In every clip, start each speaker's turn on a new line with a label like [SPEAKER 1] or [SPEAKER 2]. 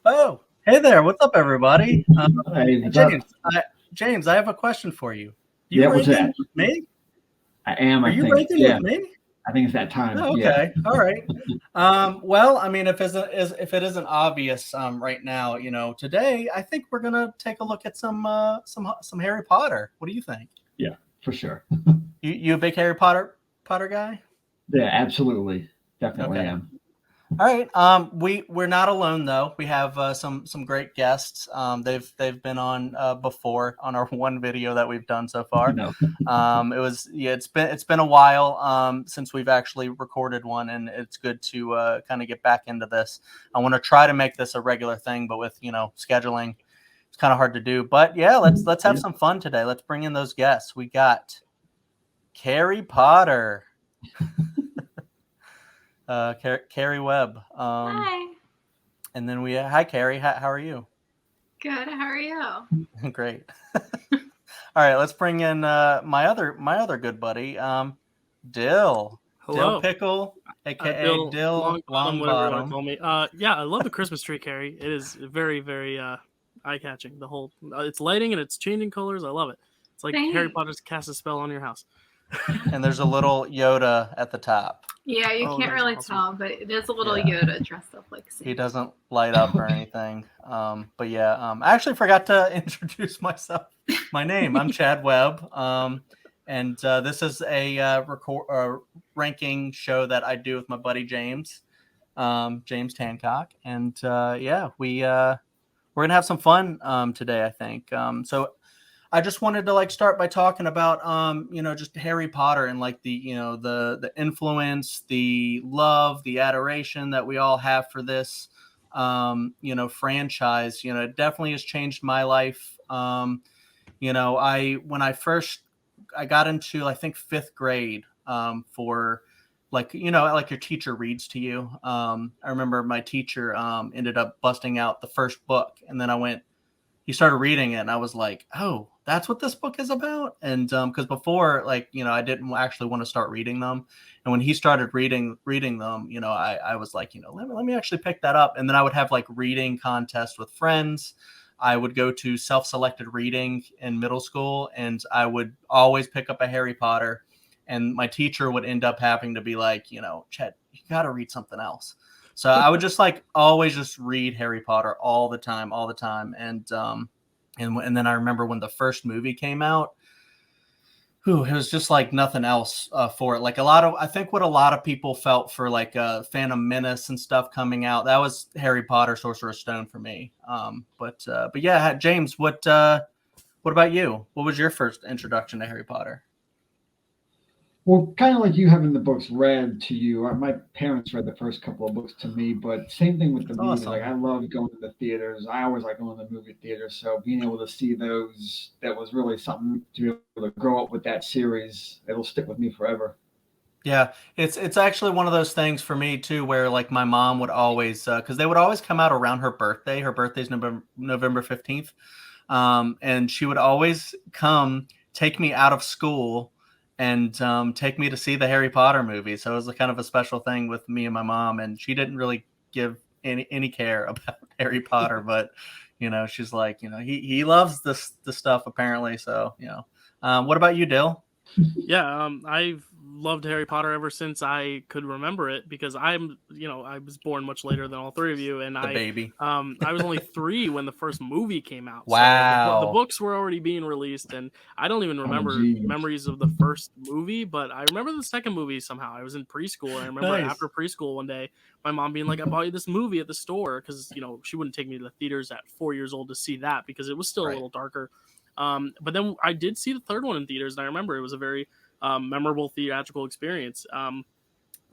[SPEAKER 1] Oh, hey there. What's up, everybody?
[SPEAKER 2] Hey, what's
[SPEAKER 1] James,
[SPEAKER 2] up?
[SPEAKER 1] I have a question for you.
[SPEAKER 2] Yeah,
[SPEAKER 1] You
[SPEAKER 2] what's
[SPEAKER 1] ranking
[SPEAKER 2] that?
[SPEAKER 1] with me?
[SPEAKER 2] I am,
[SPEAKER 1] Are
[SPEAKER 2] I
[SPEAKER 1] you
[SPEAKER 2] think.
[SPEAKER 1] ranking with
[SPEAKER 2] Yeah,
[SPEAKER 1] me?
[SPEAKER 2] I think it's that time.
[SPEAKER 1] Oh,
[SPEAKER 2] Yeah.
[SPEAKER 1] okay. All right. Well, I mean, if it isn't obvious, right now, today I think we're gonna take a look at some Harry Potter. What do you think?
[SPEAKER 2] Yeah, for sure.
[SPEAKER 1] You a big Harry Potter guy?
[SPEAKER 2] Yeah, absolutely. Definitely
[SPEAKER 1] Okay.
[SPEAKER 2] am.
[SPEAKER 1] All right. We're not alone though. We have some great guests. They've been on before on our one video that we've done so
[SPEAKER 2] You
[SPEAKER 1] far.
[SPEAKER 2] know,
[SPEAKER 1] It's been a while since we've actually recorded one, and it's good to kind of get back into this. I want to try to make this a regular thing, but with scheduling, it's kind of hard to do. But yeah, let's have
[SPEAKER 2] yeah.
[SPEAKER 1] some fun today. Let's bring in those guests. We got Carrie Potter, Carrie Webb.
[SPEAKER 3] Hi.
[SPEAKER 1] And then hi Carrie, how are you?
[SPEAKER 3] Good. How are you?
[SPEAKER 1] Great. All right, let's bring in my other good buddy, Dill
[SPEAKER 4] Hello,
[SPEAKER 1] Pickle, aka
[SPEAKER 4] Dill
[SPEAKER 1] Dill
[SPEAKER 4] Longbottom, whatever you want to
[SPEAKER 1] Longbottom.
[SPEAKER 4] call me. Yeah, I love the Christmas tree, Carrie. It is very, very eye catching. The whole it's lighting and it's changing colors. I love it. It's like Harry
[SPEAKER 3] Thanks.
[SPEAKER 4] Potter's cast a spell on your house.
[SPEAKER 1] And there's a little Yoda at the top.
[SPEAKER 3] Yeah, you
[SPEAKER 4] Oh,
[SPEAKER 3] can't
[SPEAKER 4] that's
[SPEAKER 3] really
[SPEAKER 4] awesome.
[SPEAKER 3] tell, but it is a little
[SPEAKER 1] Yeah,
[SPEAKER 3] Yoda dressed up like
[SPEAKER 1] he
[SPEAKER 3] Santa.
[SPEAKER 1] doesn't light up or anything. But yeah, I actually forgot to introduce myself. My name, I'm Chad Webb. And this is a ranking show that I do with my buddy James. James Tancock, and yeah, we're gonna have some fun today. I think. So I just wanted to like start by talking about just Harry Potter and like the influence, the love, the adoration that we all have for this franchise. It definitely has changed my life. I when I first I got into I think fifth grade for like your teacher reads to you. I remember my teacher ended up busting out the first book, and then he started reading it, and I was like, oh, that's what this book is about. And because before, I didn't actually want to start reading them, and when he started reading them, I was like, let me actually pick that up. And then I would have like reading contests with friends. I would go to self-selected reading in middle school, and I would always pick up a Harry Potter, and my teacher would end up having to be like, Chet, you got to read something else. So I would just like always just read Harry Potter all the time, and then I remember when the first movie came out, it was just like nothing else for it. Like I think what a lot of people felt for like Phantom Menace and stuff coming out, that was Harry Potter, Sorcerer's Stone for me. But yeah, James, what about you? What was your first introduction to Harry Potter?
[SPEAKER 2] Well, kind of like you having the books read to you. My parents read the first couple of books to me, but same thing with the
[SPEAKER 1] That's
[SPEAKER 2] movies. Like
[SPEAKER 1] awesome.
[SPEAKER 2] I love going to the theaters. I always like going to the movie theaters. So being able to see those, that was really something to be able to grow up with that series. It'll stick with me forever.
[SPEAKER 1] Yeah, it's actually one of those things for me too, where like my mom would always, because they would always come out around her birthday. Her birthday's November 15th, and she would always come take me out of school and take me to see the Harry Potter movie. So it was a kind of a special thing with me and my mom, and she didn't really give any care about Harry Potter, but she's like, he loves this stuff apparently. So what about you, Dill?
[SPEAKER 4] Yeah, I've loved Harry Potter ever since I could remember it because I was born much later than all three of you, and
[SPEAKER 1] The baby.
[SPEAKER 4] I was only 3 when the first movie came out. So the
[SPEAKER 1] Wow.
[SPEAKER 4] books were already being released, and I don't even
[SPEAKER 2] Oh,
[SPEAKER 4] remember
[SPEAKER 2] geez.
[SPEAKER 4] memories of the first movie, but I remember the second movie somehow. I was in preschool, and I remember
[SPEAKER 1] Nice.
[SPEAKER 4] after preschool one day, my mom being like, "I bought you this movie at the store," because she wouldn't take me to the theaters at 4 years old to see that because it was still a
[SPEAKER 1] Right.
[SPEAKER 4] little darker. But then I did see the third one in theaters, and I remember it was a very memorable theatrical experience.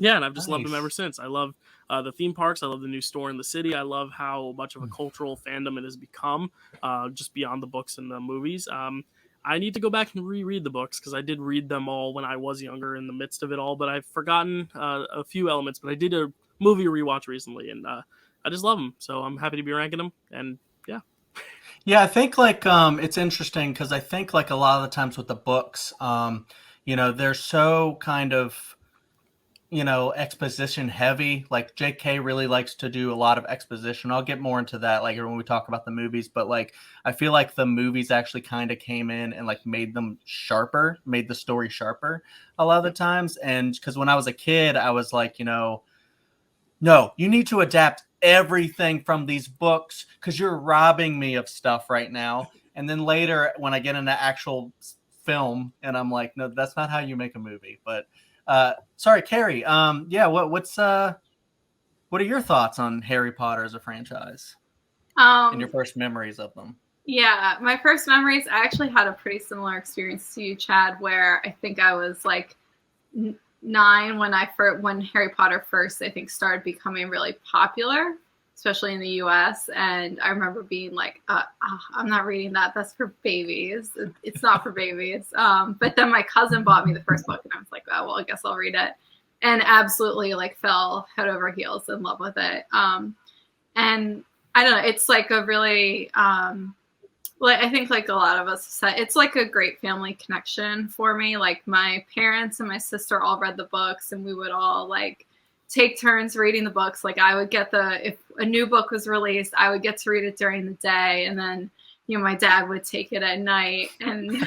[SPEAKER 4] Yeah, and I've just loved them ever
[SPEAKER 1] Nice.
[SPEAKER 4] since. I love the theme parks. I love the new store in the city. I love how much of a cultural fandom it has become, just beyond the books and the movies. I need to go back and reread the books because I did read them all when I was younger in the midst of it all, but I've forgotten a few elements. But I did a movie rewatch recently, and I just love them. So I'm happy to be ranking them. And yeah,
[SPEAKER 1] Yeah, I think like it's interesting because I think like a lot of the times with the books, they're so kind of exposition heavy. Like JK really likes to do a lot of exposition. I'll get more into that later when we talk about the movies, but like I feel like the movies actually kind of came in and like made the story sharper a lot of the times. And because when I was a kid, I was like, no, you need to adapt everything from these books because you're robbing me of stuff right now. And then later when I get into actual film and I'm like, no, that's not how you make a movie. But sorry, Kerri. What are your thoughts on Harry Potter as a franchise and your first memories of them?
[SPEAKER 3] Yeah, my first memories, I actually had a pretty similar experience to you, Chad, where I think I was like 9 when Harry Potter first, I think, started becoming really popular, especially in the US. And I remember being like, I'm not reading that. That's for babies. It's not for babies. But then my cousin bought me the first book and I was like, oh, well, I guess I'll read it. And absolutely like fell head over heels in love with it. And I don't know, it's like a really, like I think like a lot of us said, it's like a great family connection for me. Like my parents and my sister all read the books and we would all like take turns reading the books. Like I would get if a new book was released, I would get to read it during the day. And then, my dad would take it at night and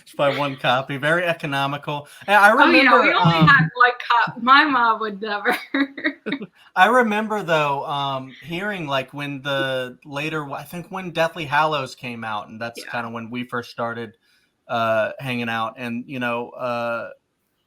[SPEAKER 1] just buy one copy. Very economical. And I remember,
[SPEAKER 3] we only had one copy. My mom would never.
[SPEAKER 1] I remember though, hearing like when I think when Deathly Hallows came out, and that's kind of when we first started hanging out, and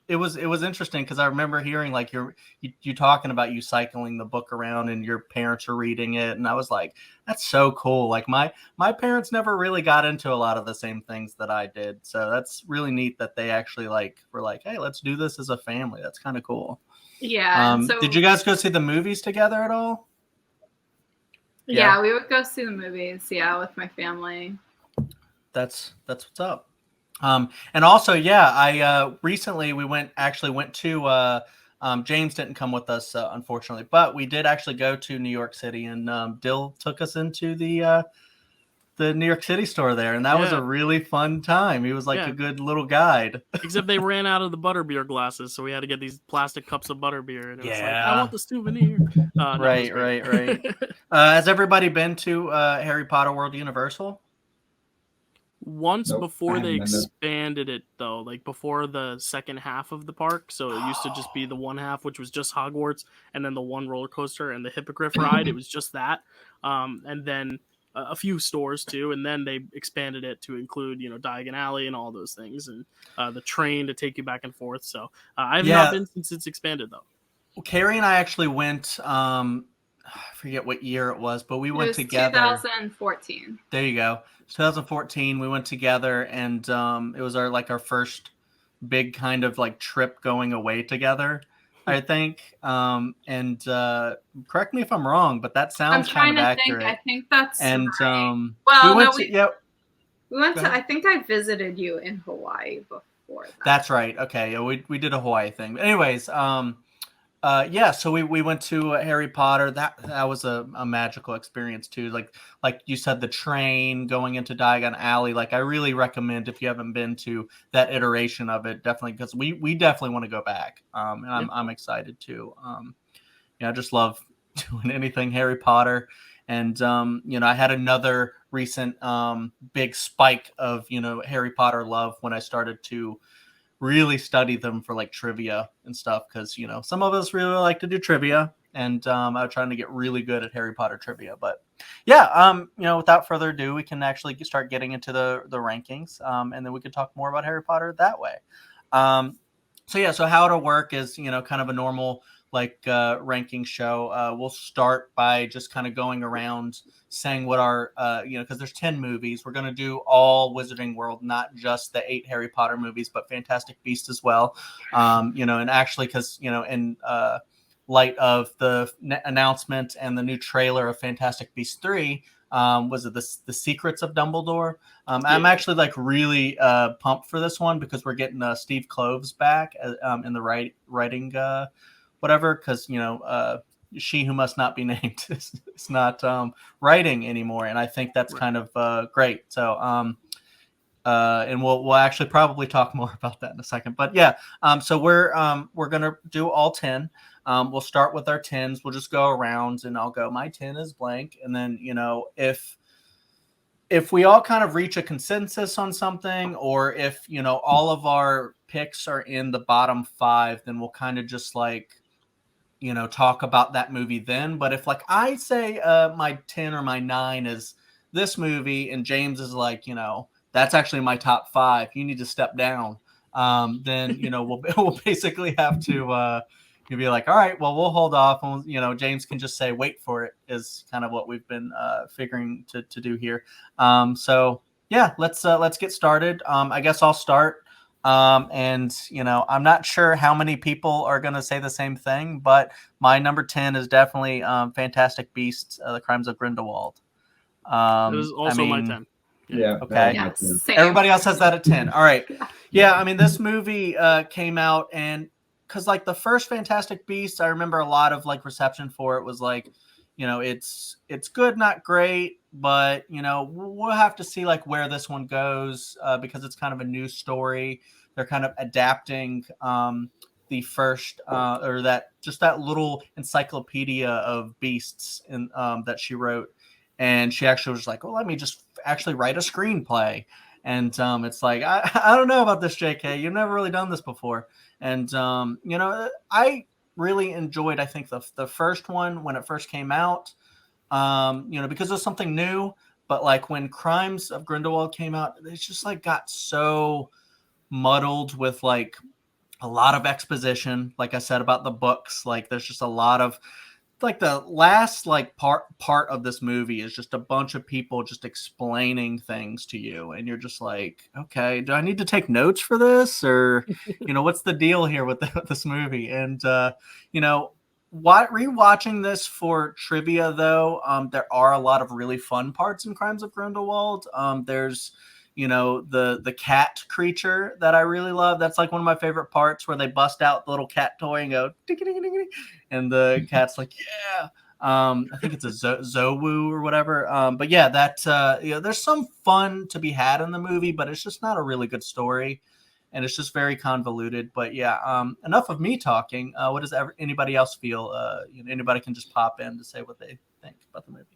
[SPEAKER 1] it was interesting because I remember hearing like you talking about you cycling the book around and your parents are reading it, and I was like, that's so cool. Like my parents never really got into a lot of the same things that I did, so that's really neat that they actually like were like, hey, let's do this as a family. That's kind of cool.
[SPEAKER 3] Yeah.
[SPEAKER 1] Did you guys go see the movies together at all?
[SPEAKER 3] Yeah, we would go see the movies. Yeah, with my family.
[SPEAKER 1] That's what's up. And also, I recently went to James didn't come with us, unfortunately, but we did actually go to New York City, and Dill took us into the New York City store there, and that was a really fun time. He was like a good little guide. Except
[SPEAKER 4] they ran out of the butterbeer glasses, so we had to get these plastic cups of butterbeer, and it was like, I want the souvenir.
[SPEAKER 1] Right. Has everybody been to Harry Potter World Universal?
[SPEAKER 4] Once before they expanded it, though, like before the second half of the park. So it used to just be the one half, which was just Hogwarts, and then the one roller coaster and the Hippogriff ride. It was just that. And then a few stores too, and then they expanded it to include, Diagon Alley and all those things, and the train to take you back and forth. So I've not been since it's expanded, though.
[SPEAKER 1] Well, Kerri and I actually went. I forget what year it was, but we went together.
[SPEAKER 3] 2014.
[SPEAKER 1] There you go. 2014. We went together, and it was our first big kind of like trip going away together, I think. And correct me if I'm wrong, but that sounds kind of accurate.
[SPEAKER 3] I think that's
[SPEAKER 1] and
[SPEAKER 3] right. We went to. I think I visited you in Hawaii before that.
[SPEAKER 1] That's right. Okay, we did a Hawaii thing. But anyways, so we went to Harry Potter. That was a magical experience too. Like you said, the train going into Diagon Alley. Like I really recommend if you haven't been to that iteration of it, definitely, because we definitely want to go back. And I'm excited too. I just love doing anything Harry Potter. And I had another recent big spike of Harry Potter love when I started to really study them for like trivia and stuff, because some of us really like to do trivia, and I was trying to get really good at Harry Potter trivia. But without further ado, we can actually start getting into the rankings, and then we can talk more about Harry Potter that way. So how it'll work is kind of a normal ranking show. We'll start by just kind of going around saying what our because there's 10 movies. We're going to do all Wizarding World, not just the 8 Harry Potter movies, but Fantastic Beasts as well. And actually, because in light of the announcement and the new trailer of Fantastic Beasts 3, was it the Secrets of Dumbledore? I'm actually really pumped for this one, because we're getting Steve Kloves back in the writing whatever, because she who must not be named is not writing anymore, and I think that's kind of great. So and we'll actually probably talk more about that in a second. But yeah, so we're gonna do all 10. We'll start with our 10s. We'll just go around, and I'll go. My 10 is blank, and then if we all kind of reach a consensus on something, or if all of our picks are in the bottom 5, then we'll kind of just like talk about that movie then. But if like I say my 10 or my 9 is this movie, and James is like, that's actually my top 5, you need to step down. Then we'll basically have to be like, all right, well, we'll hold off, and James can just say wait for it, is kind of what we've been figuring to do here. So yeah, let's get started. I guess I'll start. And I'm not sure how many people are going to say the same thing, but my number 10 is definitely Fantastic Beasts: The Crimes of Grindelwald.
[SPEAKER 4] That is also my 10.
[SPEAKER 2] Yeah.
[SPEAKER 1] Okay.
[SPEAKER 3] Yeah, same.
[SPEAKER 1] Everybody else has that at 10. All right. Yeah. I mean, this movie came out, and because like the first Fantastic Beasts, I remember a lot of like reception for it was like, it's good, not great, but we'll have to see like where this one goes, because it's kind of a new story. They're kind of adapting the first or that little encyclopedia of beasts that she wrote, and she actually was like, well, let me just actually write a screenplay. And it's like, I don't know about this, JK. You've never really done this before. And I really enjoyed, I think, the first one when it first came out, because it was something new. But like when Crimes of Grindelwald came out, it's just like got so muddled with like a lot of exposition. Like I said about the books, like there's just a lot of like the last like part of this movie is just a bunch of people just explaining things to you, and you're just like, okay, do I need to take notes for this, or what's the deal here with this movie? And rewatching this for trivia though, there are a lot of really fun parts in Crimes of Grindelwald. There's the cat creature that I really love. That's like one of my favorite parts, where they bust out the little cat toy and go ding, ding, ding, ding, and the cat's like, yeah. I think it's a Zowu or whatever. But yeah, that there's some fun to be had in the movie, but it's just not a really good story, and it's just very convoluted. But yeah, enough of me talking. What does anybody else feel? Anybody can just pop in to say what they think about the movie.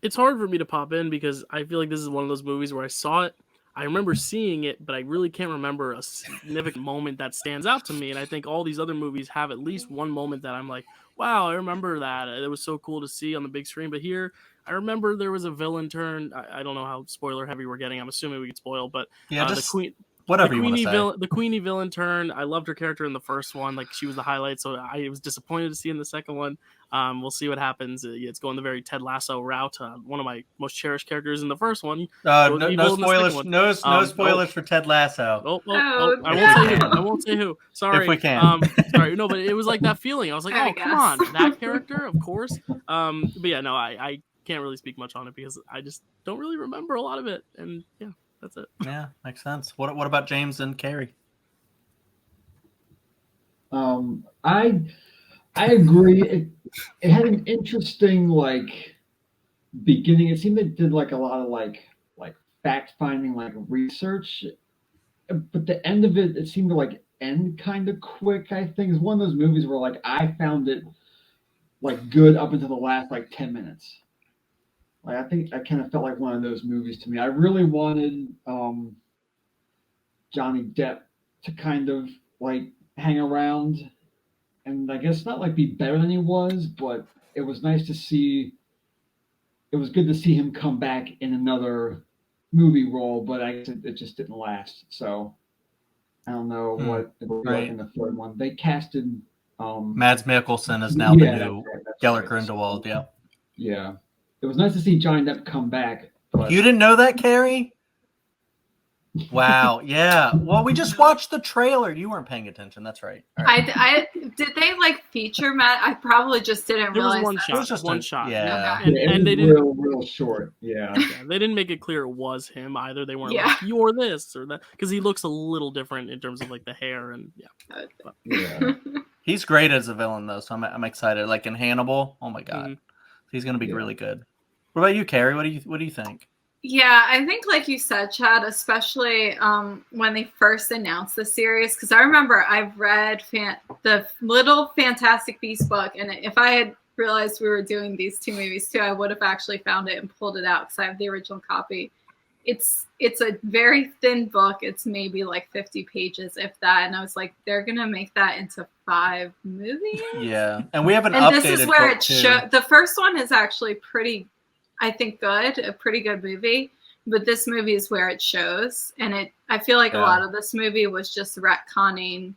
[SPEAKER 4] It's hard for me to pop in because I feel like this is one of those movies where I saw it, I remember seeing it, but I really can't remember a significant moment that stands out to me. And I think all these other movies have at least one moment that I'm like, wow, I remember that. It was so cool to see on the big screen. But here, I remember there was a villain turn. I don't know how spoiler heavy we're getting. I'm assuming we get spoiled, but
[SPEAKER 1] yeah,
[SPEAKER 4] the queen.
[SPEAKER 1] Whatever you want to say.
[SPEAKER 4] The Queenie villain turn. I loved her character in the first one. Like, she was the highlight. So I was disappointed to see in the second one. We'll see what happens. It's going the very Ted Lasso route. One of my most cherished characters in the first one.
[SPEAKER 1] No spoilers. No spoilers for Ted Lasso.
[SPEAKER 4] I won't say who. Sorry.
[SPEAKER 1] If we can.
[SPEAKER 4] Sorry. No, but it was like that feeling. I was like, come on, that character, of course. But yeah, no, I can't really speak much on it because I just don't really remember a lot of it. And yeah. That's it.
[SPEAKER 1] Yeah, makes sense. What about James and Kerri?
[SPEAKER 2] I agree. It had an interesting like beginning. It seemed it did like a lot of like fact finding, like research, but the end of it seemed to like end kind of quick. I think it's one of those movies where like I found it like good up until the last like 10 minutes. Like, I think I kind of felt like one of those movies to me. I really wanted Johnny Depp to kind of like hang around, and I guess not like be better than he was, but it was nice to see. It was good to see him come back in another movie role, but I guess it just didn't last. So I don't know what it will be like in the third one. They casted
[SPEAKER 1] Mads Mikkelsen is now the new Gellert Grindelwald. Yeah.
[SPEAKER 2] Yeah. It was nice to see Johnny Depp come back. But...
[SPEAKER 1] You didn't know that, Kerri? Wow. Yeah. Well, we just watched the trailer. You weren't paying attention. That's right. Right.
[SPEAKER 3] I did they like feature Matt? I probably just didn't realize.
[SPEAKER 4] There was one
[SPEAKER 3] that.
[SPEAKER 4] shot. It was just one shot.
[SPEAKER 1] Yeah.
[SPEAKER 3] Okay.
[SPEAKER 4] And they didn't
[SPEAKER 2] real short. Yeah.
[SPEAKER 4] They didn't make it clear it was him either. They weren't like, you're this or that, because he looks a little different in terms of like the hair and
[SPEAKER 2] yeah.
[SPEAKER 1] He's great as a villain though, so I'm excited. Like in Hannibal. Oh my god, he's gonna be really good. What about you, Kerri? What do you think?
[SPEAKER 3] Yeah, I think like you said, Chad, especially when they first announced the series, because I remember I've read the Little Fantastic Beast book, and if I had realized we were doing these two movies too, I would have actually found it and pulled it out because I have the original copy. It's a very thin book. It's maybe like 50 pages, if that. And I was like, they're gonna make that into 5 movies.
[SPEAKER 1] Yeah, and we have an
[SPEAKER 3] And
[SPEAKER 1] updated
[SPEAKER 3] this is where
[SPEAKER 1] book
[SPEAKER 3] it
[SPEAKER 1] too.
[SPEAKER 3] The first one is actually pretty, I think, a pretty good movie. But this movie is where it shows, and I feel like a lot of this movie was just retconning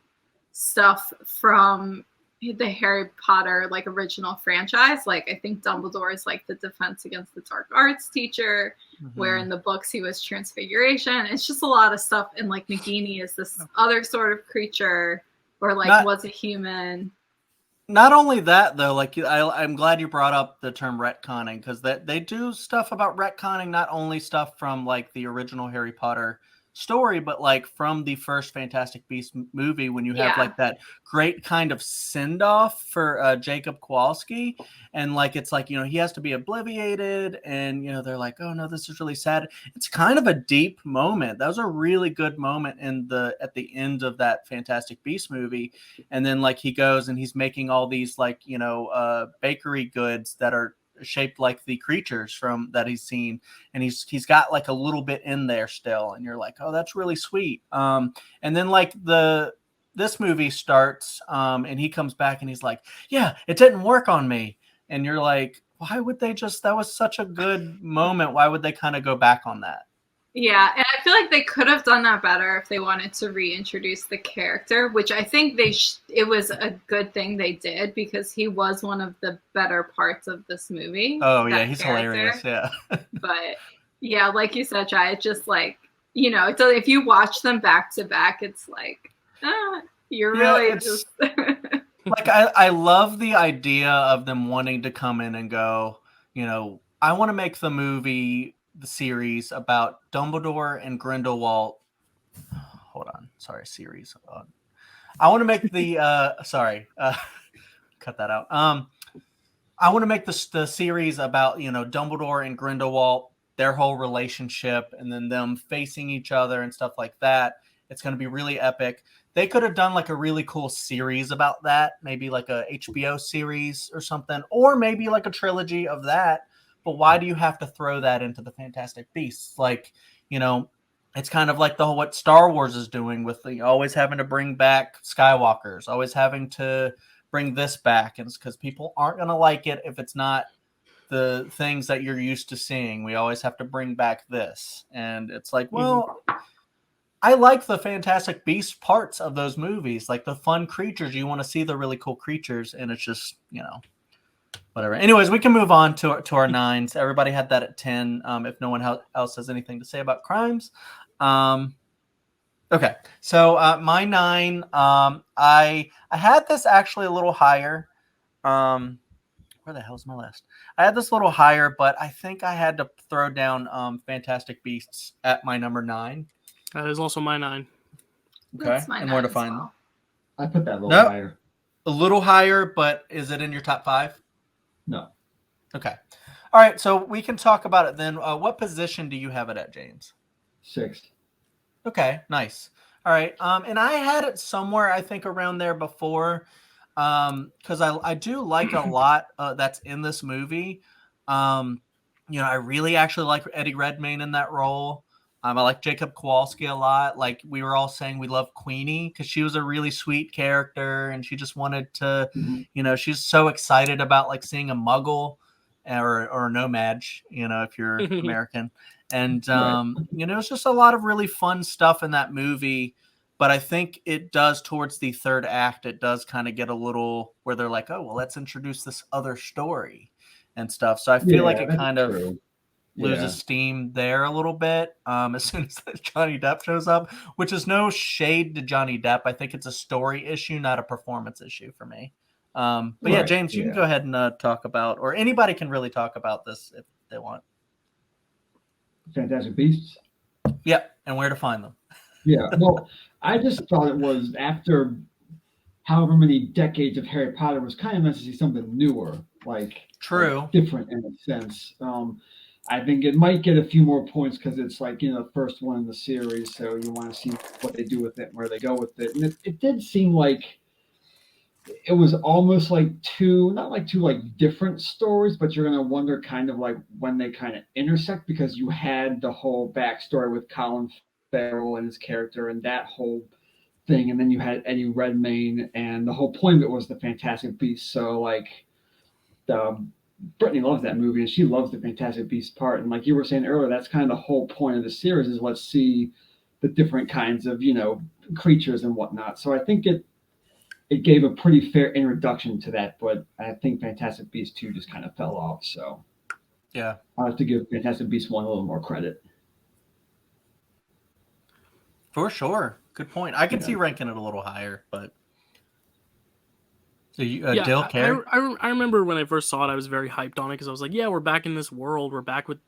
[SPEAKER 3] stuff from the Harry Potter like original franchise. Like I think Dumbledore is like the Defense Against the Dark Arts teacher, where in the books he was Transfiguration. It's just a lot of stuff, and like Nagini is this other sort of creature, or like was a human.
[SPEAKER 1] Not only that, though, like I'm glad you brought up the term retconning, because they do stuff about retconning, not only stuff from like the original Harry Potter story, but like from the first Fantastic Beasts movie, when you have like that great kind of send off for Jacob Kowalski, and like it's like, you know, he has to be obliviated, and you know they're like, oh no, this is really sad. It's kind of a deep moment. That was a really good moment at the end of that Fantastic Beasts movie, and then like he goes and he's making all these like, you know, bakery goods that are shaped like the creatures from that he's seen, and he's got like a little bit in there still, and you're like, oh, that's really sweet. And then like this movie starts, and he comes back and he's like, yeah, it didn't work on me, and you're like, why would they that was such a good moment, why would they kind of go back on that?
[SPEAKER 3] Yeah, and I feel like they could have done that better if they wanted to reintroduce the character, which I think it was a good thing they did, because he was one of the better parts of this movie.
[SPEAKER 1] Oh yeah, he's hilarious. Yeah.
[SPEAKER 3] But yeah, like you said, Jai, it's just like, you know, if you watch them back to back, it's like, you're really just
[SPEAKER 1] like I love the idea of them wanting to come in and go, you know, I want to make the series about Dumbledore and Grindelwald. Hold on. Sorry, series. I want to make the cut that out. I want to make the series about, you know, Dumbledore and Grindelwald, their whole relationship, and then them facing each other and stuff like that. It's going to be really epic. They could have done like a really cool series about that, maybe like a HBO series or something, or maybe like a trilogy of that. But why do you have to throw that into the Fantastic Beasts? Like, you know, it's kind of like what Star Wars is doing with always having to bring back Skywalkers, always having to bring this back. And it's because people aren't going to like it if it's not the things that you're used to seeing. We always have to bring back this. And it's like, well, I like the Fantastic Beasts parts of those movies, like the fun creatures. You want to see the really cool creatures, and it's just, you know, whatever. Anyways, we can move on to our 9s. Everybody had that at 10. If no one else has anything to say about crimes. Okay. So my 9, I had this actually a little higher. Where the hell's my list? I had this a little higher, but I think I had to throw down Fantastic Beasts at my number 9.
[SPEAKER 4] That is also my 9.
[SPEAKER 1] Okay. And where to find them?
[SPEAKER 2] I put that a little higher.
[SPEAKER 1] A little higher, but is it in your top 5?
[SPEAKER 2] No.
[SPEAKER 1] Okay. All right. So we can talk about it then. What position do you have it at, James?
[SPEAKER 2] 6th.
[SPEAKER 1] Okay. Nice. All right. And I had it somewhere, I think, around there before, because I do like a lot that's in this movie. You know, I really actually like Eddie Redmayne in that role. I like Jacob Kowalski a lot. Like we were all saying, we love Queenie because she was a really sweet character, and she just wanted to, you know, she's so excited about like seeing a Muggle or a nomad, you know, if you're American. And you know, it's just a lot of really fun stuff in that movie. But I think it does towards the 3rd act, it does kind of get a little where they're like, oh, well, let's introduce this other story and stuff. So I feel like it kind of loses steam there a little bit as soon as Johnny Depp shows up, which is no shade to Johnny Depp. I think it's a story issue, not a performance issue for me. But yeah, James, you can go ahead and talk about, or anybody can really talk about this if they want.
[SPEAKER 2] Fantastic Beasts?
[SPEAKER 1] Yeah, and where to find them.
[SPEAKER 2] Yeah, well, I just thought it was, after however many decades of Harry Potter, was kind of nice to see something newer, like
[SPEAKER 1] true,
[SPEAKER 2] like different in a sense. I think it might get a few more points because it's like, the first one in the series, so you want to see what they do with it and where they go with it. And it did seem like it was almost like not like two like different stories, but you're gonna wonder kind of like when they kind of intersect, because you had the whole backstory with Colin Farrell and his character and that whole thing, and then you had Eddie Redmayne, and the whole point of it was the Fantastic Beasts. So like, Brittany loves that movie, and she loves the Fantastic Beasts part. And like you were saying earlier, that's kind of the whole point of the series, is let's see the different kinds of creatures and whatnot. So I think it gave a pretty fair introduction to that, but I think Fantastic Beasts 2 just kind of fell off. So
[SPEAKER 1] Yeah.
[SPEAKER 2] I have to give Fantastic Beasts 1 a little more credit.
[SPEAKER 1] For sure. Good point. I can
[SPEAKER 2] Yeah.
[SPEAKER 1] see ranking it a little higher, but so you,
[SPEAKER 4] Yeah,
[SPEAKER 1] Dill, Kerri?
[SPEAKER 4] I remember when I first saw it, I was very hyped on it because I was like, yeah, we're back in this world. We're back with,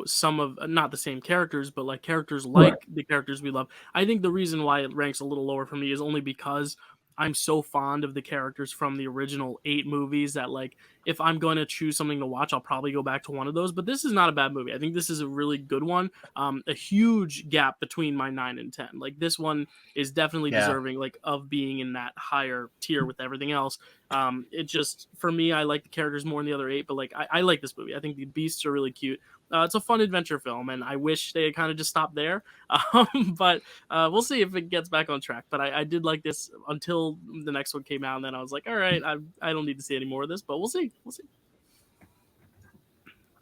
[SPEAKER 4] some of, not the same characters, but like characters like
[SPEAKER 2] Right.
[SPEAKER 4] the characters we love. I think the reason why it ranks a little lower for me is only because I'm so fond of the characters from the original 8 movies that, like, if I'm going to choose something to watch, I'll probably go back to one of those. But this is not a bad movie. I think this is a really good one. A huge gap between my 9 and 10. Like, this one is definitely deserving, like, of being in that higher tier with everything else. It just, for me, I like the characters more in the other 8, but like I like this movie. I think the beasts are really cute. It's a fun adventure film, and I wish they had kind of just stopped there. But we'll see if it gets back on track. But I did like this until the next one came out, and then I was like, all right, I don't need to see any more of this, but we'll see.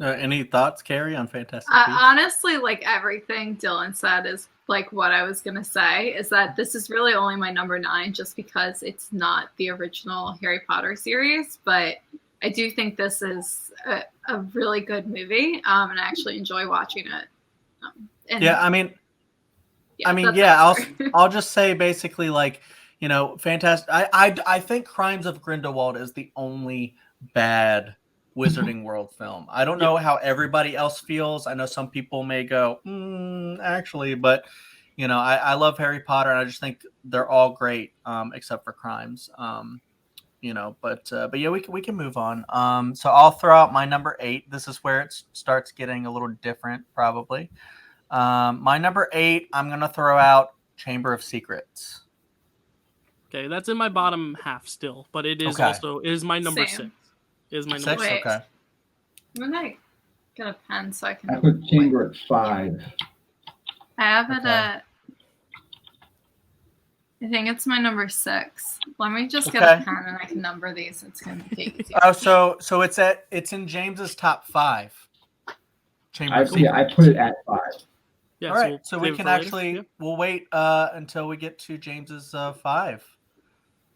[SPEAKER 1] Any thoughts, Kerri, on Fantastic Beasts?
[SPEAKER 3] Honestly, like everything Dylan said is like what I was going to say, is that this is really only my number 9 just because it's not the original Harry Potter series. But I do think this is a really good movie, and I actually enjoy watching it.
[SPEAKER 1] I'll just say basically, like, fantastic. I think Crimes of Grindelwald is the only bad Wizarding World film. I don't know how everybody else feels. I know some people may go, actually, but I love Harry Potter, and I just think they're all great, except for Crimes. But yeah, we can move on. So I'll throw out my number 8. This is where it starts getting a little different, probably. My number 8, I'm gonna throw out Chamber of Secrets.
[SPEAKER 4] Okay, that's in my bottom half still, but it is also my number 6. It is my number 6.
[SPEAKER 1] Okay.
[SPEAKER 3] I'm gonna get a pen so I can.
[SPEAKER 2] I put Chamber at 5.
[SPEAKER 3] I have it at. I think it's my number 6. Let me just get a pen and I can number these. It's gonna take easier.
[SPEAKER 1] Oh, so it's in James's top 5.
[SPEAKER 2] I put it at 5.
[SPEAKER 4] Yeah,
[SPEAKER 1] all right, so we can actually we'll wait until we get to James's 5,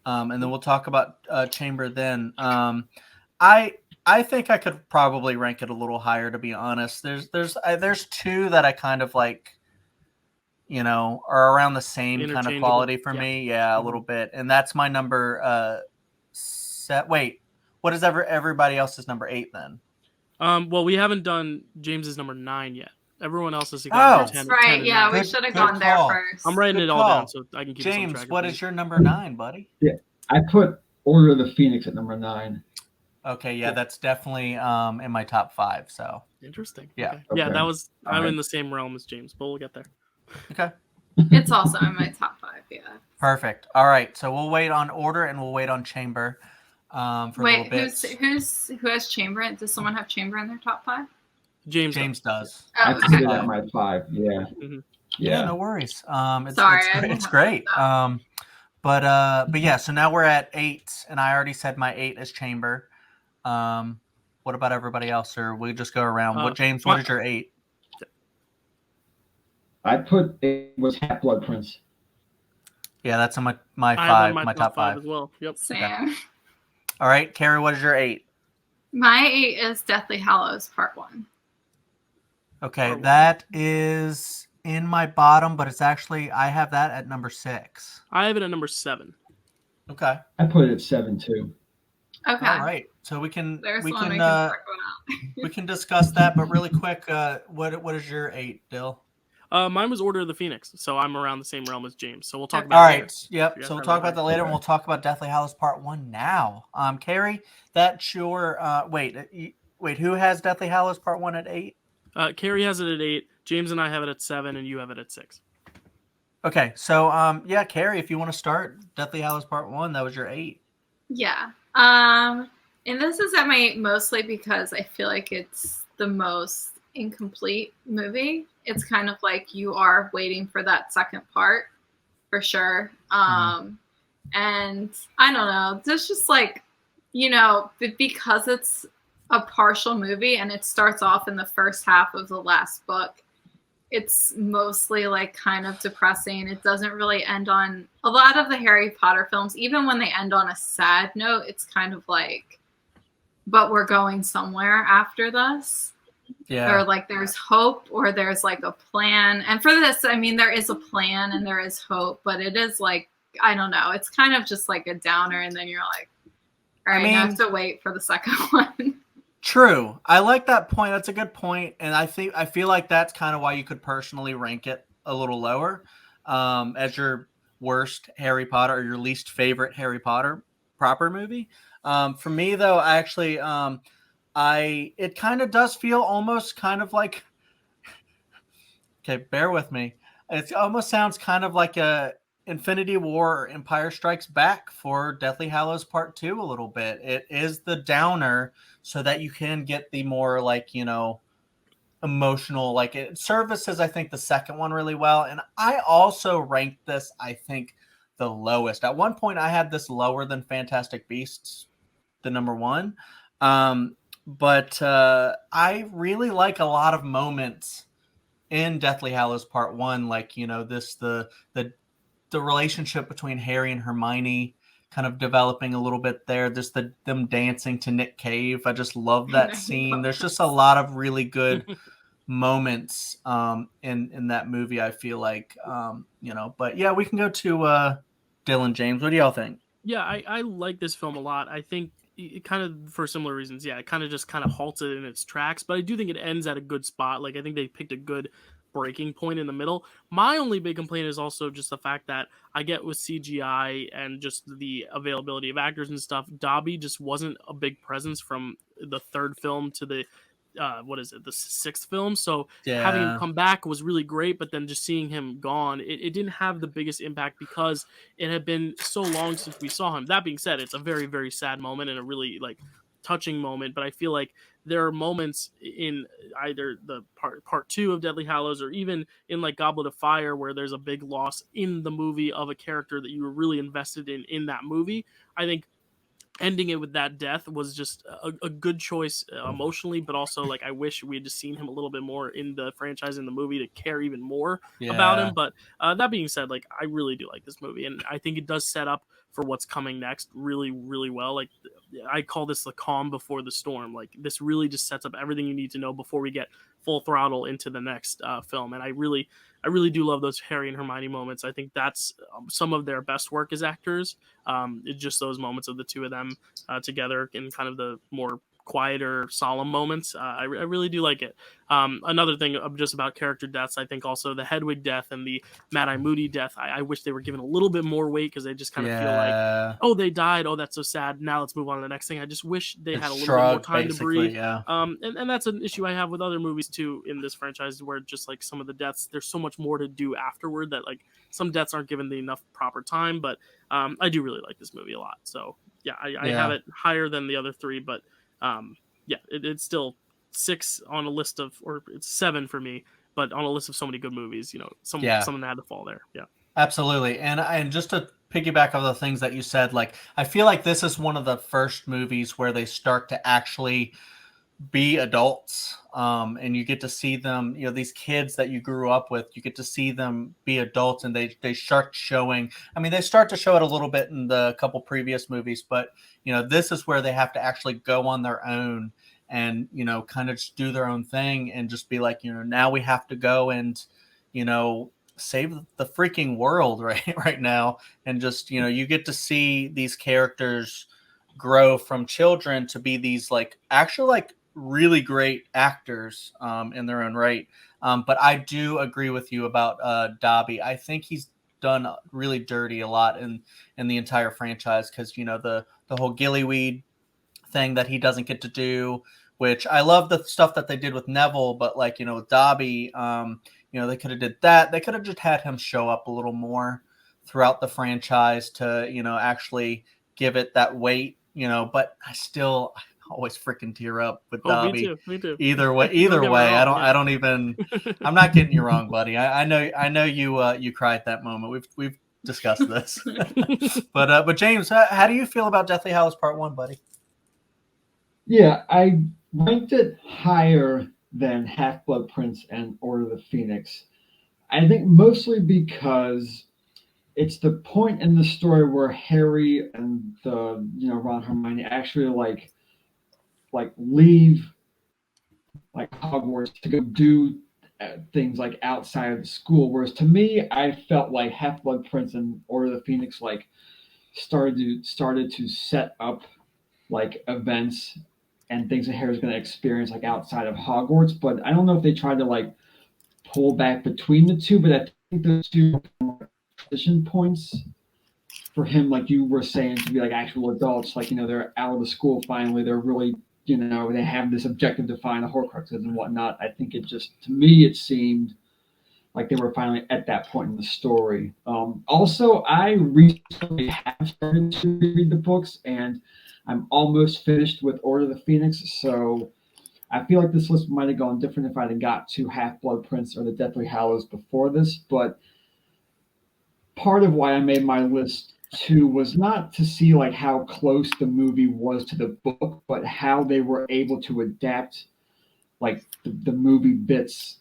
[SPEAKER 1] and then we'll talk about Chamber then. I think I could probably rank it a little higher, to be honest. There's 2 that I kind of like, are around the same kind of quality for me. Yeah, a little bit, and that's my number. Wait, what is everybody else's number 8 then?
[SPEAKER 4] Well, we haven't done James's number 9 yet. Everyone else is
[SPEAKER 3] that's 10, right. 10 yeah, we should have gone there first.
[SPEAKER 4] I'm writing it all down so I can keep
[SPEAKER 1] James,
[SPEAKER 4] some track.
[SPEAKER 1] what is your number 9, buddy?
[SPEAKER 2] Yeah, I put Order of the Phoenix at number 9.
[SPEAKER 1] Okay, yeah, that's definitely in my top 5. So
[SPEAKER 4] interesting.
[SPEAKER 1] Yeah,
[SPEAKER 4] okay. Yeah, that was. I'm in the same realm as James, but we'll get there.
[SPEAKER 1] Okay.
[SPEAKER 3] It's also in my top 5. Yeah.
[SPEAKER 1] Perfect. All right, so we'll wait on Order and we'll wait on Chamber. For a little bit.
[SPEAKER 3] Who has Chamber? Does someone have Chamber in their top 5?
[SPEAKER 1] James does.
[SPEAKER 2] I put it at my 5. Yeah.
[SPEAKER 4] Mm-hmm.
[SPEAKER 1] Yeah, no worries.
[SPEAKER 3] Sorry,
[SPEAKER 1] it's great. But yeah, so now we're at 8, and I already said my 8 is Chamber. What about everybody else, or we just go around? James, what is your 8?
[SPEAKER 2] I put it was Half-Blood Prince.
[SPEAKER 1] Yeah, that's in my 5, my top 5
[SPEAKER 4] as well. Yep.
[SPEAKER 3] Same.
[SPEAKER 1] Okay. All right, Kerri, what is your 8?
[SPEAKER 3] My 8 is Deathly Hallows Part 1.
[SPEAKER 1] Okay, that is in my bottom, but it's actually I have that at number 6.
[SPEAKER 4] I have it at number 7.
[SPEAKER 1] Okay.
[SPEAKER 2] I put it at 7 too.
[SPEAKER 3] Okay.
[SPEAKER 1] All right. So we can we can discuss that, but really quick, what is your 8, Dill?
[SPEAKER 4] Mine was Order of the Phoenix, so I'm around the same realm as James. So we'll talk about.
[SPEAKER 1] All
[SPEAKER 4] it
[SPEAKER 1] right.
[SPEAKER 4] later.
[SPEAKER 1] Yep. So we'll talk about that later, and we'll talk about Deathly Hallows Part 1 now. Kerri, that's your wait. Who has Deathly Hallows Part 1 at 8?
[SPEAKER 4] Kerri has it at 8. James and I have it at 7, and you have it at 6.
[SPEAKER 1] Okay, so yeah, Kerri, if you want to start Deathly Hallows Part 1, that was your 8.
[SPEAKER 3] Yeah. And this is at my 8 mostly because I feel like it's the most incomplete movie. It's kind of like you are waiting for that second part for sure. And I don't know, there's just like, because it's a partial movie and it starts off in the first half of the last book, it's mostly like kind of depressing. It doesn't really end on a lot of the Harry Potter films. Even when they end on a sad note, it's kind of like, but we're going somewhere after this.
[SPEAKER 1] Yeah.
[SPEAKER 3] Or like there's hope or there's like a plan. And for this, I mean, there is a plan and there is hope, but it is like, I don't know. It's kind of just like a downer. And then you're like, all right, I have to wait for the second one.
[SPEAKER 1] True. I like that point. That's a good point. And I feel like that's kind of why you could personally rank it a little lower as your worst Harry Potter or your least favorite Harry Potter proper movie. For me, though, I actually, it kind of does feel almost kind of like, okay, bear with me. It almost sounds kind of like a Infinity War or Empire Strikes Back for Deathly Hallows Part 2 a little bit. It is the downer so that you can get the more like, emotional, like it services, I think, the second one really well. And I also ranked this, I think, the lowest. At one point I had this lower than Fantastic Beasts, the number 1. But I really like a lot of moments in Deathly Hallows Part 1, like, the relationship between Harry and Hermione kind of developing a little bit there. There's them dancing to Nick Cave. I just love that scene. There's just a lot of really good moments in that movie, I feel like. But yeah, we can go to Dylan. James, what do y'all think?
[SPEAKER 4] Yeah, I like this film a lot. I think it kind of, for similar reasons, it kind of halted in its tracks, but I do think it ends at a good spot. Like, I think they picked a good breaking point in the middle. My only big complaint is also just the fact that I get with CGI and just the availability of actors and stuff, Dobby just wasn't a big presence from the third film to the the sixth film. So having him come back was really great, but then just seeing him gone, it didn't have the biggest impact because it had been so long since we saw him. That being said, it's a very, very sad moment and a really like touching moment, but I feel like there are moments in either the part 2 of Deathly Hallows or even in like Goblet of Fire where there's a big loss in the movie of a character that you were really invested in that movie. I think ending it with that death was just a good choice emotionally, but also like I wish we had just seen him a little bit more in the franchise, in the movie, to care even more about him. But that being said, like I really do like this movie, and I think it does set up for what's coming next really, really well. Like I call this the calm before the storm. Like this really just sets up everything you need to know before we get full throttle into the next film. And I really do love those Harry and Hermione moments. I think that's some of their best work as actors. It's just those moments of the two of them together in kind of the more quieter, solemn moments. I really do like it. Another thing just about character deaths, I think also the Hedwig death and the Mad-Eye Moody death, I wish they were given a little bit more weight because they just kind of feel like, oh, they died. Oh, that's so sad. Now let's move on to the next thing. I just wish they had a little bit more time to breathe.
[SPEAKER 1] Yeah.
[SPEAKER 4] And that's an issue I have with other movies too in this franchise, where just like some of the deaths, there's so much more to do afterward that like some deaths aren't given the enough proper time. But I do really like this movie a lot. So yeah, I have it higher than the other three, but it's still 6 on a list of, or it's 7 for me, but on a list of so many good movies, someone had to fall there. Yeah,
[SPEAKER 1] absolutely. And just to piggyback on the things that you said, like I feel like this is one of the first movies where they start to actually be adults, and you get to see them, these kids that you grew up with, you get to see them be adults, and they start showing, they start to show it a little bit in the couple previous movies, but this is where they have to actually go on their own and kind of just do their own thing and just be like, now we have to go and save the freaking world right now. And just you get to see these characters grow from children to be these like actual like really great actors in their own right. But I do agree with you about Dobby. I think he's done really dirty a lot in the entire franchise, because the whole Gillyweed thing that he doesn't get to do, which I love the stuff that they did with Neville, but like, with Dobby, they could have did that. They could have just had him show up a little more throughout the franchise to, actually give it that weight, but I always freaking tear up with Dobby.
[SPEAKER 4] Me too.
[SPEAKER 1] Either way, I don't even, I'm not getting you wrong, buddy. I know you cried at that moment. We've discuss this. but James, how do you feel about Deathly Hallows Part 1, buddy?
[SPEAKER 2] Yeah, I ranked it higher than Half-Blood Prince and Order of the Phoenix. I think mostly because it's the point in the story where Harry and Ron and Hermione actually like leave like Hogwarts to go do things like outside of the school. Whereas to me, I felt like Half-Blood Prince and Order of the Phoenix like started to set up like events and things that Harry's going to experience like outside of Hogwarts. But I don't know if they tried to like pull back between the two. But I think those two transition points for him, like you were saying, to be like actual adults. Like they're out of the school finally. They're really they have this objective to find the Horcruxes and whatnot. I think to me, it seemed like they were finally at that point in the story. Also, I recently have started to read the books, and I'm almost finished with Order of the Phoenix, so I feel like this list might have gone different if I'd have got to Half-Blood Prince or the Deathly Hallows before this, but part of why I made my list too was not to see like how close the movie was to the book, but how they were able to adapt like the movie bits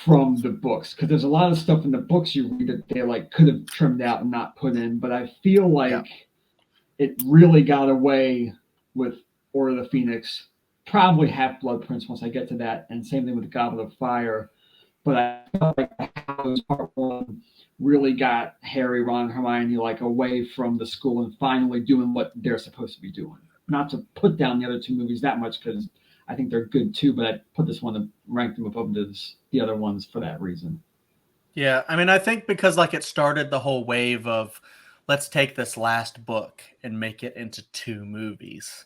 [SPEAKER 2] from the books, because there's a lot of stuff in the books you read that they like could have trimmed out and not put in, but I feel like it really got away with Order of the Phoenix, probably Half-Blood Prince once I get to that, and same thing with Goblet of Fire. But I felt like Hallows Part 1 really got Harry, Ron, and Hermione like away from the school and finally doing what they're supposed to be doing. Not to put down the other two movies that much, because I think they're good too, but I put this one and ranked them above the other ones for that reason.
[SPEAKER 1] Yeah, I mean, I think because like it started the whole wave of let's take this last book and make it into 2 movies,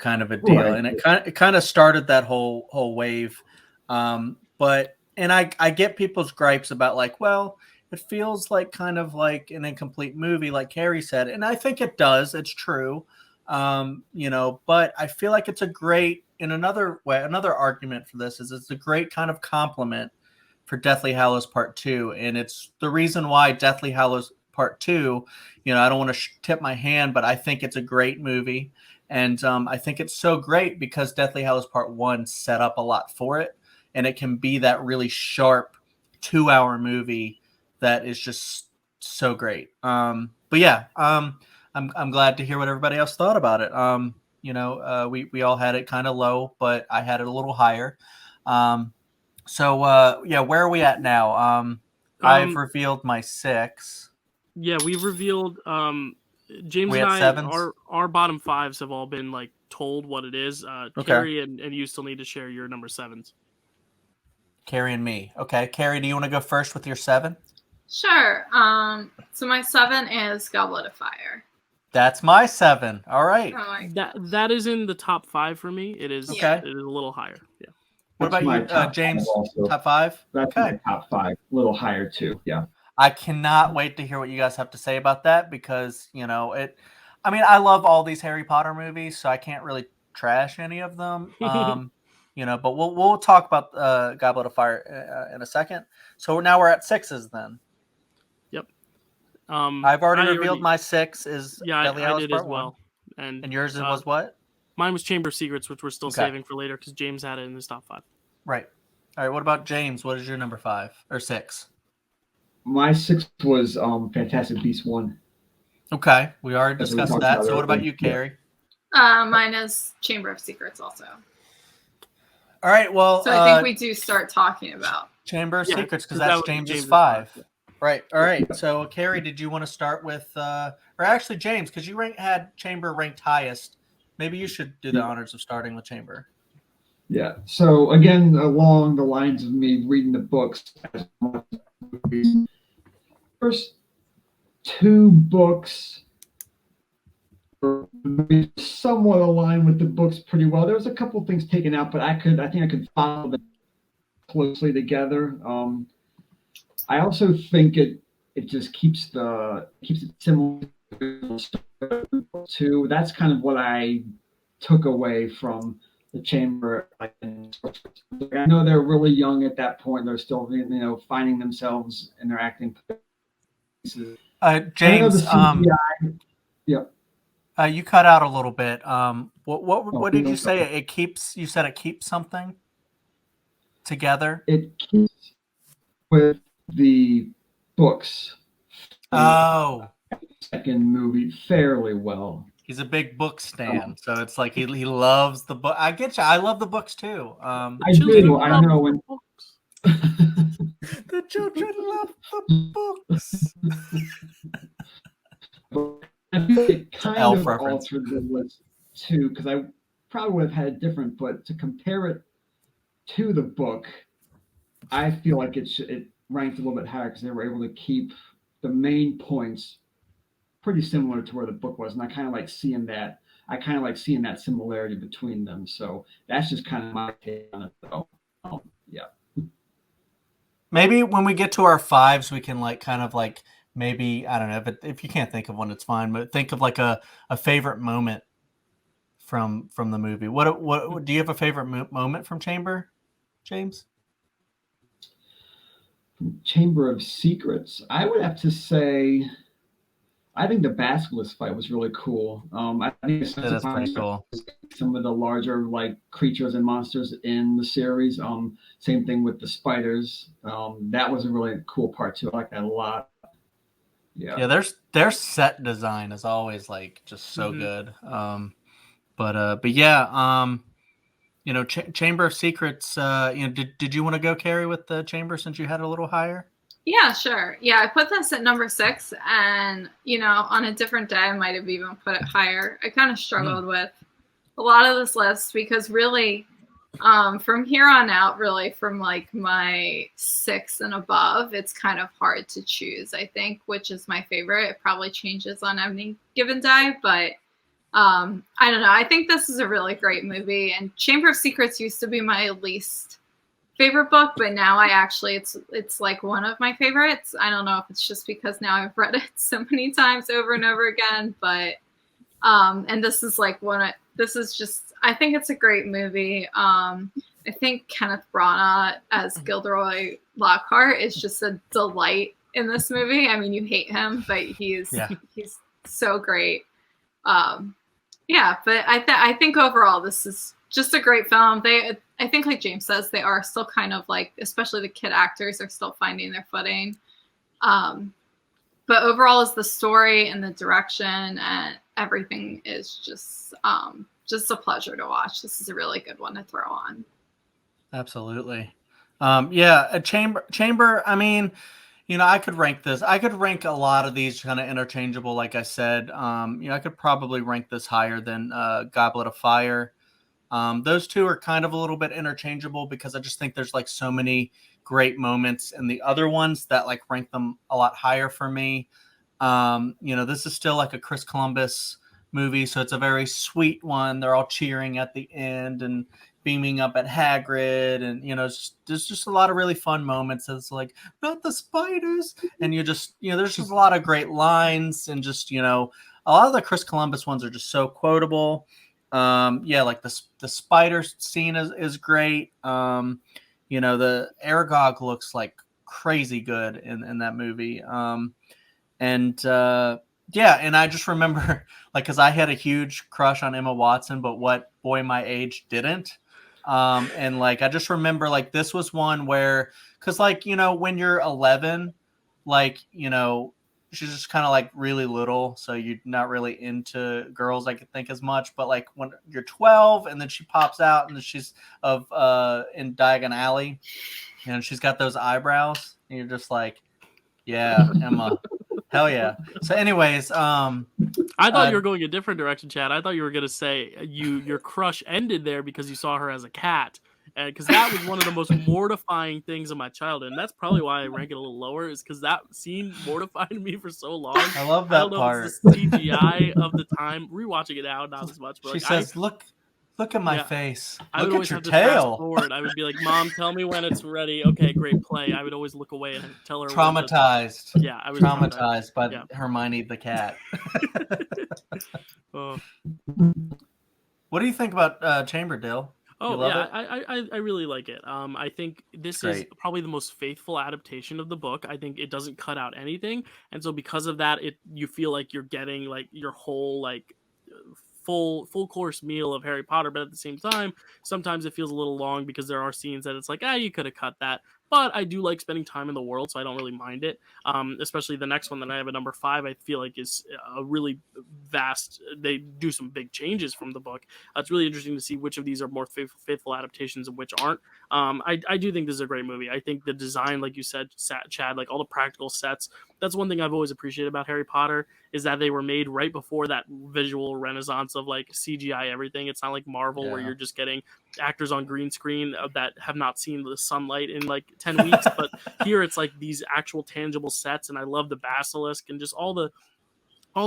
[SPEAKER 1] kind of a deal, right. And it kind of started that whole wave. But I get people's gripes about like, well, it feels like kind of like an incomplete movie, like Kerri said, and I think it does. It's true, but I feel like it's a great. In another way, another argument for this is it's a great kind of compliment for Deathly Hallows Part 2, and it's the reason why Deathly Hallows Part 2, I don't want to tip my hand, but I think it's a great movie, and I think it's so great because Deathly Hallows Part 1 set up a lot for it, and it can be that really sharp 2-hour movie that is just so great. But yeah, I'm glad to hear what everybody else thought about it. We all had it kind of low, but I had it a little higher. So where are we at now? I've revealed my 6.
[SPEAKER 4] Yeah, we've revealed. James and I, our bottom 5s have all been like told what it is. Okay. Kerri and you still need to share your number 7s.
[SPEAKER 1] Kerri and me. Okay, Kerri, do you want to go first with your 7?
[SPEAKER 3] Sure. So my 7 is Goblet of Fire.
[SPEAKER 1] That's my 7. All right.
[SPEAKER 4] That is in the top 5 for me. It is okay. It is a little higher. Yeah.
[SPEAKER 1] What about you, James? Top 5?
[SPEAKER 2] That's my top 5. A little higher too. Yeah.
[SPEAKER 1] I cannot wait to hear what you guys have to say about that because I love all these Harry Potter movies, so I can't really trash any of them. But we'll talk about Goblet of Fire in a second. So now we're at 6s then.
[SPEAKER 4] Yep.
[SPEAKER 1] I've already revealed my 6 is Deathly Hallows
[SPEAKER 4] I did
[SPEAKER 1] Part
[SPEAKER 4] as well.
[SPEAKER 1] 1. And yours was what?
[SPEAKER 4] Mine was Chamber of Secrets, which we're still saving for later because James had it in his top 5.
[SPEAKER 1] Right. All right. What about James? What is your number 5 or 6?
[SPEAKER 2] My 6 was Fantastic Beasts 1.
[SPEAKER 1] Okay, we already discussed that. So what about you, Kerri?
[SPEAKER 3] Mine is Chamber of Secrets also.
[SPEAKER 1] All right, well...
[SPEAKER 3] So I think we do start talking about...
[SPEAKER 1] Chamber of Secrets, because that's James's 5. Yeah. Right, all right. So, Kerri, did you want to start with... or actually, James, because you had Chamber ranked highest. Maybe you should do the honors of starting with Chamber.
[SPEAKER 2] Yeah, so again, along the lines of me reading the books... First 2 books somewhat aligned with the books pretty well. There was a couple things taken out, but I think I could follow them closely together. I also think it just keeps it similar to. That's kind of what I took away from the chamber. I know they're really young at that point. They're still finding themselves in their acting pieces.
[SPEAKER 1] James,
[SPEAKER 2] yeah.
[SPEAKER 1] You cut out a little bit. What did you say? You said it keeps something together.
[SPEAKER 2] It keeps with the books.
[SPEAKER 1] Oh,
[SPEAKER 2] Second movie fairly well.
[SPEAKER 1] He's a big book stan, so it's like he loves the book. I get you. I love the books too.
[SPEAKER 2] I do. I know. When
[SPEAKER 1] the children love the books.
[SPEAKER 2] I feel like it kind
[SPEAKER 1] Elf
[SPEAKER 2] of
[SPEAKER 1] reference.
[SPEAKER 2] altered the list too, because I probably would have had it different, but to compare it to the book, I feel like it ranked a little bit higher because they were able to keep the main points pretty similar to where the book was, and I kind of like seeing that. I kind of like seeing that similarity between them. So that's just kind of my take on it, though. Yeah.
[SPEAKER 1] Maybe when we get to our fives, we can maybe, I don't know, but if you can't think of one, it's fine. But think of like a favorite moment from the movie. What do you have a favorite moment from Chamber, James?
[SPEAKER 2] Chamber of Secrets, I would have to say, I think the basilisk fight was really cool. I think it's
[SPEAKER 1] That's pretty cool.
[SPEAKER 2] Some of the larger creatures and monsters in the series. Same thing with the spiders. That was a really cool part too. I like that a lot. Yeah.
[SPEAKER 1] Their set design is always just so good. But yeah. Chamber of Secrets. Did you want to go, Kerri, with the Chamber since you had it a little higher?
[SPEAKER 3] Yeah, sure. Yeah, I put this at number 6, and on a different day, I might have even put it higher. I kind of struggled with a lot of this list because really, from here on out, really from my 6 and above, it's kind of hard to choose. I think which is my favorite. It probably changes on any given day, but I don't know. I think this is a really great movie, and Chamber of Secrets used to be my least favorite book, but now it's like one of my favorites. I don't know if it's just because now I've read it so many times over and over again, but and this is I think it's a great movie. I think Kenneth Branagh as Gilderoy Lockhart is just a delight in this movie. I mean, you hate him, but he's so great. But I think overall this is just a great film. I think like James says, they are still kind of especially the kid actors are still finding their footing. But overall is the story and the direction and everything is just a pleasure to watch. This is a really good one to throw on.
[SPEAKER 1] Absolutely. A Chamber. I mean, I could rank this. I could rank a lot of these kind of interchangeable. Like I said, I could probably rank this higher than Goblet of Fire. Those two are kind of a little bit interchangeable because I just think there's so many great moments in the other ones that rank them a lot higher for me. This is still a Chris Columbus movie, so it's a very sweet one. They're all cheering at the end and beaming up at Hagrid, and there's just a lot of really fun moments. It's not the spiders, and there's just a lot of great lines, and just a lot of the Chris Columbus ones are just so quotable. The spider scene is great. The Aragog looks crazy good in that movie. And I just remember because I had a huge crush on Emma Watson, but what boy my age didn't. And I just remember this was one where, cause when you're 11, she's just kind of really little, so you're not really into girls, I could think, as much. But when you're 12 and then she pops out and then she's in Diagon Alley, and she's got those eyebrows, and you're just yeah, Emma, hell yeah. So anyways,
[SPEAKER 4] I thought you were going a different direction, Chad. I thought you were gonna say your crush ended there because you saw her as a cat, And because that was one of the most mortifying things of my childhood, and that's probably why I rank it a little lower, is because that scene mortified me for so long.
[SPEAKER 1] I love
[SPEAKER 4] I don't
[SPEAKER 1] that
[SPEAKER 4] know if
[SPEAKER 1] part.
[SPEAKER 4] it's the CGI of the time. Rewatching it now, not as much, but
[SPEAKER 1] She
[SPEAKER 4] like
[SPEAKER 1] says, "Look at my
[SPEAKER 4] Yeah.
[SPEAKER 1] face.
[SPEAKER 4] I would
[SPEAKER 1] Look
[SPEAKER 4] always
[SPEAKER 1] at your
[SPEAKER 4] have to fast
[SPEAKER 1] tail."
[SPEAKER 4] forward. I would be like, "Mom, tell me when it's ready." Okay, great, play. I would always look away and tell her when to.
[SPEAKER 1] Traumatized.
[SPEAKER 4] Yeah, I was traumatized.
[SPEAKER 1] By
[SPEAKER 4] Yeah.
[SPEAKER 1] Hermione the cat.
[SPEAKER 4] Oh.
[SPEAKER 1] What do you think about Chamber, Dill? You
[SPEAKER 4] Oh
[SPEAKER 1] love
[SPEAKER 4] yeah,
[SPEAKER 1] it?
[SPEAKER 4] I really like it. I think this is
[SPEAKER 1] Great.
[SPEAKER 4] probably the most faithful adaptation of the book. I think it doesn't cut out anything, and so because of that, you feel like you're getting like your whole like full course meal of Harry Potter. But at the same time, sometimes it feels a little long because there are scenes that it's like, you could have cut that. But I do like spending time in the world, so I don't really mind it. Especially the next one that I have at number 5, I feel like is a really vast. They do some big changes from the book. It's really interesting to see which of these are more faithful adaptations and which aren't. I do think this is a great movie. I think the design, like you said, Chad, like all the practical sets, that's one thing I've always appreciated about Harry Potter, is that they were made right before that visual renaissance of like CGI everything. It's not like Marvel where you're just getting actors on green screen that have not seen the sunlight in like 10 weeks. But here it's like these actual tangible sets, and I love the basilisk and just all the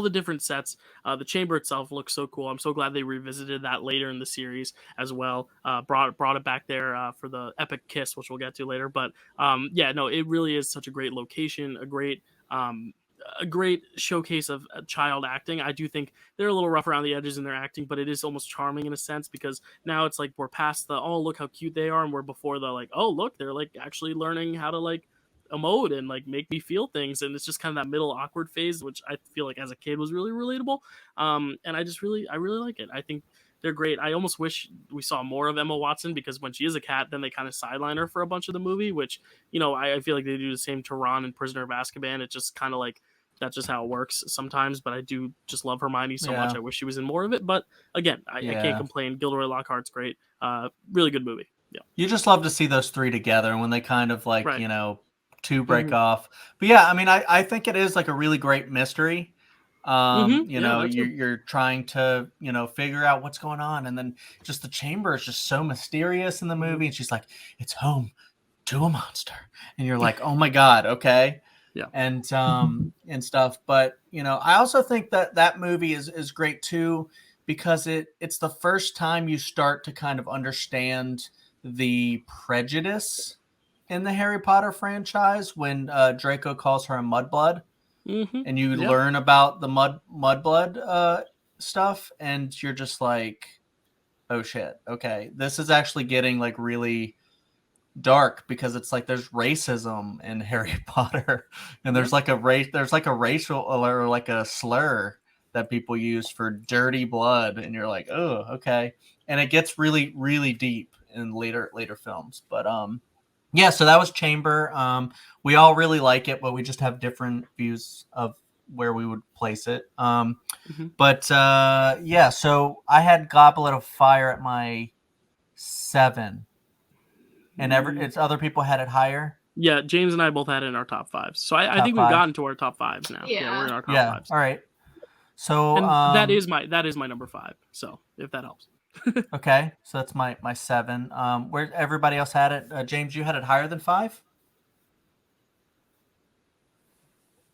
[SPEAKER 4] different sets. The chamber itself looks so cool. I'm so glad they revisited that later in the series as well. Brought it back there for the epic kiss, which we'll get to later. But it really is such a great location, a great showcase of child acting. I do think they're a little rough around the edges in their acting, but it is almost charming in a sense, because now it's like we're past the, oh, look how cute they are, and we're before the like, oh, look, they're like actually learning how to like emote and like make me feel things, and it's just kind of that middle awkward phase, which I feel like as a kid was really relatable. And I really like it. I think they're great. I almost wish we saw more of Emma Watson, because when she is a cat, then they kind of sideline her for a bunch of the movie, which, I feel like they do the same to Ron and Prisoner of Azkaban. It's just kind of like, that's just how it works sometimes. But I do just love Hermione so much. I wish she was in more of it. But again, I can't complain. Gilderoy Lockhart's great. Really good movie. Yeah.
[SPEAKER 1] You just love to see those three together, and when they kind of like,
[SPEAKER 4] Right.
[SPEAKER 1] two break off. But yeah, I mean, I think it is like a really great mystery. You're trying to, figure out what's going on. And then just the chamber is just so mysterious in the movie. And she's like, it's home to a monster. And you're like, oh my God. Okay.
[SPEAKER 4] Yeah.
[SPEAKER 1] And stuff. But, I also think that movie is great too, because it's the first time you start to kind of understand the prejudice in the Harry Potter franchise when Draco calls her a mudblood. And you learn about the mudblood stuff, and you're just like, oh shit, okay, this is actually getting like really dark, because it's like there's racism in Harry Potter, and there's like a racial or like a slur that people use for dirty blood, and you're like, oh, okay. And it gets really, really deep in later films. But yeah, so that was Chamber. We all really like it, but we just have different views of where we would place it. But so I had Goblet of Fire at my 7, and it's other people had it higher.
[SPEAKER 4] Yeah, James and I both had it in our top 5s. So I think we've gotten to our top 5s now. Yeah, we're in our top 5s.
[SPEAKER 1] All right. So
[SPEAKER 4] and that is my number 5. So if that helps.
[SPEAKER 1] Okay, so that's my 7. Where everybody else had it? James, you had it higher than 5?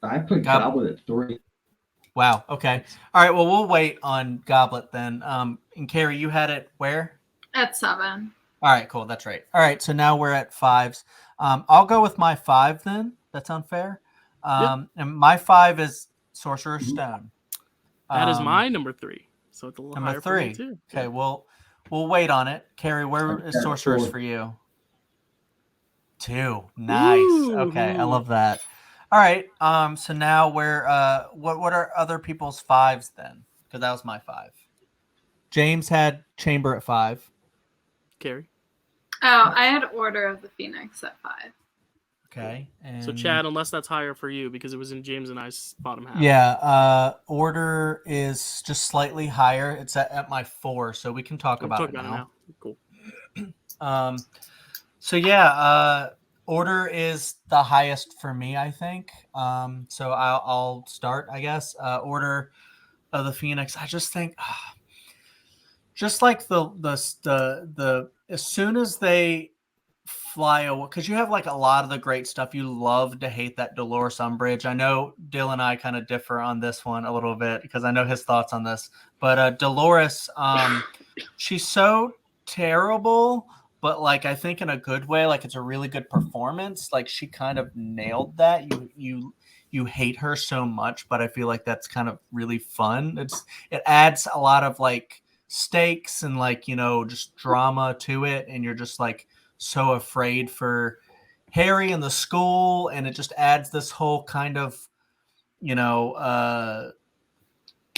[SPEAKER 2] I put Goblet at 3.
[SPEAKER 1] Wow. Okay. All right. Well, we'll wait on Goblet then. And Kerri, you had it where?
[SPEAKER 3] At 7.
[SPEAKER 1] All right. Cool. That's right. All right. So now we're at 5s. I'll go with my 5 then. That's unfair. And my 5 is Sorcerer's Stone.
[SPEAKER 4] That is my number 3. So it's a little higher
[SPEAKER 1] 3.
[SPEAKER 4] For me too.
[SPEAKER 1] Okay. We'll wait on it. Kerri, where is Sorcerer's for you? 2. Nice.
[SPEAKER 4] Ooh.
[SPEAKER 1] Okay. I love that. All right. So now we're what are other people's 5s then? Because that was my 5. James had Chamber at 5.
[SPEAKER 4] Kerri.
[SPEAKER 3] Oh, I had Order of the Phoenix at 5.
[SPEAKER 1] Okay. And
[SPEAKER 4] so Chad, unless that's higher for you because it was in James and I's bottom half.
[SPEAKER 1] Yeah. Order is just slightly higher. It's at my 4, so we can talk about it now.
[SPEAKER 4] Cool.
[SPEAKER 1] So yeah, Order is the highest for me, I think. So I'll start, I guess. Order of the Phoenix. I just think just like the as soon as they fly away, because you have like a lot of the great stuff. You love to hate that Dolores Umbridge. I know Dylan and I kind of differ on this one a little bit because I know his thoughts on this. But Dolores, she's so terrible, but like I think in a good way. Like it's a really good performance. Like she kind of nailed that. You hate her so much, but I feel like that's kind of really fun. It adds a lot of like stakes and like just drama to it, and you're just like so afraid for Harry and the school, and it just adds this whole kind of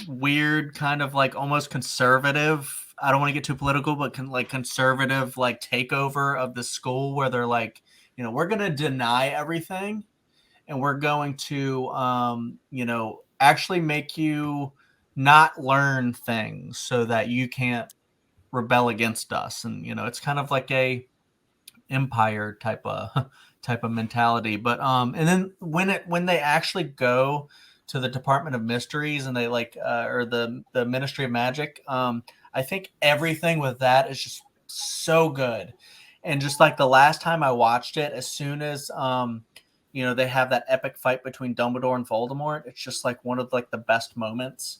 [SPEAKER 1] weird kind of like almost conservative, I don't want to get too political, but conservative like takeover of the school where they're like, we're going to deny everything and we're going to actually make you not learn things so that you can't rebel against us. And it's kind of like a empire type of mentality. But and then when they actually go to the Department of Mysteries and they or the Ministry of Magic, I think everything with that is just so good. And just like the last time I watched it, as soon as they have that epic fight between Dumbledore and Voldemort, it's just like one of like the best moments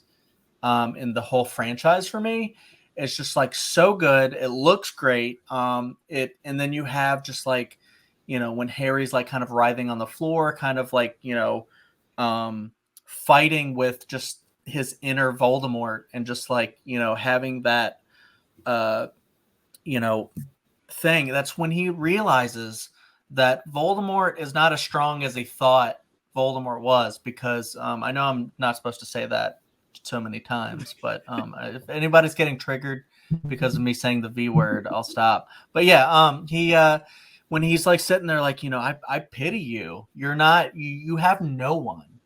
[SPEAKER 1] in the whole franchise for me. It's just like so good. It looks great. And then you have just like, when Harry's like kind of writhing on the floor, kind of like, fighting with just his inner Voldemort, and just like, having that, thing. That's when he realizes that Voldemort is not as strong as he thought Voldemort was, because I know I'm not supposed to say that so many times, but if anybody's getting triggered because of me saying the V word, I'll stop. But yeah, he when he's like sitting there like, I pity you, you're not, you have no one,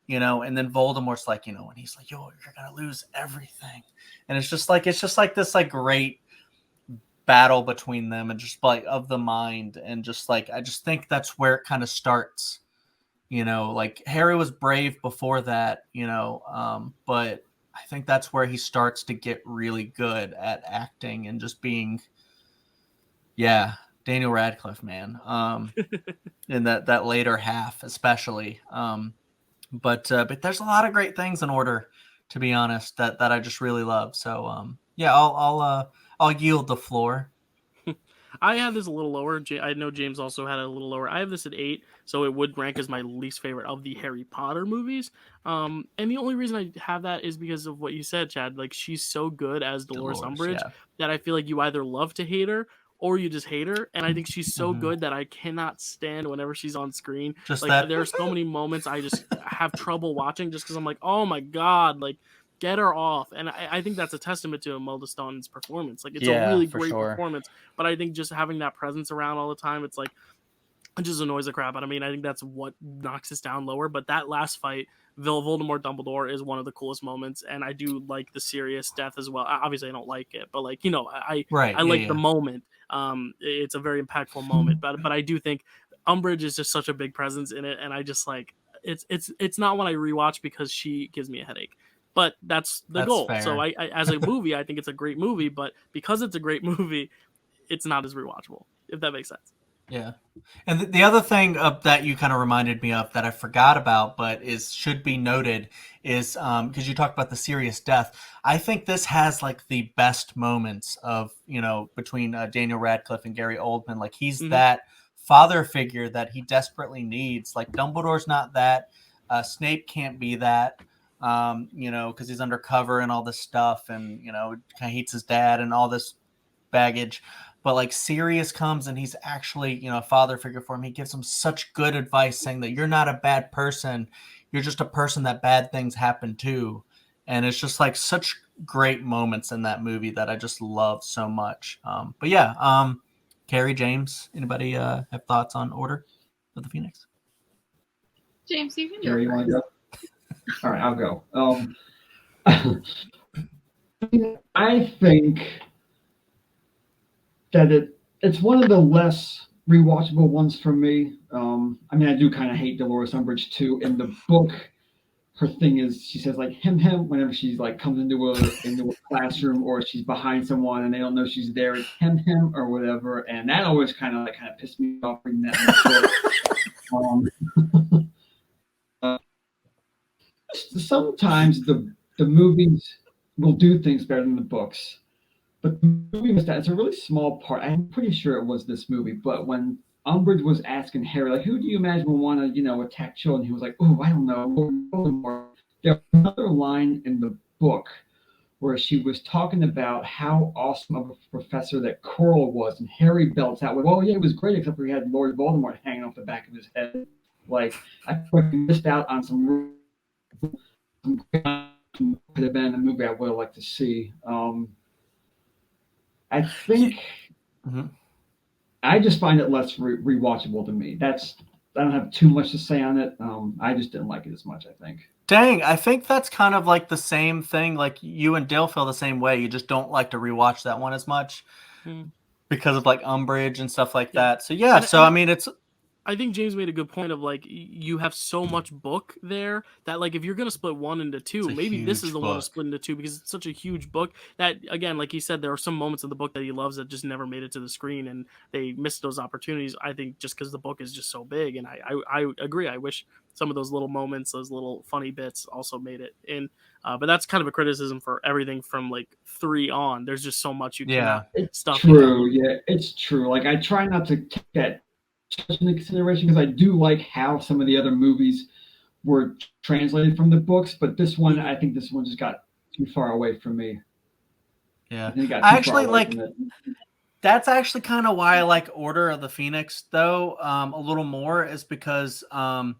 [SPEAKER 1] and then Voldemort's like, when he's like, you're gonna lose everything, and it's just like this like great battle between them, and just like of the mind, and just like I just think that's where it kind of starts. Like Harry was brave before that, but I think that's where he starts to get really good at acting and just being, Daniel Radcliffe, man. In that later half, especially. But there's a lot of great things in Order, to be honest, that I just really love. So I'll yield the floor.
[SPEAKER 4] I have this a little lower. I know James also had it a little lower. I have this at 8, so it would rank as my least favorite of the Harry Potter movies. And the only reason I have that is because of what you said, Chad. Like, she's so good as Dolores Umbridge that I feel like you either love to hate her or you just hate her. And I think she's so good that I cannot stand whenever she's on screen.
[SPEAKER 1] Just
[SPEAKER 4] like
[SPEAKER 1] that.
[SPEAKER 4] There are so many moments I just have trouble watching just because I'm like, oh my God, like, get her off. And I think that's a testament to Imelda Staunton's performance. Like, it's a really great performance, but I think just having that presence around all the time, it's like, it just annoys the crap out of me. And I think that's what knocks us down lower. But that last fight, Voldemort Dumbledore, is one of the coolest moments. And I do like the serious death as well. Obviously I don't like it, but like, I like the moment. It's a very impactful moment, but I do think Umbridge is just such a big presence in it. And I just like, it's not one I rewatch because she gives me a headache. But that's goal.
[SPEAKER 1] Fair.
[SPEAKER 4] So I as a movie, I think it's a great movie, but because it's a great movie, it's not as rewatchable, if that makes sense.
[SPEAKER 1] Yeah. And the other thing that you kind of reminded me of that I forgot about, but should be noted, is because you talked about the serious death. I think this has like the best moments of, between Daniel Radcliffe and Gary Oldman. Like he's that father figure that he desperately needs. Like Dumbledore's not that. Snape can't be that. Because he's undercover and all this stuff, and kind of hates his dad and all this baggage. But like Sirius comes and he's actually a father figure for him. He gives him such good advice, saying that you're not a bad person, you're just a person that bad things happen to. And it's just like such great moments in that movie that I just love so much. But yeah, Kerri, James, anybody have thoughts on Order of the Phoenix?
[SPEAKER 3] James, you can
[SPEAKER 2] Kerri, you want to go? All right, I'll go. I think that it's one of the less rewatchable ones for me. I do kind of hate Dolores Umbridge too. In the book, her thing is she says like him whenever she's like comes into a classroom or she's behind someone and they don't know she's there. It's him or whatever, and that always kind of pissed me off reading that in the book. Sometimes the movies will do things better than the books, but the movie was that it's a really small part. I'm pretty sure it was this movie, but when Umbridge was asking Harry, like, who do you imagine will want to, attack children? He was like, oh, I don't know, Voldemort. There was another line in the book where she was talking about how awesome of a professor that Quirrell was, and Harry belts out, well, yeah, it was great, except for he had Lord Voldemort hanging off the back of his head. Like, I fucking missed out on some could have been in the movie I would have liked to see. I think I just find it less rewatchable to me. I don't have too much to say on it. I just didn't like it as much, I think.
[SPEAKER 1] Dang, I think that's kind of like the same thing. Like you and Dale feel the same way. You just don't like to rewatch that one as much because of like Umbridge and stuff like that. So yeah, I mean,
[SPEAKER 4] I think James made a good point of like you have so much book there that like if you're gonna split one into two, maybe this is the one to split into two because it's such a huge book that again, like he said, there are some moments of the book that he loves that just never made it to the screen and they missed those opportunities. I think just because the book is just so big, and I agree. I wish some of those little moments, those little funny bits, also made it in. But that's kind of a criticism for everything from like 3 on. There's just so much you cannot stuff.
[SPEAKER 2] True, yeah, it's true. Like I try not to take that into consideration because I do like how some of the other movies were translated from the books, but this one, I think this one just got too far away from me.
[SPEAKER 1] Yeah, I actually like. That's actually kind of why I like Order of the Phoenix though a little more is because I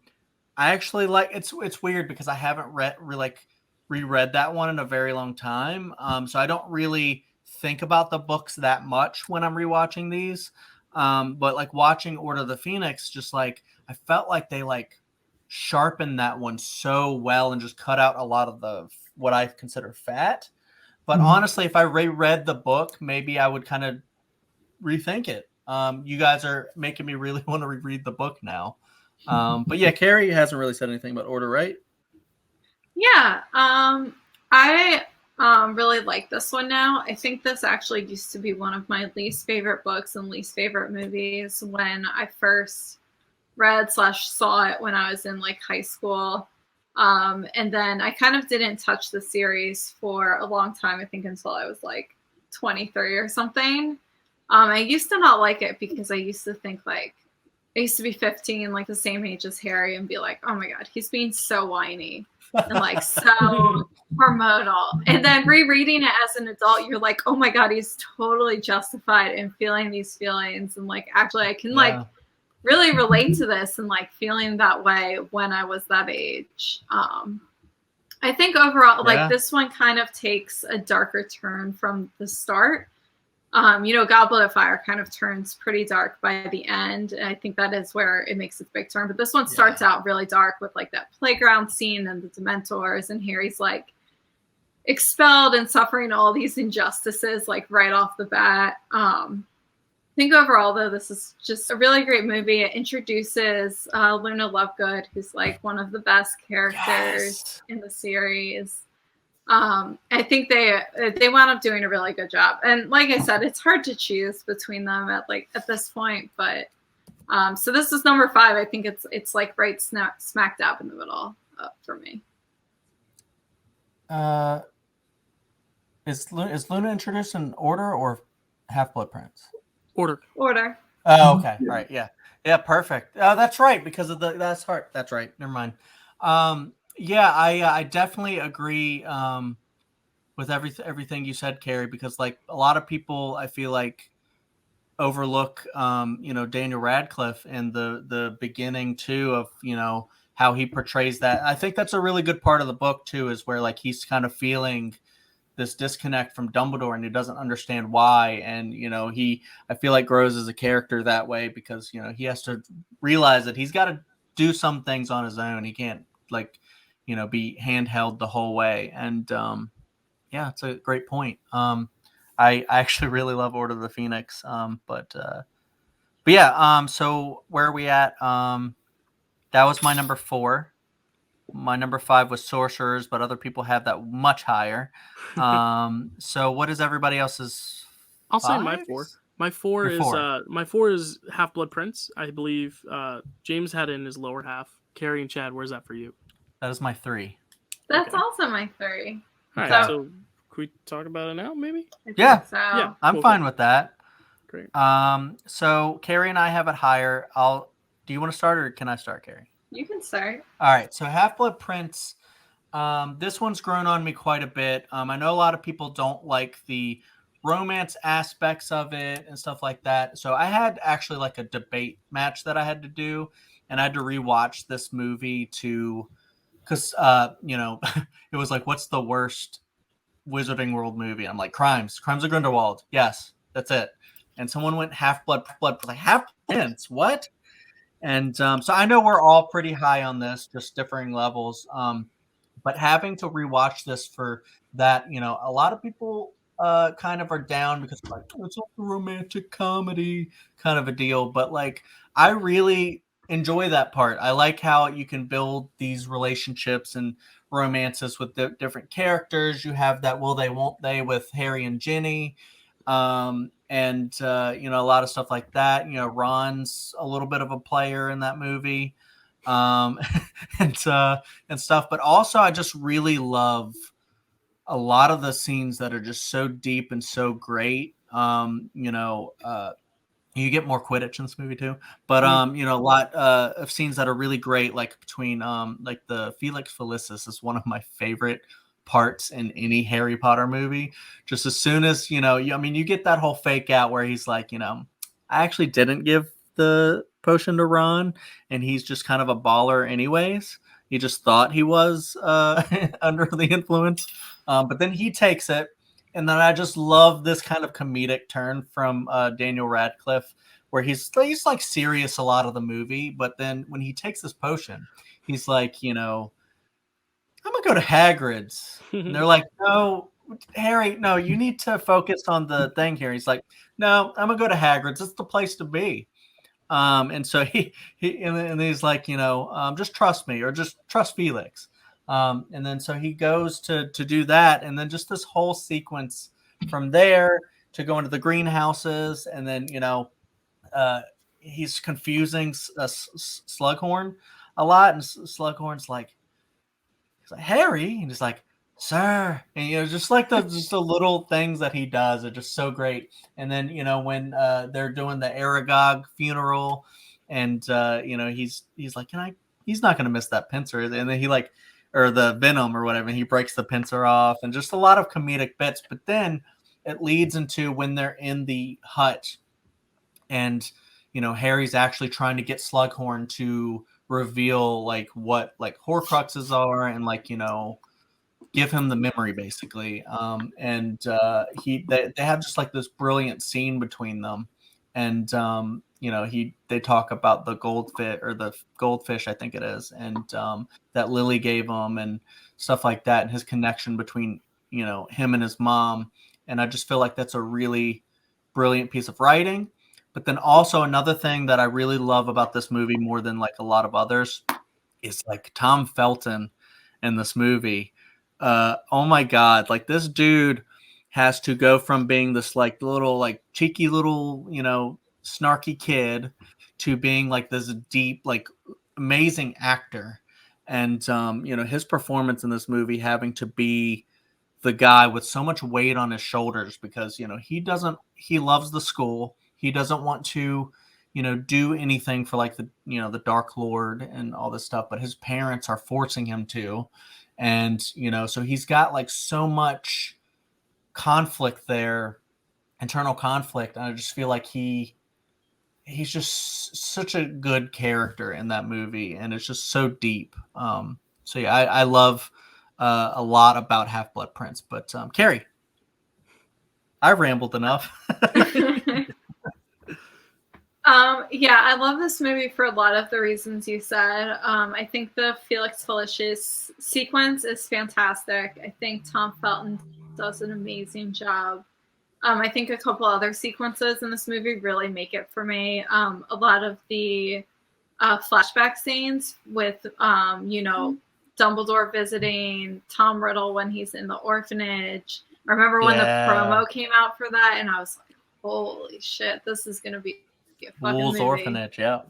[SPEAKER 1] actually like it's weird because I haven't reread that one in a very long time, so I don't really think about the books that much when I'm rewatching these. But like watching Order of the Phoenix, just like I felt like they like sharpened that one so well and just cut out a lot of the what I consider fat. But honestly, if I reread the book, maybe I would kind of rethink it. You guys are making me really want to reread the book now. But yeah, Kerri hasn't really said anything about Order, right?
[SPEAKER 3] Yeah, I really like this one now. I think this actually used to be one of my least favorite books and least favorite movies when I first read/saw it when I was in like high school. And then I kind of didn't touch the series for a long time, I think until I was like 23 or something. I used to not like it because I used to think like, I used to be 15, like the same age as Harry and be like, oh my God, he's being so whiny and like so hormonal. And then rereading it as an adult, you're like, oh my God, he's totally justified in feeling these feelings. And like, actually I can like really relate to this and like feeling that way when I was that age. I think overall, like this one kind of takes a darker turn from the start. Goblet of Fire kind of turns pretty dark by the end. And I think that is where it makes its big turn. But this one starts out really dark with like that playground scene and the Dementors, and Harry's like expelled and suffering all these injustices like right off the bat. I think overall, though, this is just a really great movie. It introduces Luna Lovegood, who's like one of the best characters in the series. I think they wound up doing a really good job. And like I said, it's hard to choose between them at this point. But so this is number 5. I think it's like right smack dab in the middle for me.
[SPEAKER 1] Is Luna introduced in Order or Half-Blood Prince?
[SPEAKER 4] Order.
[SPEAKER 1] Oh, okay. All right. Yeah. Perfect. That's right. Because of that's heart. That's right. Never mind. Yeah, I definitely agree with everything you said, Kerri, because like a lot of people I feel like overlook Daniel Radcliffe and the beginning too of how he portrays that. I think that's a really good part of the book too, is where like he's kind of feeling this disconnect from Dumbledore and he doesn't understand why, and I feel like grows as a character that way because he has to realize that he's got to do some things on his own. He can't be handheld the whole way. And it's a great point. I actually really love Order of the Phoenix. But yeah. So where are we at? That was my number 4. My number 5 was Sorcerers, but other people have that much higher. So what is everybody else's?
[SPEAKER 4] I'll say my 4.
[SPEAKER 1] Fives?
[SPEAKER 4] My 4
[SPEAKER 1] Your
[SPEAKER 4] is
[SPEAKER 1] 4.
[SPEAKER 4] my 4 is Half Blood Prince. I believe James had it in his lower half. Kerri and Chad, where's that for you?
[SPEAKER 1] That is my 3.
[SPEAKER 3] That's
[SPEAKER 4] Okay.
[SPEAKER 3] also my 3.
[SPEAKER 4] All right,
[SPEAKER 1] Okay.
[SPEAKER 4] so can we talk about it now, maybe?
[SPEAKER 3] I think
[SPEAKER 1] Yeah.
[SPEAKER 3] so.
[SPEAKER 4] Yeah.
[SPEAKER 1] I'm
[SPEAKER 4] Cool,
[SPEAKER 1] fine
[SPEAKER 4] cool.
[SPEAKER 1] with that.
[SPEAKER 4] Great.
[SPEAKER 1] So Kerri and I have it higher. Do you want to start or can I start, Kerri?
[SPEAKER 3] You can start.
[SPEAKER 1] All right. So Half-Blood Prince, this one's grown on me quite a bit. I know a lot of people don't like the romance aspects of it and stuff like that. So I had actually like a debate match that I had to do, and I had to rewatch this movie because it was like, what's the worst Wizarding World movie? I'm like, Crimes of Grindelwald. Yes, that's it. And someone went Half-Blood, like Half Prince, what? And so I know we're all pretty high on this, just differing levels. But having to rewatch this for that, a lot of people kind of are down because like it's a romantic comedy kind of a deal. But like I really enjoy that part. I like how you can build these relationships and romances with different characters. You have that will they won't they with Harry and Ginny. And a lot of stuff like that. Ron's a little bit of a player in that movie. And stuff. But also, I just really love a lot of the scenes that are just so deep and so great. You get more Quidditch in this movie too, but a lot of scenes that are really great, like between like the Felix Felicis is one of my favorite parts in any Harry Potter movie. Just as soon as you get that whole fake out where he's like, I actually didn't give the potion to Ron, and he's just kind of a baller anyways. He just thought he was under the influence, but then he takes it. And then I just love this kind of comedic turn from Daniel Radcliffe, where he's like serious a lot of the movie, but then when he takes this potion, he's like, I'm gonna go to Hagrid's. And they're like, no, Harry, no, you need to focus on the thing here. He's like, no, I'm gonna go to Hagrid's. It's the place to be. And so and he's like, just trust me or just trust Felix. And then so he goes to do that, and then just this whole sequence from there to go into the greenhouses, and then he's confusing Slughorn a lot, and Slughorn's like, he's like, Harry, and he's like, sir, and just like the little things that he does are just so great. And then when they're doing the Aragog funeral, and he's like, he's not gonna miss that pincer, and then he like, or the venom or whatever, and he breaks the pincer off, and just a lot of comedic bits. But then it leads into when they're in the hut, and Harry's actually trying to get Slughorn to reveal like what like Horcruxes are, and like give him the memory basically. And they have just like this brilliant scene between them, and they talk about the goldfish I think it is, and that Lily gave him and stuff like that, and his connection between him and his mom. And I just feel like that's a really brilliant piece of writing. But then also another thing that I really love about this movie more than like a lot of others is like Tom Felton in this movie. Oh my God, like this dude has to go from being this like little like cheeky little snarky kid to being like this deep like amazing actor. And his performance in this movie having to be the guy with so much weight on his shoulders, because he loves the school, he doesn't want to do anything for like the Dark Lord and all this stuff, but his parents are forcing him to. And so he's got like so much conflict there, internal conflict, and I just feel like he's just such a good character in that movie, and it's just so deep. So yeah, I love a lot about Half-Blood Prince. But Kerri, I rambled enough.
[SPEAKER 3] Yeah, I love this movie for a lot of the reasons you said. I think the Felix Felicis sequence is fantastic. I think Tom Felton does an amazing job. I think a couple other sequences in this movie really make it for me. A lot of the flashback scenes with, Dumbledore visiting Tom Riddle when he's in the orphanage. I remember when the promo came out for that, and I was like, holy shit, this is going to be a fucking
[SPEAKER 1] Wolves
[SPEAKER 3] movie.
[SPEAKER 1] Orphanage, yeah.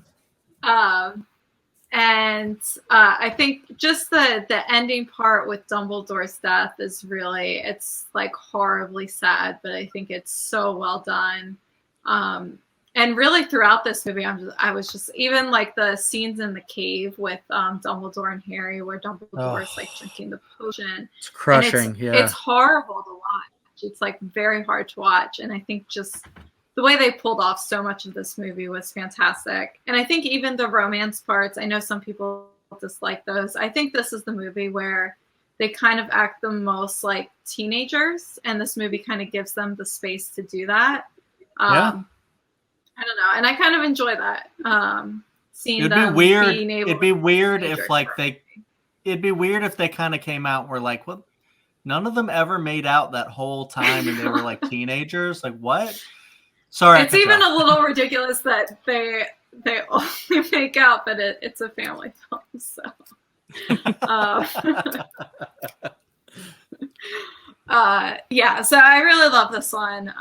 [SPEAKER 3] And I think just the ending part with Dumbledore's death is really, it's like horribly sad, but I think it's so well done. And really throughout this movie, I was just, even like the scenes in the cave with Dumbledore and Harry, where Dumbledore's like drinking the potion.
[SPEAKER 5] It's crushing.
[SPEAKER 3] It's horrible to watch. It's like very hard to watch. And I think just the way they pulled off so much of this movie was fantastic. And I think even the romance parts, I know some people dislike those. I think this is the movie where they kind of act the most like teenagers, and this movie kind of gives them the space to do that. I don't know, and I kind of enjoy that. Seeing
[SPEAKER 1] It'd
[SPEAKER 3] them
[SPEAKER 1] be weird.
[SPEAKER 3] being able
[SPEAKER 1] It'd be weird
[SPEAKER 3] teenagers
[SPEAKER 1] if like it'd be weird if they kind of came out and were like, "What? None of them ever made out that whole time, and they were like teenagers. Like what?" Sorry,
[SPEAKER 3] it's even a little ridiculous that they only make out, but it's a family film, so. Yeah, so I really love this one.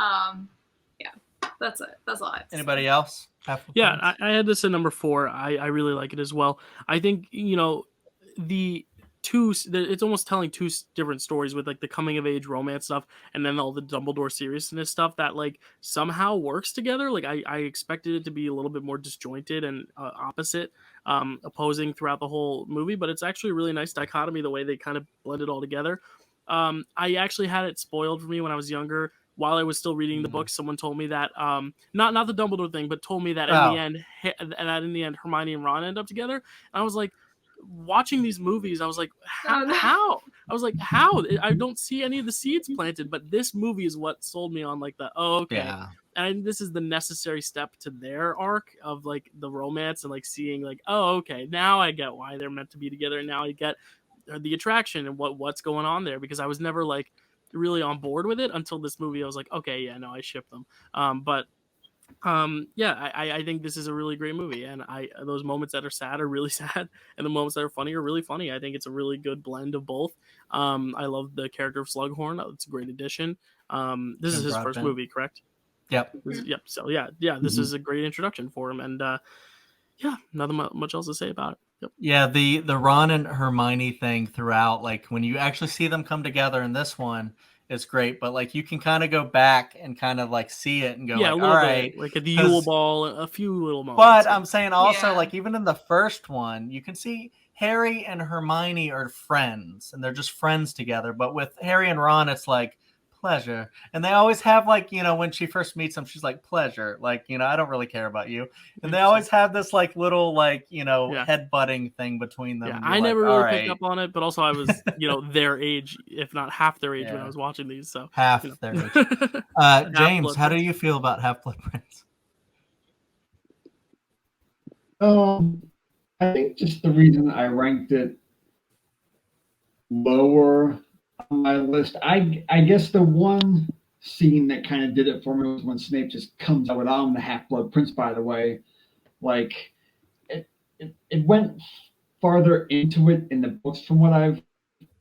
[SPEAKER 3] Yeah, that's it. That's all I have to say.
[SPEAKER 1] Anybody else?
[SPEAKER 4] Yeah, I had this at number 4. I really like it as well. I think, it's almost telling two different stories with like the coming of age romance stuff and then all the Dumbledore seriousness stuff that like somehow works together. Like I expected it to be a little bit more disjointed and opposite, opposing throughout the whole movie, but it's actually a really nice dichotomy the way they kind of blend it all together. I actually had it spoiled for me when I was younger. While I was still reading the book, someone told me that not the Dumbledore thing, but told me that in the end Hermione and Ron end up together. And I was like, watching these movies, I was like, how? I was like, how? I don't see any of the seeds planted, but this movie is what sold me on like the okay. Yeah. And this is the necessary step to their arc of like the romance and like seeing like, okay, now I get why they're meant to be together, and now I get the attraction and what's going on there, because I was never like really on board with it until this movie. I was like, okay, yeah, no, I ship them. I think this is a really great movie, and those moments that are sad are really sad, and the moments that are funny are really funny. I think it's a really good blend of both. I love the character of Slughorn. It's a great addition. This is his first movie, correct?
[SPEAKER 1] Yep.
[SPEAKER 4] Yep. So this is a great introduction for him, and nothing much else to say about it. Yep.
[SPEAKER 1] Yeah, the Ron and Hermione thing throughout, like when you actually see them come together in this one, is great, but like you can kind of go back and kind of like see it and go, like, all right,
[SPEAKER 4] like at the Yule Ball, a few little moments.
[SPEAKER 1] But I'm saying also, like even in the first one, you can see Harry and Hermione are friends, and they're just friends together. But with Harry and Ron, it's like pleasure, and they always have like, when she first meets him, she's like, pleasure, like, I don't really care about you, and they always have this like little like head butting thing between them.
[SPEAKER 4] I never really picked up on it, but also I was their age, if not half their age, when I was watching these, so
[SPEAKER 1] half their age. James, how do you feel about Half-Blood Prince?
[SPEAKER 2] I think just the reason I ranked it lower on my list, I guess the one scene that kind of did it for me was when Snape just comes out with, I'm the Half-Blood Prince, by the way. Like, it went farther into it in the books from what I've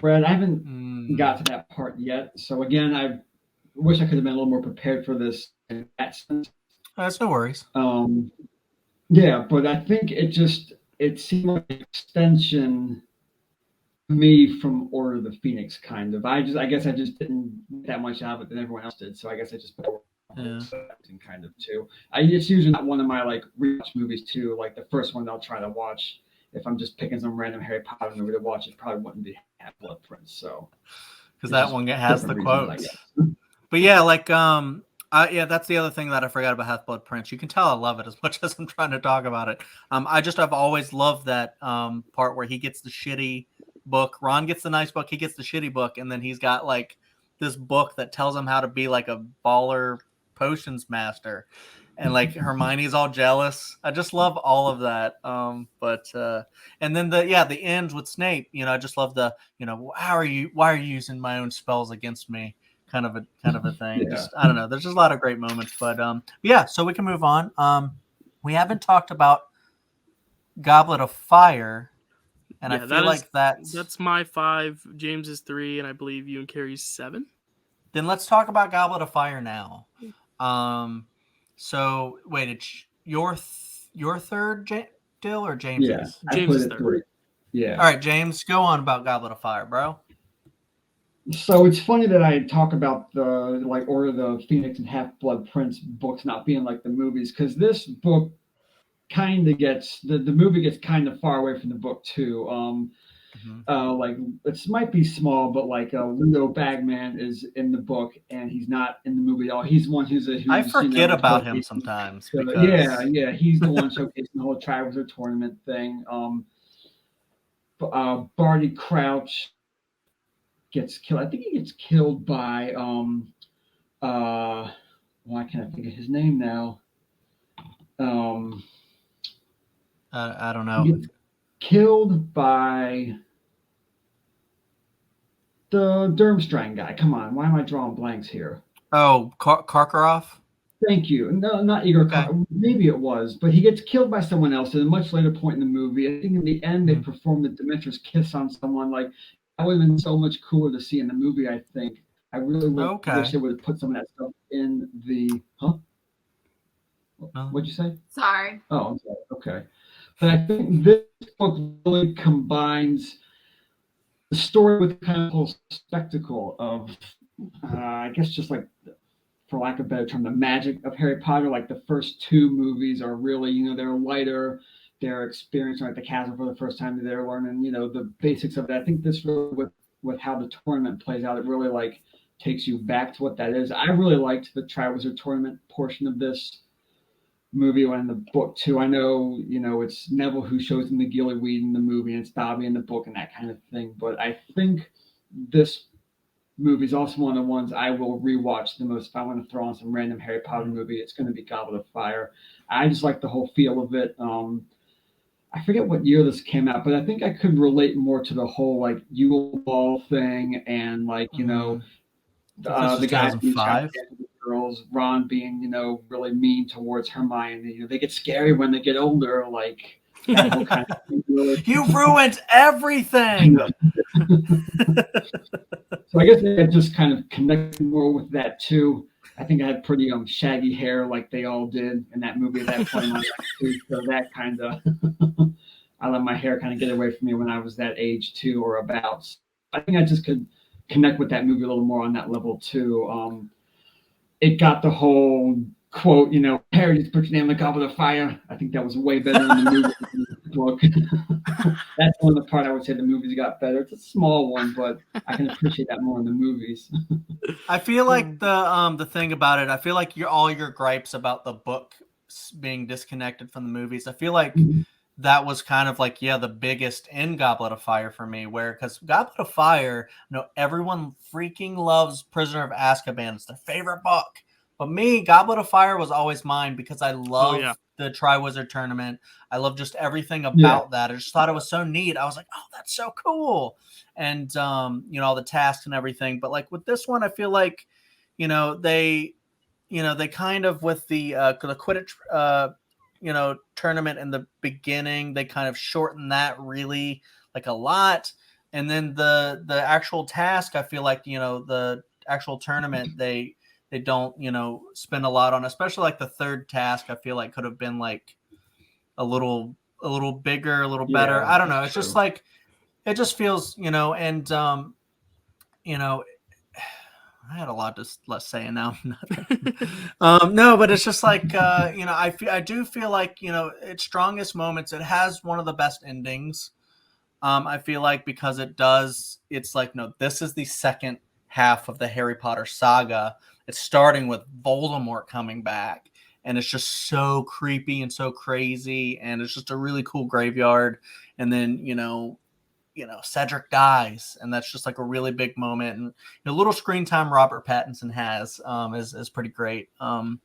[SPEAKER 2] read. I haven't got to that part yet. So again, I wish I could have been a little more prepared for this in that sense.
[SPEAKER 1] That's no worries.
[SPEAKER 2] Yeah, but I think it seemed like an extension me from Order of the Phoenix, kind of. I guess I just didn't get that much out of it than everyone else did, so I guess I just kind of too. It's usually not one of my like rewatch movies too. Like the first one I'll try to watch if I'm just picking some random Harry Potter movie to watch. It probably wouldn't be Half-Blood Prince, so
[SPEAKER 1] because that one has the quotes. But yeah, like that's the other thing that I forgot about Half-Blood Prince. You can tell I love it as much as I'm trying to talk about it. I've always loved that part where he gets the shitty book. Ron gets the nice book, he gets the shitty book, and then he's got like this book that tells him how to be like a baller potions master, and like Hermione's all jealous. I just love all of that. And then the ends with Snape, I just love the why are you using my own spells against me kind of a thing. Yeah. Just I don't know, there's just a lot of great moments, but so we can move on. We haven't talked about Goblet of Fire. And I feel like
[SPEAKER 4] that's my 5, James's 3, and I believe you and Kerri's 7.
[SPEAKER 1] Then let's talk about Goblet of Fire now. So wait, it's your third, Dill, or James's?
[SPEAKER 2] Yeah, I
[SPEAKER 4] James
[SPEAKER 2] put
[SPEAKER 4] is
[SPEAKER 2] it
[SPEAKER 4] third.
[SPEAKER 2] 3. Yeah.
[SPEAKER 1] All right, James, go on about Goblet of Fire, bro.
[SPEAKER 2] So it's funny that I talk about the like Order of the Phoenix and Half Blood Prince books not being like the movies, because this book kind of gets the movie gets kind of far away from the book too. Like it might be small, but like Ludo Bagman is in the book and he's not in the movie at all. He's one who's
[SPEAKER 1] I forget about him sometimes.
[SPEAKER 2] Yeah, he's the one showcasing the whole Triwizard Tournament thing. Barty Crouch gets killed. I think he gets killed by why can't I think of his name now?
[SPEAKER 1] I don't know.
[SPEAKER 2] He gets killed by the Durmstrang guy. Come on, why am I drawing blanks here?
[SPEAKER 1] Oh, Karkaroff?
[SPEAKER 2] Thank you. No, not Igor.
[SPEAKER 1] Okay.
[SPEAKER 2] Maybe it was, but he gets killed by someone else at a much later point in the movie. I think in the end they perform the Dementor's kiss on someone. Like that would have been so much cooler to see in the movie. I think I really wish they would have put some of that stuff in the. What'd you say?
[SPEAKER 3] Sorry.
[SPEAKER 2] Oh, I'm sorry. Okay, but I think this book really combines the story with kind of whole spectacle of, I guess, just like, for lack of a better term, the magic of Harry Potter. Like the first 2 movies are really, they're lighter, they're experiencing at the castle for the first time, they're learning, the basics of it. I think this really, with how the tournament plays out, it really like takes you back to what that is. I really liked the Triwizard Tournament portion of this movie and the book too. I know, it's Neville who shows him the gillyweed in the movie and it's Dobby in the book and that kind of thing. But I think this movie is also one of the ones I will rewatch the most. If I want to throw on some random Harry Potter movie, it's going to be Goblet of Fire. I just like the whole feel of it. I forget what year this came out, but I think I could relate more to the whole like Yule Ball thing and like, the guy being
[SPEAKER 1] 2005.
[SPEAKER 2] girls, Ron being, really mean towards Hermione. They get scary when they get older, like that whole kind of thing. Really.
[SPEAKER 1] You ruined everything.
[SPEAKER 2] So I guess I just kind of connected more with that too. I think I had pretty shaggy hair like they all did in that movie at that point in my life too. So that kind of I let my hair kind of get away from me when I was that age too, or about. So I think I just could connect with that movie a little more on that level too. It got the whole quote, Harry, just put your name in the Goblet of Fire. I think that was way better in the movie than the book. That's one of the part I would say the movies got better. It's a small one, but I can appreciate that more in the movies.
[SPEAKER 1] I feel like the thing about it, I feel like all your gripes about the book being disconnected from the movies, I feel like that was kind of like, the biggest in Goblet of Fire for me, because Goblet of Fire, everyone freaking loves Prisoner of Azkaban. It's their favorite book. But me, Goblet of Fire was always mine because I love the Triwizard Tournament. I love just everything about that. I just thought it was so neat. I was like, oh, that's so cool. And, all the tasks and everything. But like with this one, I feel like, they kind of, with the Quidditch, tournament in the beginning, they kind of shortened that really like a lot. And then the actual task, I feel like, the actual tournament, they don't, spend a lot on, especially like the third task, I feel like could have been like a little bigger, a little better. I don't know. It's just like, it just feels, and, I had a lot to say, and now no, but it's just like, I do feel like, its strongest moments, it has one of the best endings. I feel like because it's like, no, this is the second half of the Harry Potter saga. It's starting with Voldemort coming back, and it's just so creepy and so crazy, and it's just a really cool graveyard. And then, Cedric dies, and that's just like a really big moment. And the little screen time Robert Pattinson has is pretty great. But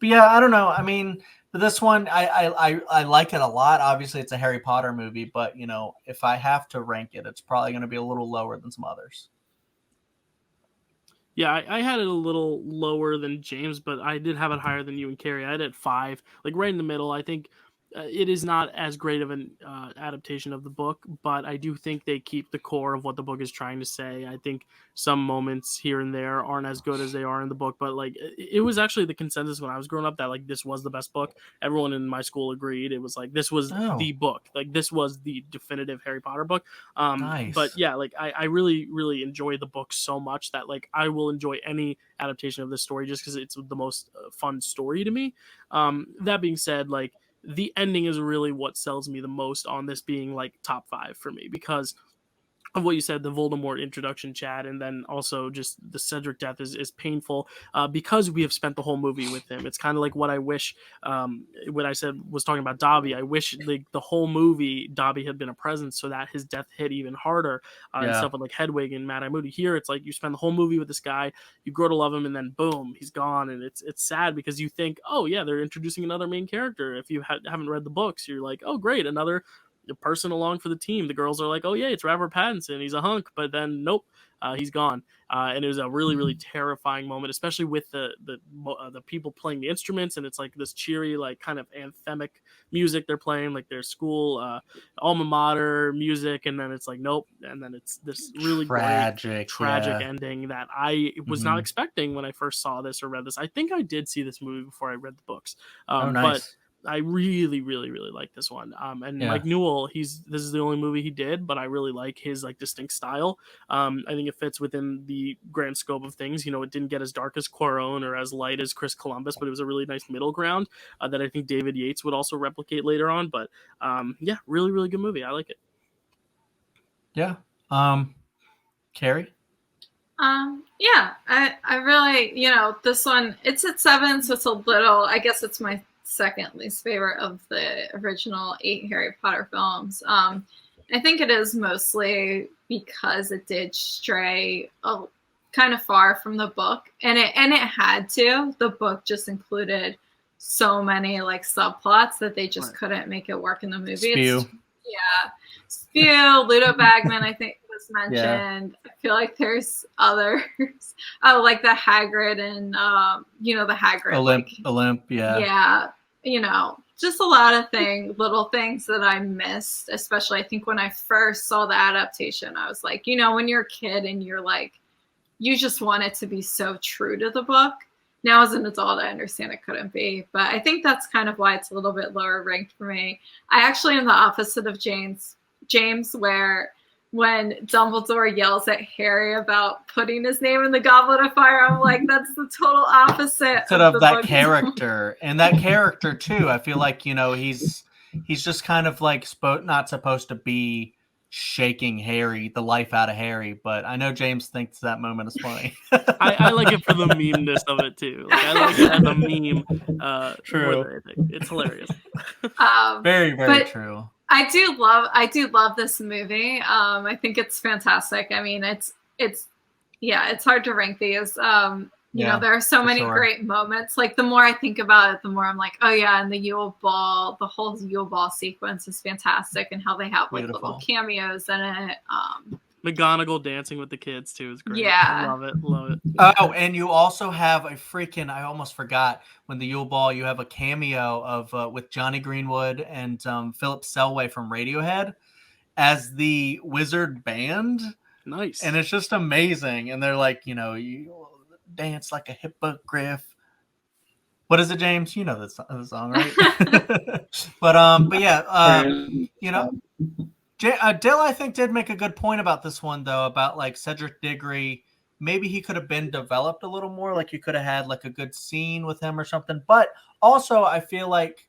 [SPEAKER 1] yeah, I don't know. I mean, this one, I like it a lot. Obviously, it's a Harry Potter movie, but if I have to rank it, it's probably going to be a little lower than some others.
[SPEAKER 4] Yeah, I had it a little lower than James, but I did have it higher than you and Kerri. I had it at 5, like right in the middle. I think it is not as great of an adaptation of the book, but I do think they keep the core of what the book is trying to say. I think some moments here and there aren't as good as they are in the book, but like it was actually the consensus when I was growing up that like this was the best book. Everyone in my school agreed. It was like this was the book, like this was the definitive Harry Potter book.
[SPEAKER 1] Nice.
[SPEAKER 4] But yeah, like I really really enjoy the book so much that like I will enjoy any adaptation of this story just because it's the most fun story to me. That being said, like the ending is really what sells me the most on this being like top 5 for me because of what you said, the Voldemort introduction, Chad, and then also just the Cedric death is painful because we have spent the whole movie with him. It's kind of like what I wish, what I said was talking about Dobby. I wish like the whole movie Dobby had been a presence so that his death hit even harder and stuff with like Hedwig and Mad Eye Moody. Here, it's like you spend the whole movie with this guy, you grow to love him, and then boom, he's gone, and it's sad because you think, oh yeah, they're introducing another main character. If you haven't read the books, you're like, oh great, another person along for the team. The girls are like, oh yeah, it's Robert Pattinson, he's a hunk, but then nope, he's gone. And it was a really really terrifying moment, especially with the people playing the instruments, and it's like this cheery like kind of anthemic music they're playing, like their school alma mater music, and then it's like nope, and then it's this really tragic ending that I was not expecting when I first saw this or read this. I think I did see this movie before I read the books.
[SPEAKER 1] Nice.
[SPEAKER 4] But I really, really, really like this one. And Mike Newell, this is the only movie he did, but I really like his like distinct style. I think it fits within the grand scope of things. You know, it didn't get as dark as Quaron or as light as Chris Columbus, but it was a really nice middle ground that I think David Yates would also replicate later on. But yeah, really, really good movie. I like it.
[SPEAKER 1] Yeah. Carrie?
[SPEAKER 3] Yeah, I really, this one, it's at 7, so it's a little, I guess it's my second least favorite of the original 8 Harry Potter films. I think it is mostly because it did stray kind of far from the book, and it had to. The book just included so many like subplots that they just couldn't make it work in the movie. Spew, Ludo Bagman, I think was mentioned. I feel like there's others. Oh, like the Hagrid and the Hagrid
[SPEAKER 1] Olymp,
[SPEAKER 3] yeah. Just a lot of little things that I missed, especially I think when I first saw the adaptation, I was like, when you're a kid and you're like, you just want it to be so true to the book. Now as an adult, I understand it couldn't be, but I think that's kind of why it's a little bit lower ranked for me. I actually am the opposite of James, where when Dumbledore yells at Harry about putting his name in the Goblet of Fire, I'm like, that's the total opposite
[SPEAKER 1] of that character. And that character too, I feel like, he's just kind of like not supposed to be shaking the life out of Harry, but I know James thinks that moment is funny.
[SPEAKER 4] I like it for the meme-ness of it too. Like, I like it as a meme.
[SPEAKER 1] True.
[SPEAKER 4] It's hilarious.
[SPEAKER 1] Very, very true.
[SPEAKER 3] I do love this movie. I think it's fantastic. I mean, it's hard to rank these. There are so many great moments. Like the more I think about it, the more I'm like, oh yeah, and the Yule Ball, the whole Yule Ball sequence is fantastic, and how they have like little cameos in it.
[SPEAKER 4] McGonagall dancing with the kids too is great.
[SPEAKER 3] Yeah,
[SPEAKER 4] love it.
[SPEAKER 1] Oh, and you also have I almost forgot, when the Yule Ball, you have a cameo of with Johnny Greenwood and Philip Selway from Radiohead as the Wizard Band.
[SPEAKER 4] Nice.
[SPEAKER 1] And it's just amazing. And they're like, you dance like a hippogriff. What is it, James? You know the song, right? but yeah, Dill, I think, did make a good point about this one, though, about like Cedric Diggory. Maybe he could have been developed a little more. Like you could have had like a good scene with him or something. But also, I feel like,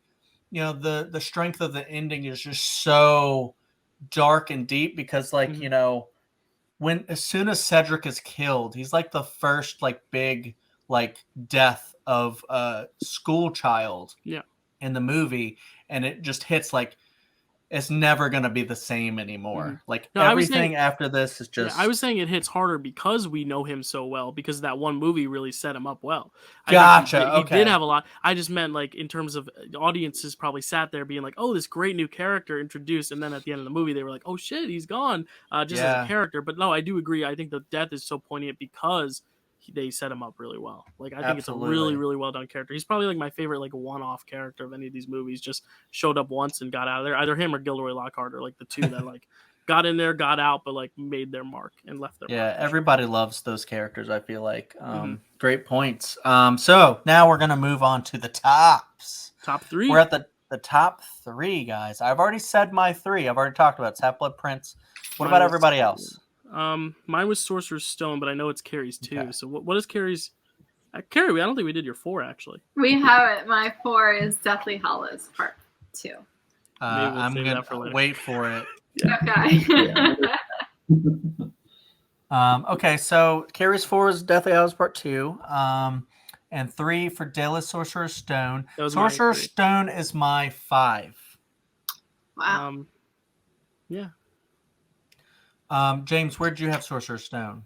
[SPEAKER 1] the strength of the ending is just so dark and deep because, like, as soon as Cedric is killed, he's like the first like big like death of a school child in the movie, and it just hits like it's never going to be the same anymore. Like everything after this is just...
[SPEAKER 4] I was saying it hits harder because we know him so well, because that one movie really set him up well.
[SPEAKER 1] Gotcha.
[SPEAKER 4] He did have a lot. I just meant like in terms of audiences probably sat there being like, oh, this great new character introduced. And then at the end of the movie, they were like, oh shit, he's gone as a character. But no, I do agree. I think the death is so poignant because they set him up really well. Like I think it's a
[SPEAKER 1] Absolutely.
[SPEAKER 4] really, really well done character. He's probably like my favorite like one-off character of any of these movies. Just showed up once and got out of there. Either him or Gilderoy Lockhart are like the two that like got in there, got out, but like made their mark and left their mark.
[SPEAKER 1] Everybody loves those characters, I feel like. Great points. So now we're gonna move on to the tops.
[SPEAKER 4] Top 3.
[SPEAKER 1] We're at the top 3, guys. I've already said my 3. I've already talked about Half-Blood Prince. What about everybody else?
[SPEAKER 4] Mine was Sorcerer's Stone, but I know it's Kerri's too.
[SPEAKER 1] Okay.
[SPEAKER 4] So what is Kerri's? Kerri, I don't think we did your 4 actually.
[SPEAKER 3] We have it. My 4 is Deathly Hallows Part 2.
[SPEAKER 1] I'm gonna wait for it.
[SPEAKER 3] Okay.
[SPEAKER 1] Okay, so Kerri's 4 is Deathly Hallows Part 2. And 3 for Dale is Sorcerer's Stone. Sorcerer's Stone is my 5.
[SPEAKER 3] Wow.
[SPEAKER 4] Yeah.
[SPEAKER 1] James, where'd you have Sorcerer's Stone?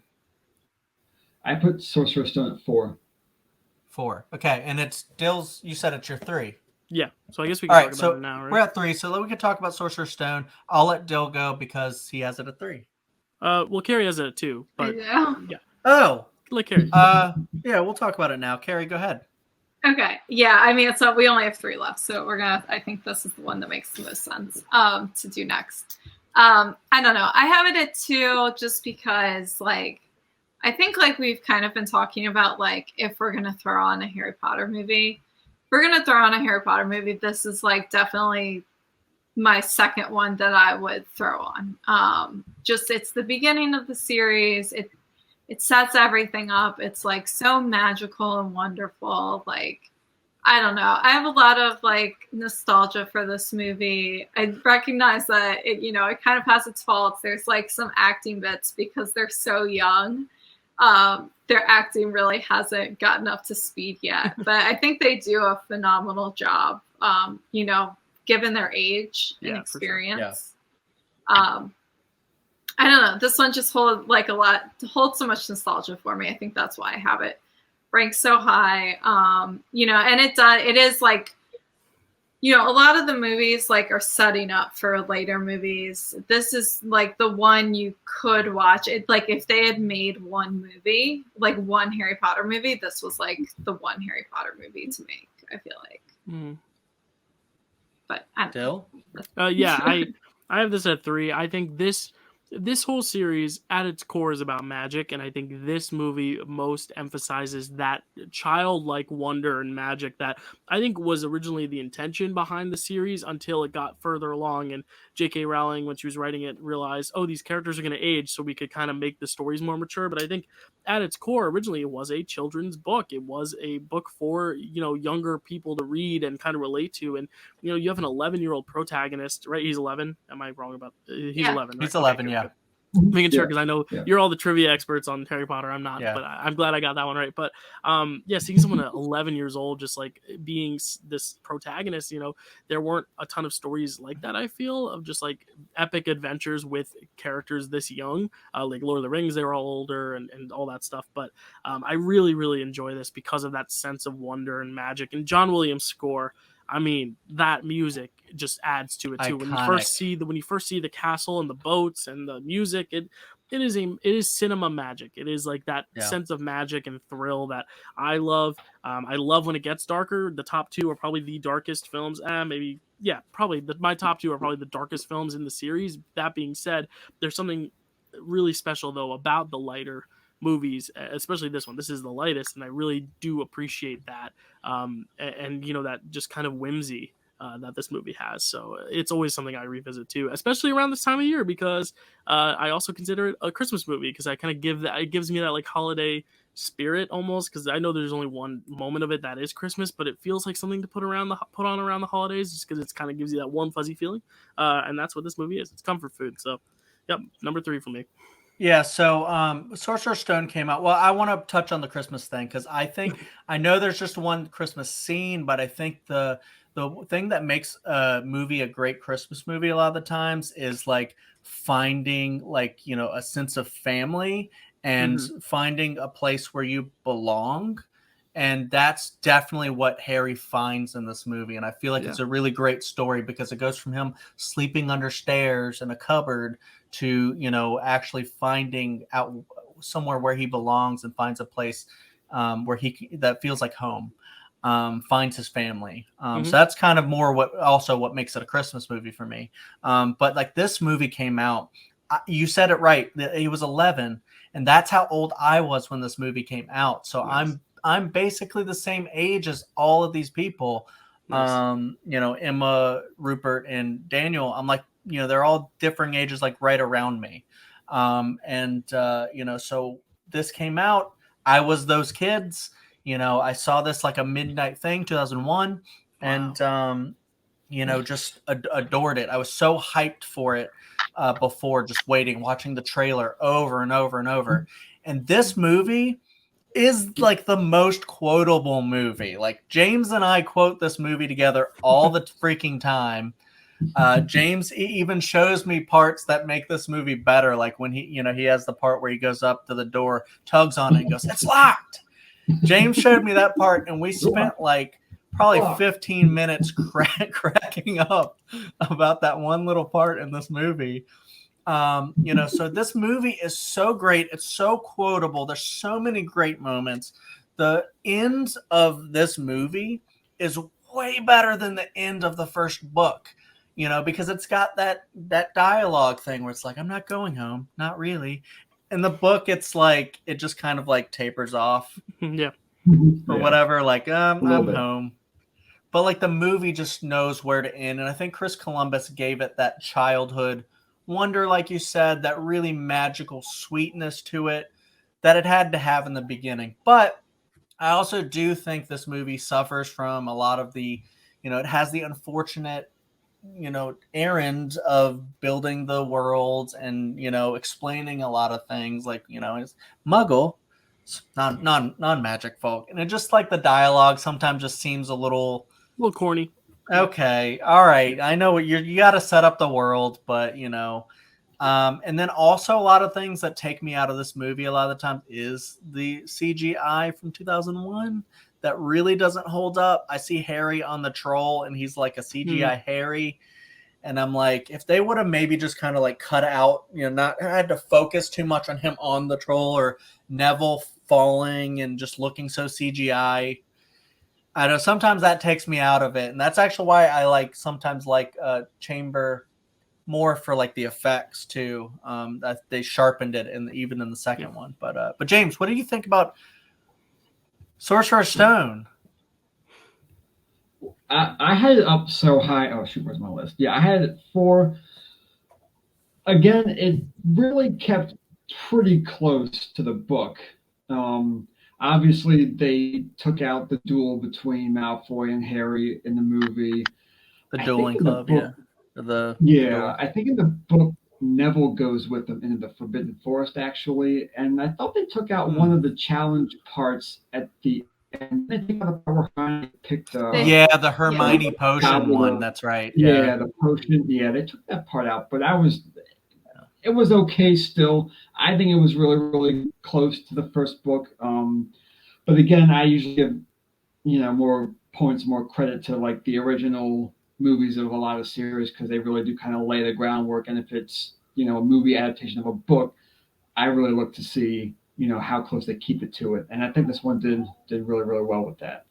[SPEAKER 2] I put Sorcerer's Stone at 4.
[SPEAKER 1] 4. Okay, and it's Dale's. You said it's your 3.
[SPEAKER 4] Yeah. So I guess we can talk about it now, right?
[SPEAKER 1] We're at 3, so we can talk about Sorcerer's Stone. I'll let Dale go because he has it at 3.
[SPEAKER 4] Well, Kerri has it at 2, but yeah.
[SPEAKER 1] Oh.
[SPEAKER 4] Like Kerri.
[SPEAKER 1] Yeah, we'll talk about it now. Kerri, go ahead.
[SPEAKER 3] Okay. Yeah, I mean, so we only have 3 left, so I think this is the one that makes the most sense to do next. I don't know. I have it at 2 just because, like, I think, like, we've kind of been talking about, like, if we're going to throw on a Harry Potter movie, this is, like, definitely my second one that I would throw on. Just, it's the beginning of the series. It sets everything up. It's, like, so magical and wonderful. Like, I don't know. I have a lot of, like, nostalgia for this movie. I recognize that it kind of has its faults. There's, like, some acting bits because they're so young. Their acting really hasn't gotten up to speed yet, but I think they do a phenomenal job. Given their age and experience. Sure. I don't know. This one just holds so much nostalgia for me. I think that's why I have it ranked so high. And it is like, a lot of the movies like are setting up for later movies. This is like the one you could watch it. Like if they had made one movie, like one Harry Potter movie, this was like the one Harry Potter movie to make, I feel like. But I don't know.
[SPEAKER 4] Yeah, I have this at 3. I think this whole series at its core is about magic, and I think this movie most emphasizes that childlike wonder and magic that I think was originally the intention behind the series until it got further along and J.K. Rowling, when she was writing it, realized, these characters are going to age, so we could kind of make the stories more mature. But I think at its core, originally, it was a children's book. It was a book for, younger people to read and kind of relate to. And, you have an 11-year-old protagonist, right? He's 11. Am I wrong about He's 11, right?
[SPEAKER 1] He's 11,
[SPEAKER 4] okay, making sure, because I know you're all the trivia experts on Harry Potter. I'm not, but I'm glad I got that one right. But seeing someone at 11 years old just like being this protagonist, there weren't a ton of stories like that, I feel, of just like epic adventures with characters this young. Like Lord of the Rings, they were all older and all that stuff. But I really, really enjoy this because of that sense of wonder and magic. And John Williams' score, I mean, that music just adds to it too. When you first see the castle and the boats and the music, it is cinema magic. It is like that sense of magic and thrill that I love. I love when it gets darker. The top 2 are probably the darkest films. My top 2 are probably the darkest films in the series. That being said, there's something really special though about the lighter movies, especially this one. This is the lightest, and I really do appreciate that. And that just kind of whimsy that this movie has. So it's always something I revisit too, especially around this time of year, because I also consider it a Christmas movie, because I kind of it gives me that like holiday spirit almost, because I know there's only one moment of it that is Christmas, but it feels like something to put on around the holidays, just because it kind of gives you that warm fuzzy feeling. And that's what this movie is. It's comfort food. So yep, number 3 for me.
[SPEAKER 1] Yeah, so Sorcerer's Stone came out. Well, I want to touch on the Christmas thing because I know there's just one Christmas scene, but I think the thing that makes a movie a great Christmas movie a lot of the times is like finding like, a sense of family and finding a place where you belong. And that's definitely what Harry finds in this movie. And I feel like it's a really great story because it goes from him sleeping under stairs in a cupboard to, actually finding out somewhere where he belongs and finds a place where that feels like home. Finds his family. So that's kind of more what makes it a Christmas movie for me. But like this movie came out, you said it right. He was 11, and that's how old I was when this movie came out. So
[SPEAKER 4] Nice.
[SPEAKER 1] I'm basically the same age as all of these people.
[SPEAKER 4] Nice.
[SPEAKER 1] Emma, Rupert, and Daniel. I'm like, they're all differing ages, like right around me. So this came out. I was those kids. I saw this like a midnight thing, 2001, and just adored it. I was so hyped for it before, just watching the trailer over and over and over. And this movie is like the most quotable movie. Like James and I quote this movie together all the freaking time. James even shows me parts that make this movie better. Like when he has the part where he goes up to the door, tugs on it, and goes, "It's locked." James showed me that part, and we spent like probably 15 minutes cracking up about that one little part in this movie. So this movie is so great. It's so quotable. There's so many great moments. The end of this movie is way better than the end of the first book, because it's got that dialogue thing where it's like, I'm not going home. Not really. In the book, it's like it just kind of like tapers off,
[SPEAKER 4] Yeah,
[SPEAKER 1] or whatever. Like I'm home, but like the movie just knows where to end, and I think Chris Columbus gave it that childhood wonder, like you said, that really magical sweetness to it that it had to have in the beginning. But I also do think this movie suffers from a lot of the, it has the unfortunate errand of building the worlds and explaining a lot of things, like it's Muggle, non-magic folk, and it just like the dialogue sometimes just seems a little
[SPEAKER 4] corny.
[SPEAKER 1] Okay, all right, I know what you got to set up the world, but and then also a lot of things that take me out of this movie a lot of the time is the CGI from 2001 that really doesn't hold up. I see Harry on the troll, and he's like a CGI Harry. And I'm like, if they would have maybe just kind of like cut out, not had to focus too much on him on the troll or Neville falling and just looking so CGI. I know sometimes that takes me out of it. And that's actually why I sometimes like Chamber more for like the effects too. That they sharpened it even in the second one. But James, what do you think about Sorcerer's Stone?
[SPEAKER 2] I had it up so high. Oh shoot, where's my list? Yeah, I had it 4. Again, it really kept pretty close to the book. Obviously, they took out the duel between Malfoy and Harry in the movie.
[SPEAKER 1] The dueling club,
[SPEAKER 2] book, I think in the book, Neville goes with them into the Forbidden Forest, actually. And I thought they took out one of the challenge parts at the end. I think the Hermione picked
[SPEAKER 1] the Hermione potion one. That's right.
[SPEAKER 2] Yeah, the potion. Yeah, they took that part out, but it was okay still. I think it was really, really close to the first book. But again, I usually give, more points, more credit to like the original movies of a lot of series because they really do kind of lay the groundwork. And if it's, a movie adaptation of a book, I really look to see, how close they keep it to it. And I think this one did really, really well with that.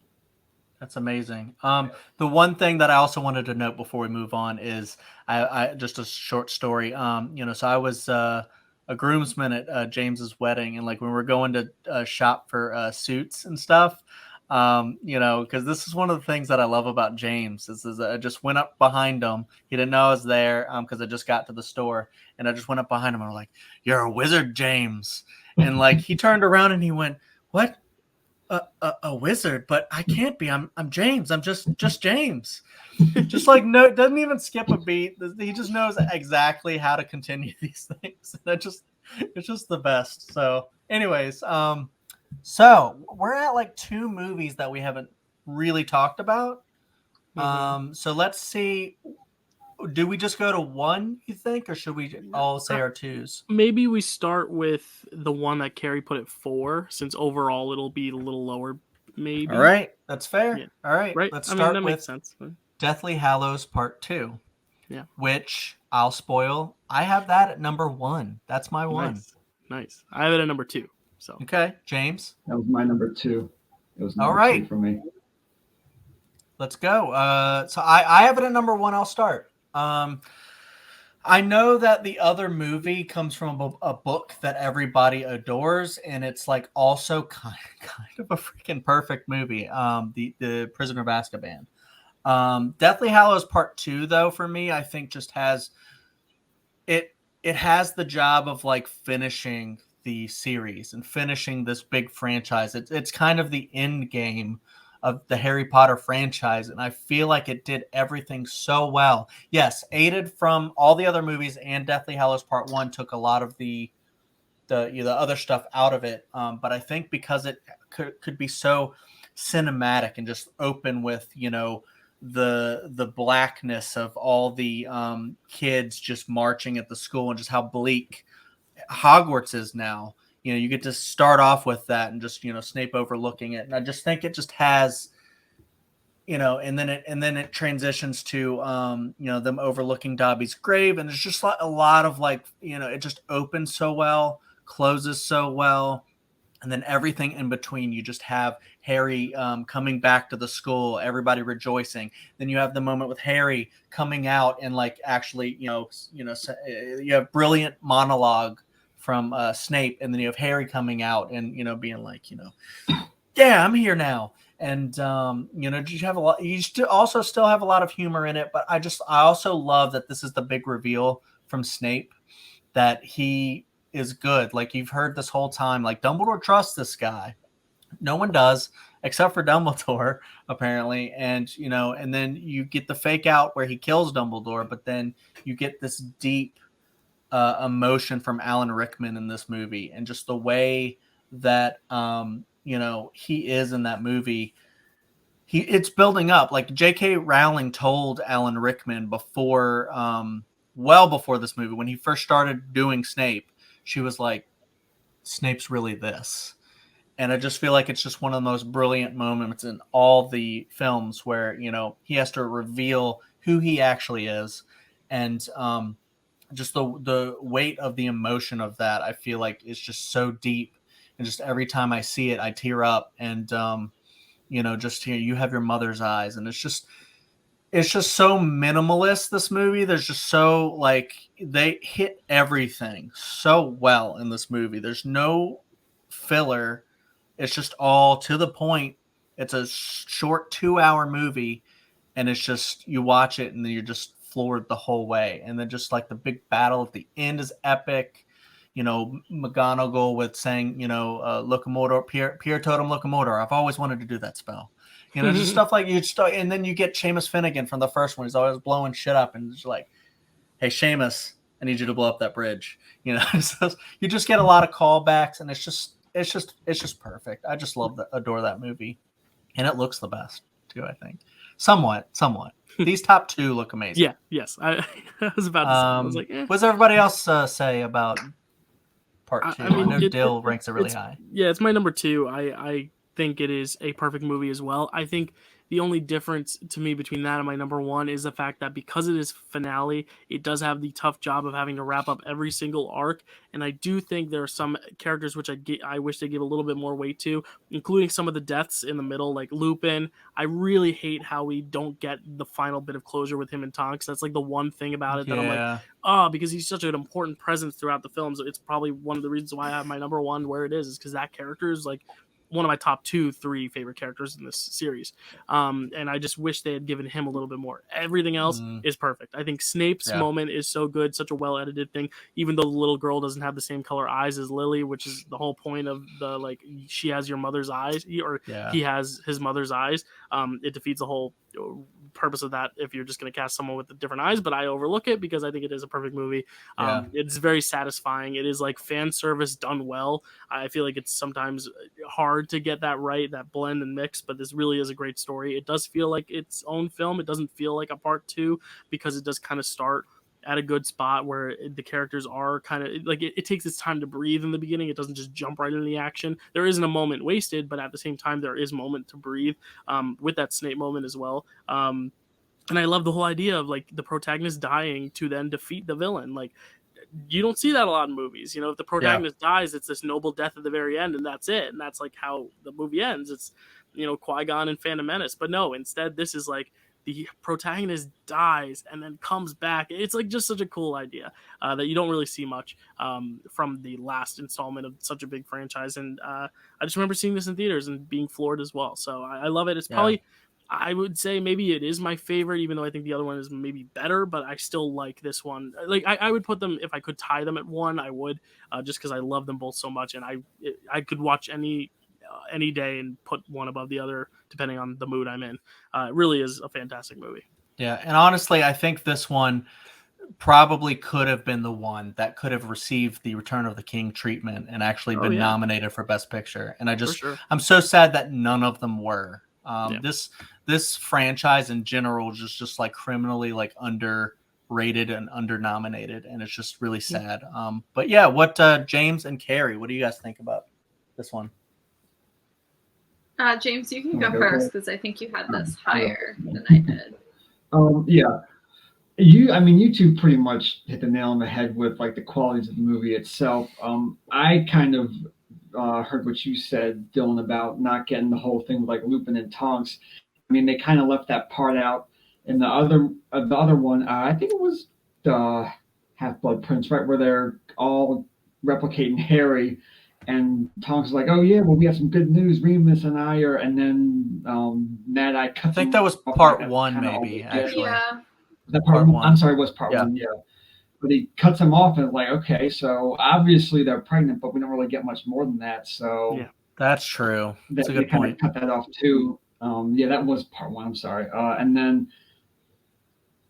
[SPEAKER 1] That's amazing. The one thing that I also wanted to note before we move on is I just a short story. So I was a groomsman at James's wedding, and like when we're going to shop for suits and stuff, because this is one of the things that I love about James is I just went up behind him. He didn't know I was there because I just got to the store, and I just went up behind him and I'm like, "You're a wizard, James," and like he turned around and he went, "What? A wizard? But I can't be. I'm James. I'm just James." Just like no, doesn't even skip a beat. He just knows exactly how to continue these things. It's just the best. So, anyways, so we're at like 2 movies that we haven't really talked about. So let's see. Do we just go to 1, you think, or should we all say our 2s?
[SPEAKER 4] Maybe we start with the one that Kerri put at 4, since overall it'll be a little lower. Maybe.
[SPEAKER 1] All right, that's fair.
[SPEAKER 4] Yeah.
[SPEAKER 1] All right,
[SPEAKER 4] right.
[SPEAKER 1] Let's start
[SPEAKER 4] that
[SPEAKER 1] with
[SPEAKER 4] makes sense.
[SPEAKER 1] Deathly Hallows Part 2.
[SPEAKER 4] Yeah.
[SPEAKER 1] Which I'll spoil. I have that at number 1. That's my 1.
[SPEAKER 4] Nice. I have it at number 2. So
[SPEAKER 1] Okay, James.
[SPEAKER 2] That was my number 2. It was
[SPEAKER 1] All
[SPEAKER 2] number
[SPEAKER 1] right.
[SPEAKER 2] 2 for me.
[SPEAKER 1] Let's go. So I have it at number 1. I'll start. I know that the other movie comes from a book that everybody adores, and it's like also kind of a freaking perfect movie. The Prisoner of Azkaban. Deathly Hallows Part 2, though, for me, I think just has it has the job of like finishing the series and finishing this big franchise. It's kind of the end game of the Harry Potter franchise, and I feel like it did everything so well. Yes, aided from all the other movies, and Deathly Hallows Part 1 took a lot of the other stuff out of it. But I think because it could be so cinematic and just open with, the blackness of all the kids just marching at the school and just how bleak Hogwarts is now. You get to start off with that and just, Snape overlooking it. And I just think it just has, and then it transitions to, them overlooking Dobby's grave. And it's just a lot of like, it just opens so well, closes so well. And then everything in between, you just have Harry coming back to the school, everybody rejoicing. Then you have the moment with Harry coming out and like actually, you have brilliant monologue from Snape, and then you have Harry coming out and being like, yeah, I'm here now. And you have a lot. You also still have a lot of humor in it, but I also love that this is the big reveal from Snape that he is good. Like you've heard this whole time, like Dumbledore trusts this guy. No one does except for Dumbledore, apparently. And and then you get the fake out where he kills Dumbledore, but then you get this deep emotion from Alan Rickman in this movie, and just the way that he is in that movie. It's building up. Like J.K. Rowling told Alan Rickman before, well before this movie, when he first started doing Snape, she was like, Snape's really this. And I just feel like it's just one of the most brilliant moments in all the films where, he has to reveal who he actually is. And just the weight of the emotion of that, I feel like is just so deep. And just every time I see it, I tear up. And, just here, you have your mother's eyes. And it's just so minimalist, this movie. There's just so like they hit everything so well in this movie. There's no filler. It's just all to the point. It's a short 2-hour movie, and it's just, you watch it and then you're just floored the whole way. And then just like the big battle at the end is epic. McGonagall with saying, locomotor, Pier Totem Locomotor. I've always wanted to do that spell. Just stuff like and then you get Seamus Finnegan from the first one. He's always blowing shit up and just like, hey, Seamus, I need you to blow up that bridge. So you just get a lot of callbacks, and it's just perfect. I just adore that movie, and it looks the best too. I think somewhat. These top 2 look amazing.
[SPEAKER 4] Yeah. Yes. I was about to say. I was like,
[SPEAKER 1] what does everybody else say about Part 2? I know Dill ranks it really high.
[SPEAKER 4] Yeah, it's my number 2. I think it is a perfect movie as well. I think the only difference to me between that and my number 1 is the fact that because it is finale, it does have the tough job of having to wrap up every single arc. And I do think there are some characters which I wish they give a little bit more weight to, including some of the deaths in the middle, like Lupin. I really hate how we don't get the final bit of closure with him and Tonks. That's like the one thing about it that I'm like, because he's such an important presence throughout the films. It's probably one of the reasons why I have my number 1 where it is because that character is like one of my top 2-3 favorite characters in this series. And I just wish they had given him a little bit more. Everything else is perfect. I think Snape's moment is so good, such a well-edited thing, even though the little girl doesn't have the same color eyes as Lily, which is the whole point of the, like, she has your mother's eyes, he has his mother's eyes. It defeats the whole purpose of that if you're just going to cast someone with different eyes, but I overlook it because I think it is a perfect movie. It's very satisfying. It is like fan service done well. I feel like it's sometimes hard to get that right, that blend and mix, but this really is a great story. It does feel like its own film. It doesn't feel like a part 2 because it does kind of start at a good spot where the characters are kind of like it takes its time to breathe in the beginning. It doesn't just jump right into the action. There isn't a moment wasted, but at the same time there is moment to breathe with that Snape moment as well. And I love the whole idea of like the protagonist dying to then defeat the villain. Like you don't see that a lot in movies. If the protagonist dies, it's this noble death at the very end, and that's it. And that's like how the movie ends. It's, Qui-Gon and Phantom Menace. But no, instead, this is like the protagonist dies and then comes back. It's like just such a cool idea that you don't really see much from the last installment of such a big franchise. And I just remember seeing this in theaters and being floored as well. So I love it. It's probably, I would say maybe it is my favorite, even though I think the other one is maybe better, but I still like this one. Like I would put them, if I could tie them at one, I would, just because I love them both so much. And I could watch any day and put one above the other, depending on the mood I'm in. It really is a fantastic movie.
[SPEAKER 1] Yeah. And honestly, I think this one probably could have been the one that could have received the Return of the King treatment and actually been nominated for Best Picture. And I'm so sad that none of them were. This franchise in general is just like criminally like underrated and under-nominated, and it's just really sad. But yeah, what James and Kerri, what do you guys think about this one?
[SPEAKER 3] James, you can go first because I think you had this higher than I did.
[SPEAKER 2] You two pretty much hit the nail on the head with like the qualities of the movie itself. I kind of heard what you said, Dylan, about not getting the whole thing with like Lupin and Tonks. I mean, they kind of left that part out. And the other one, I think it was the Half-Blood Prince, right, where they're all replicating Harry. And Tonks is like, oh, yeah, well, we have some good news. Remus and I are, and then Mad Eye cuts.
[SPEAKER 1] I think that was part one, maybe, actually.
[SPEAKER 3] Yeah.
[SPEAKER 2] That part one? I'm sorry, it was part one, yeah. But he cuts them off and like, okay, so obviously they're pregnant, but we don't really get much more than that. So
[SPEAKER 1] yeah, that's true. That's a good point.
[SPEAKER 2] Cut that off too. That was part one. I'm sorry. And then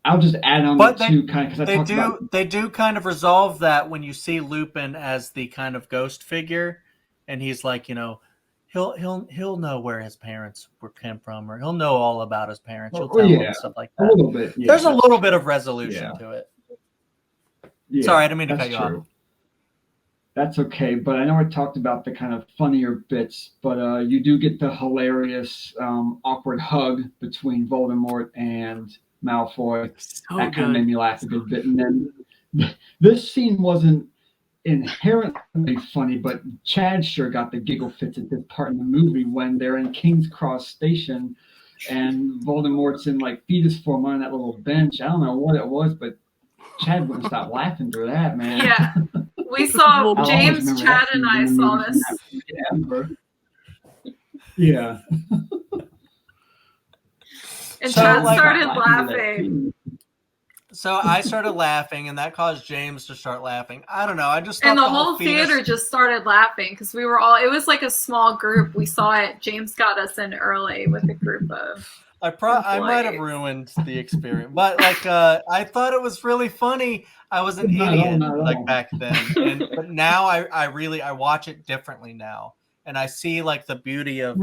[SPEAKER 2] I'll just add on to kind of because
[SPEAKER 1] they do kind of resolve that when you see Lupin as the kind of ghost figure, and he's like, he'll know where his parents came from, or he'll know all about his parents. He'll tell them stuff like that.
[SPEAKER 2] A little bit. Yeah,
[SPEAKER 1] there's a little bit of resolution to it.
[SPEAKER 2] Yeah,
[SPEAKER 1] sorry, I didn't mean to cut you off.
[SPEAKER 2] That's okay, but I know I talked about the kind of funnier bits, but you do get the hilarious, awkward hug between Voldemort and Malfoy. That kind of made me laugh a good bit. And then this scene wasn't inherently funny, but Chad sure got the giggle fits at this part in the movie when they're in King's Cross Station and Voldemort's in like fetus form on that little bench. I don't know what it was, but Chad wouldn't stop laughing through that, man.
[SPEAKER 3] Yeah. We saw James, Chad, and I saw this.
[SPEAKER 2] Yeah.
[SPEAKER 3] And Chad started laughing.
[SPEAKER 1] So I started laughing, and that caused James to start laughing. I don't know. I just thought
[SPEAKER 3] and the whole theater just started laughing because we were all. It was like a small group. We saw it. James got us in early with a group of.
[SPEAKER 1] I might have ruined the experience, but like I thought it was really funny. I was an idiot like back then, but now I watch it differently now, and I see like the beauty of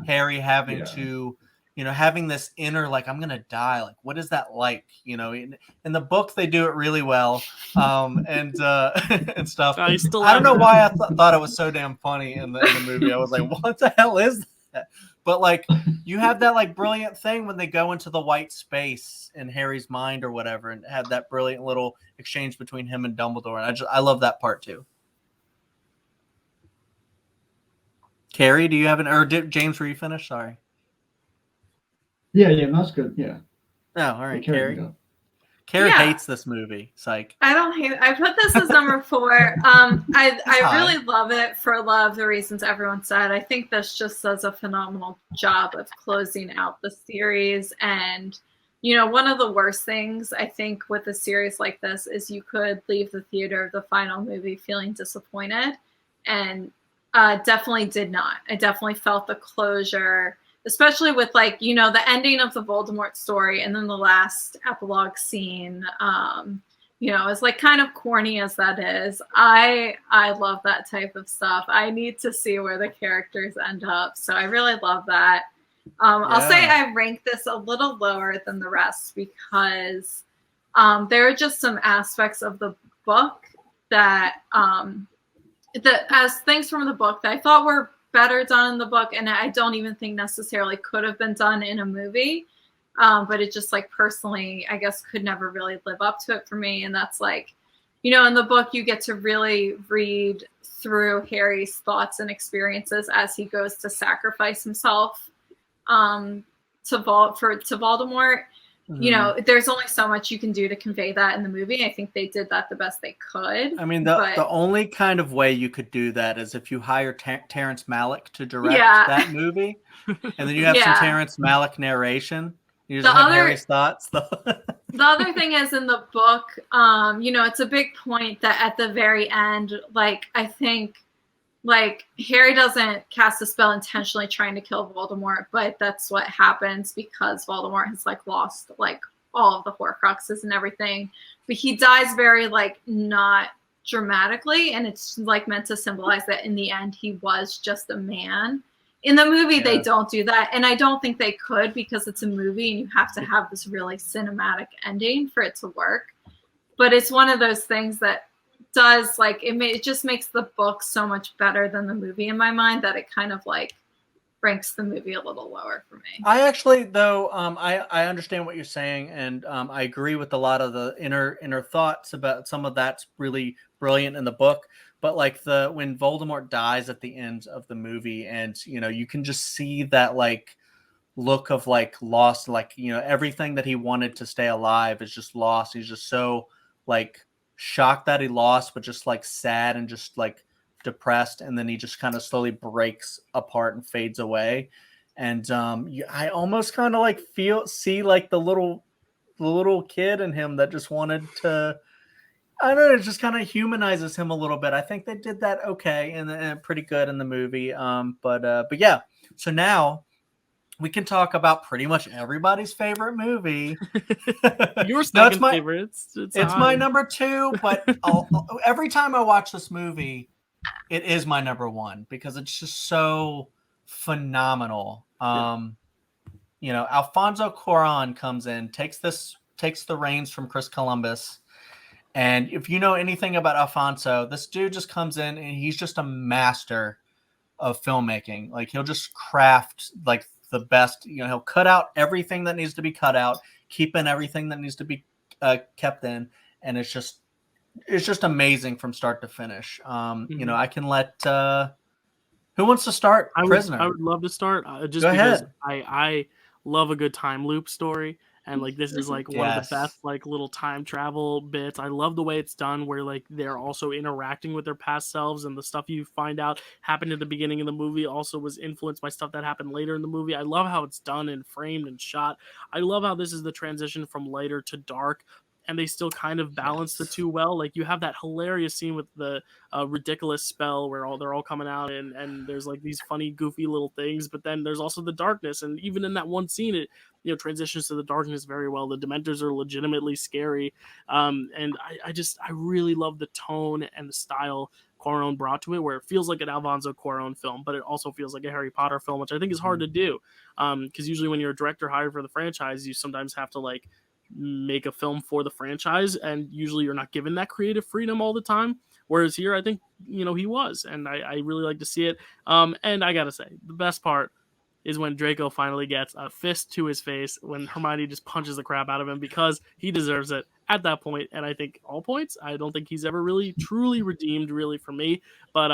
[SPEAKER 1] Harry having to. Having this inner, like, I'm going to die. Like, what is that like? In the book, they do it really well. And stuff. I don't know why I thought it was so damn funny in the movie. I was like, what the hell is that? But like, you have that like brilliant thing when they go into the white space in Harry's mind or whatever, and have that brilliant little exchange between him and Dumbledore. And I love that part too. Kerri, do you have James, were you finished? Sorry.
[SPEAKER 2] Yeah, that's good. Yeah.
[SPEAKER 1] Oh, all right, Kerri. Kerri hates this movie. Psych.
[SPEAKER 3] I don't hate it. I put this as number 4. I really love it for a lot of the reasons everyone said. I think this just does a phenomenal job of closing out the series. And, one of the worst things I think with a series like this is you could leave the theater of the final movie feeling disappointed. And definitely did not. I definitely felt the closure. Especially with the ending of the Voldemort story and then the last epilogue scene, as like kind of corny as that is, I love that type of stuff. I need to see where the characters end up. So I really love that. I'll say I rank this a little lower than the rest because there are just some aspects of the book that as things from the book that I thought were better done in the book, and I don't even think necessarily could have been done in a movie, but it just like personally I guess could never really live up to it for me. And that's like you know, in the book, you get to really read through Harry's thoughts and experiences as he goes to sacrifice himself to Voldemort. You know, there's only so much you can do to convey that in the movie. I think they did that the best they could.
[SPEAKER 1] I mean, the only kind of way you could do that is if you hire Terrence Malick to direct that movie, and then you have some Terrence Malick narration. You just have Harry's thoughts.
[SPEAKER 3] The other thing is in the book, you know, it's a big point that at the very end, like, I think, like, Harry doesn't cast a spell intentionally trying to kill Voldemort, but that's what happens because Voldemort has, like, lost, like, all of the Horcruxes and everything. But he dies very, like, not dramatically, and it's, like, meant to symbolize that in the end he was just a man. In the movie, they don't do that, and I don't think they could because it's a movie and you have to have this really cinematic ending for it to work. But it's one of those things that does, like, it just makes the book so much better than the movie in my mind that it kind of, like, ranks the movie a little lower for me.
[SPEAKER 1] I actually, though, I understand what you're saying, and I agree with a lot of the inner thoughts about some of that's really brilliant in the book. But like when Voldemort dies at the end of the movie, and you know, you can just see that like look of like lost, like, you know, everything that he wanted to stay alive is just lost. He's just so like shocked that he lost, but just like sad and just like depressed, and then he just kind of slowly breaks apart and fades away. And I almost kind of like see like the little kid in him that just wanted to, I don't know, it just kind of humanizes him a little bit. I think they did that okay and pretty good in the movie. But yeah, so now we can talk about pretty much everybody's favorite movie.
[SPEAKER 4] Your second favorite.
[SPEAKER 1] It's my number 2, but every time I watch this movie, it is my number 1 because it's just so phenomenal. You know, Alfonso Cuarón comes in, takes the reins from Chris Columbus. And if you know anything about Alfonso, this dude just comes in and he's just a master of filmmaking. Like, he'll just craft like the best, you know, he'll cut out everything that needs to be cut out, keep in everything that needs to be kept in. And it's just amazing from start to finish. You know, I can let, who wants to start? Prisoner.
[SPEAKER 4] I would love to start just
[SPEAKER 1] Go
[SPEAKER 4] because
[SPEAKER 1] ahead.
[SPEAKER 4] I love a good time loop story. And like this is like one of the best like little time travel bits. I love the way it's done where like they're also interacting with their past selves, and the stuff you find out happened at the beginning of the movie also was influenced by stuff that happened later in the movie. I love how it's done and framed and shot. I love how this is the transition from lighter to dark, and they still kind of balance the two well. Like you have that hilarious scene with the ridiculous spell where they're all coming out and there's like these funny, goofy little things, but then there's also the darkness. And even in that one scene, it, you know, transitions to the darkness very well. The Dementors are legitimately scary. And I really love the tone and the style Cuarón brought to it, where it feels like an Alfonso Cuarón film, but it also feels like a Harry Potter film, which I think is hard to do. Because usually when you're a director hired for the franchise, you sometimes have to like make a film for the franchise, and usually you're not given that creative freedom all the time, whereas here I think, you know, he was, and I really like to see it. And I gotta say, the best part is when Draco finally gets a fist to his face when Hermione just punches the crap out of him, because he deserves it at that point, and I think all points. I don't think he's ever really truly redeemed really for me, but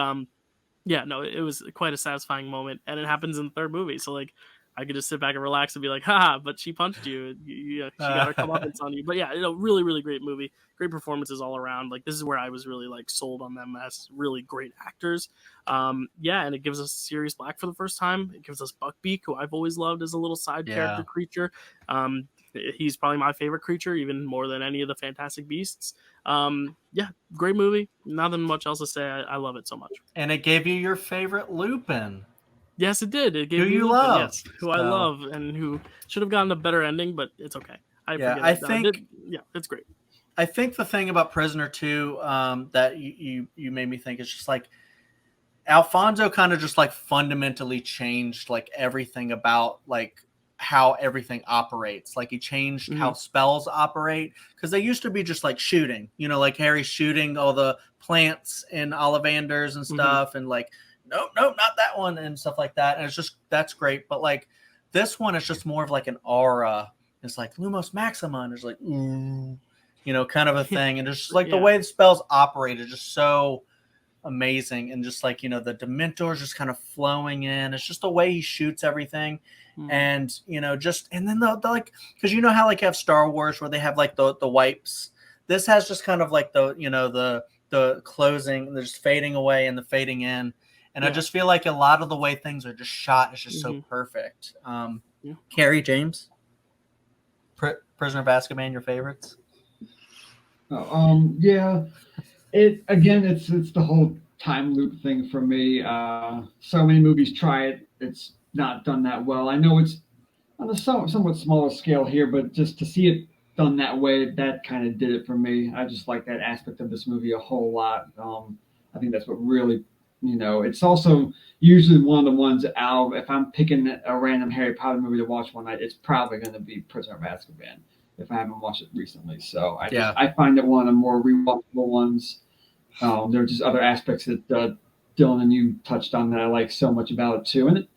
[SPEAKER 4] yeah, no, it was quite a satisfying moment, and it happens in the third movie, so like I could just sit back and relax and be like, haha, but she punched you. She got her comeuppance on you. But yeah, you know, really, really great movie. Great performances all around. Like, this is where I was really, like, sold on them as really great actors. Yeah, and it gives us Sirius Black for the first time. It gives us Buckbeak, who I've always loved as a little side character creature. He's probably my favorite creature, even more than any of the Fantastic Beasts. Yeah, great movie. Nothing much else to say. I love it so much.
[SPEAKER 1] And it gave you your favorite Lupin.
[SPEAKER 4] Yes, it did. It gave
[SPEAKER 1] who
[SPEAKER 4] me
[SPEAKER 1] you
[SPEAKER 4] Lupin,
[SPEAKER 1] love,
[SPEAKER 4] yes, who I love, and who should have gotten a better ending, but it's okay.
[SPEAKER 1] I think
[SPEAKER 4] it's great.
[SPEAKER 1] I think the thing about Prisoner 2 that you made me think is just like Alfonso kind of just like fundamentally changed like everything about like how everything operates. Like he changed how spells operate, because they used to be just like shooting, you know, like Harry shooting all the plants and Ollivanders and stuff, and like nope, not that one and stuff like that. And it's just, that's great. But like this one is just more of like an aura. It's like Lumos Maxima, and it's like, ooh. kind of a thing. And just like the
[SPEAKER 4] Yeah.
[SPEAKER 1] way the spells operate is just so amazing. And just like, the Dementors just kind of flowing in. It's just the way he shoots everything. And, and then the like, because how like you have Star Wars where they have like the wipes. This has just kind of like the closing, they're just fading away and the fading in. And I just feel like a lot of the way things are just shot is just so perfect. Kerri, James, Prisoner of Azkaban, your favorites?
[SPEAKER 2] Yeah. It's the whole time loop thing for me. So many movies try it. It's not done that well. I know it's on a somewhat smaller scale here, but just to see it done that way, that kind of did it for me. I just like that aspect of this movie a whole lot. I think that's what really, it's also usually one of the ones out. If I'm picking a random Harry Potter movie to watch one night, it's probably going to be Prisoner of Azkaban if I haven't watched it recently. So I find it one of the more rewatchable ones. There are just other aspects that Dylan and you touched on that I like so much about it too, and it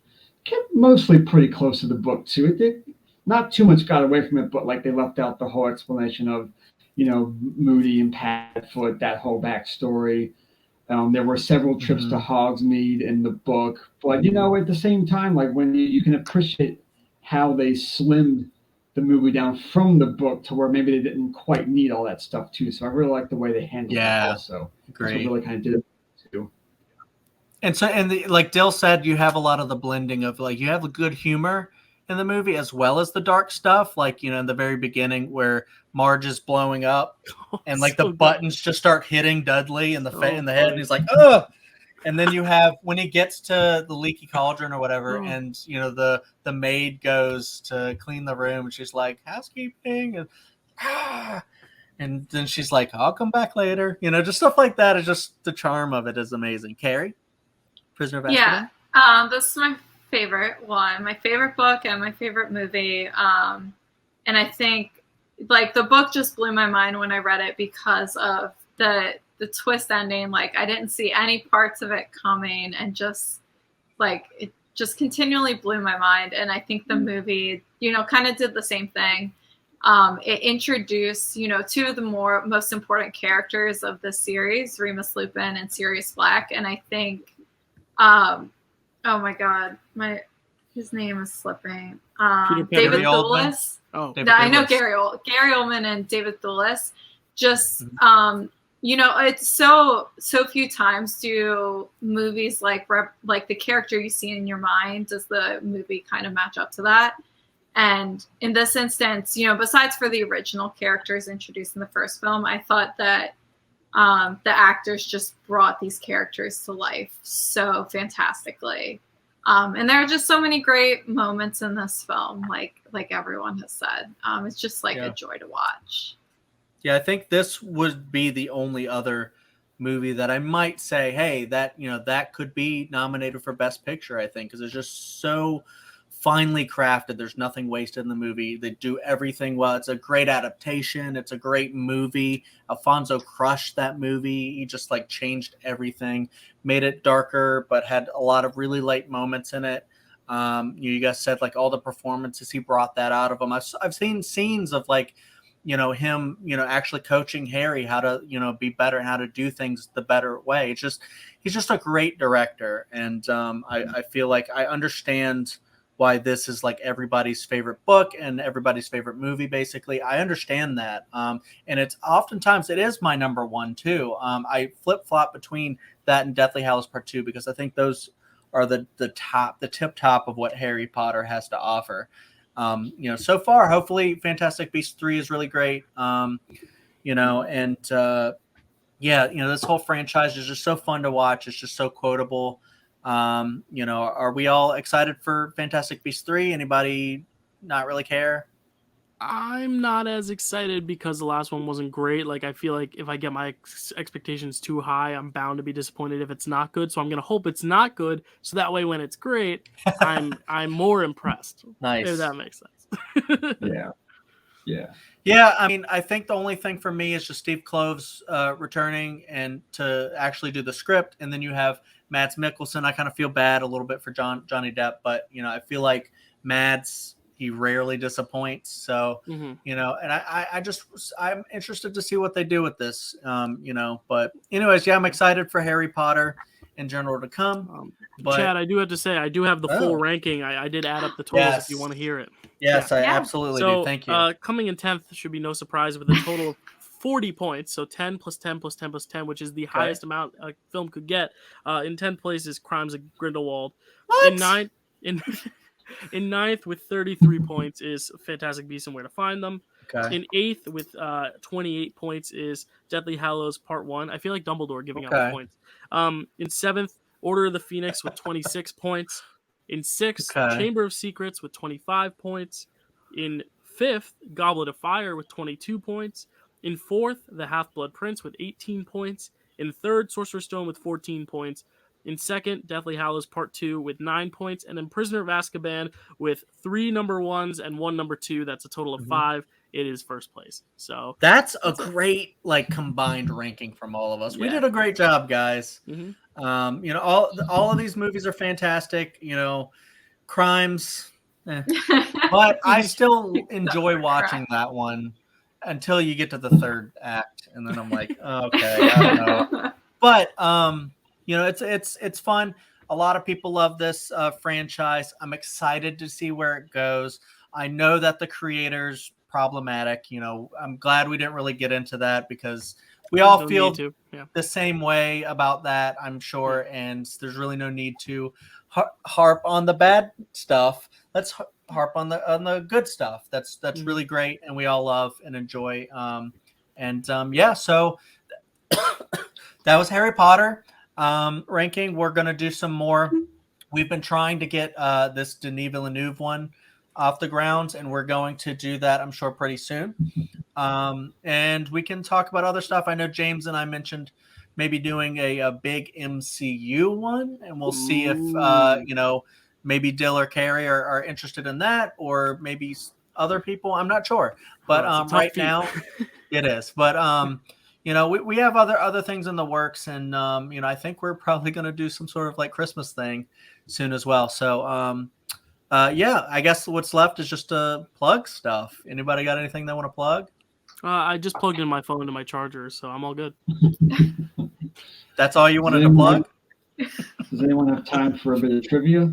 [SPEAKER 2] kept mostly pretty close to the book too. It did not too much got away from it, but like they left out the whole explanation of, Moody and Padfoot, that whole backstory. There were several trips to Hogsmeade in the book, but at the same time, like when you can appreciate how they slimmed the movie down from the book to where maybe they didn't quite need all that stuff too. So I really like the way they handled it also.
[SPEAKER 1] Great.
[SPEAKER 2] That's what really kind of did it too.
[SPEAKER 1] And so, like Dill said, you have a lot of the blending of like, you have the good humor in the movie as well as the dark stuff. Like, in the very beginning where Marge is blowing up and like the buttons just start hitting Dudley in the in the head. And he's like, ugh. And then you have when he gets to the leaky cauldron or whatever, and the maid goes to clean the room, and she's like, housekeeping, and then she's like, I'll come back later. Just stuff like that is just the charm of it is amazing. Kerri, Prisoner of Azkaban?
[SPEAKER 3] Yeah, this is my favorite one, my favorite book and my favorite movie. And I think like the book just blew my mind when I read it because of the twist ending. Like I didn't see any parts of it coming, and just like it just continually blew my mind. And I think the movie, kind of did the same thing. It introduced, two of the most important characters of the series, Remus Lupin and Sirius Black. And I think, oh my God, his name is slipping. David Thewlis.
[SPEAKER 4] Oh,
[SPEAKER 3] I know Gary Oldman and David Thewlis. Just, it's so few times do movies like the character you see in your mind, does the movie kind of match up to that? And in this instance, besides for the original characters introduced in the first film, I thought that the actors just brought these characters to life so fantastically. And there are just so many great moments in this film, like everyone has said. It's just like a joy to watch.
[SPEAKER 1] Yeah, I think this would be the only other movie that I might say, hey, that that could be nominated for Best Picture, I think, because it's just so finely crafted. There's nothing wasted in the movie. They do everything well. It's a great adaptation. It's a great movie. Alfonso crushed that movie. He just like changed everything, made it darker, but had a lot of really light moments in it. You guys said like all the performances, he brought that out of them. I've seen scenes of like, him, actually coaching Harry how to, be better and how to do things the better way. He's just a great director. And I feel like I understand why this is like everybody's favorite book and everybody's favorite movie, basically. I understand that. And it's oftentimes, it is my number one too. I flip-flop between that and Deathly Hallows Part 2, because I think those are the tip top of what Harry Potter has to offer. So far, hopefully Fantastic Beasts 3 is really great. This whole franchise is just so fun to watch. It's just so quotable. Are we all excited for Fantastic Beasts 3? Anybody not really care?
[SPEAKER 4] I'm not as excited because the last one wasn't great. Like, I feel like if I get my expectations too high, I'm bound to be disappointed if it's not good. So I'm gonna hope it's not good, so that way when it's great, I'm more impressed.
[SPEAKER 1] Nice.
[SPEAKER 4] If that makes sense.
[SPEAKER 2] Yeah.
[SPEAKER 1] I mean, I think the only thing for me is just Steve Kloves returning and to actually do the script, and then you have Mads Mikkelsen. I kind of feel bad a little bit for Johnny Depp, but I feel like Mads, he rarely disappoints. So,
[SPEAKER 4] Mm-hmm.
[SPEAKER 1] you know, and I'm interested to see what they do with this, you know, but anyways, yeah, I'm excited for Harry Potter in general to come. But
[SPEAKER 4] Chad, I do have to say, I do have the full
[SPEAKER 1] Oh.
[SPEAKER 4] ranking. I did add up the totals if you
[SPEAKER 1] Yes.
[SPEAKER 4] want to hear it.
[SPEAKER 1] yes, I
[SPEAKER 3] Yeah.
[SPEAKER 1] absolutely
[SPEAKER 4] So,
[SPEAKER 1] do. Thank you.
[SPEAKER 4] coming in 10th should be no surprise with a total of 40 points. So 10 plus 10 plus 10 plus 10, which is the highest amount a film could get. In 10th place is Crimes of Grindelwald.
[SPEAKER 1] What?
[SPEAKER 4] In ninth with 33 points is Fantastic Beasts and Where to Find Them.
[SPEAKER 1] Okay.
[SPEAKER 4] In 8th with 28 points is Deathly Hallows Part 1. I feel like Dumbledore giving out the
[SPEAKER 1] Okay.
[SPEAKER 4] points. In 7th, Order of the Phoenix with 26 points. In 6th,
[SPEAKER 1] Okay.
[SPEAKER 4] Chamber of Secrets with 25 points. In 5th, Goblet of Fire with 22 points. In 4th, The Half-Blood Prince with 18 points. In 3rd, Sorcerer's Stone with 14 points. In 2nd, Deathly Hallows Part 2 with 9 points. And then Prisoner of Azkaban with 3 number 1s and 1 number 2. That's a total of 5. It is first place. So
[SPEAKER 1] That's a great like combined ranking from all of us. We
[SPEAKER 4] Yeah.
[SPEAKER 1] did a great job, guys.
[SPEAKER 4] Mhm.
[SPEAKER 1] You know, all of these movies are fantastic. You know, Crimes, but I still enjoy watching that one until you get to the third act, and then I'm like, okay, I don't know. But you know, it's fun. A lot of people love this franchise. I'm excited to see where it goes. I know that the creators problematic. You know, I'm glad we didn't really get into that because we all
[SPEAKER 4] No
[SPEAKER 1] feel
[SPEAKER 4] need to. Yeah.
[SPEAKER 1] the same way about that, I'm sure, and there's really no need to harp on the bad stuff. Let's harp on the good stuff. That's really great, and we all love and enjoy. Yeah, so that was Harry Potter ranking. We're gonna do some more. We've been trying to get this Denis Villeneuve one off the ground, and we're going to do that, I'm sure, pretty soon. And we can talk about other stuff. I know James and I mentioned maybe doing a big MCU one, and we'll see if you know, maybe Dill or Kerri are interested in that, or maybe other people. I'm not sure, but right now it is. But you know, we have other things in the works, and you know, I think we're probably going to do some sort of like Christmas thing soon as well. So yeah, I guess what's left is just to plug stuff. Anybody got anything they want to plug?
[SPEAKER 4] I just plugged in my phone to my charger, so I'm all good.
[SPEAKER 1] That's all you wanted to plug?
[SPEAKER 2] Does anyone have time for a bit of trivia?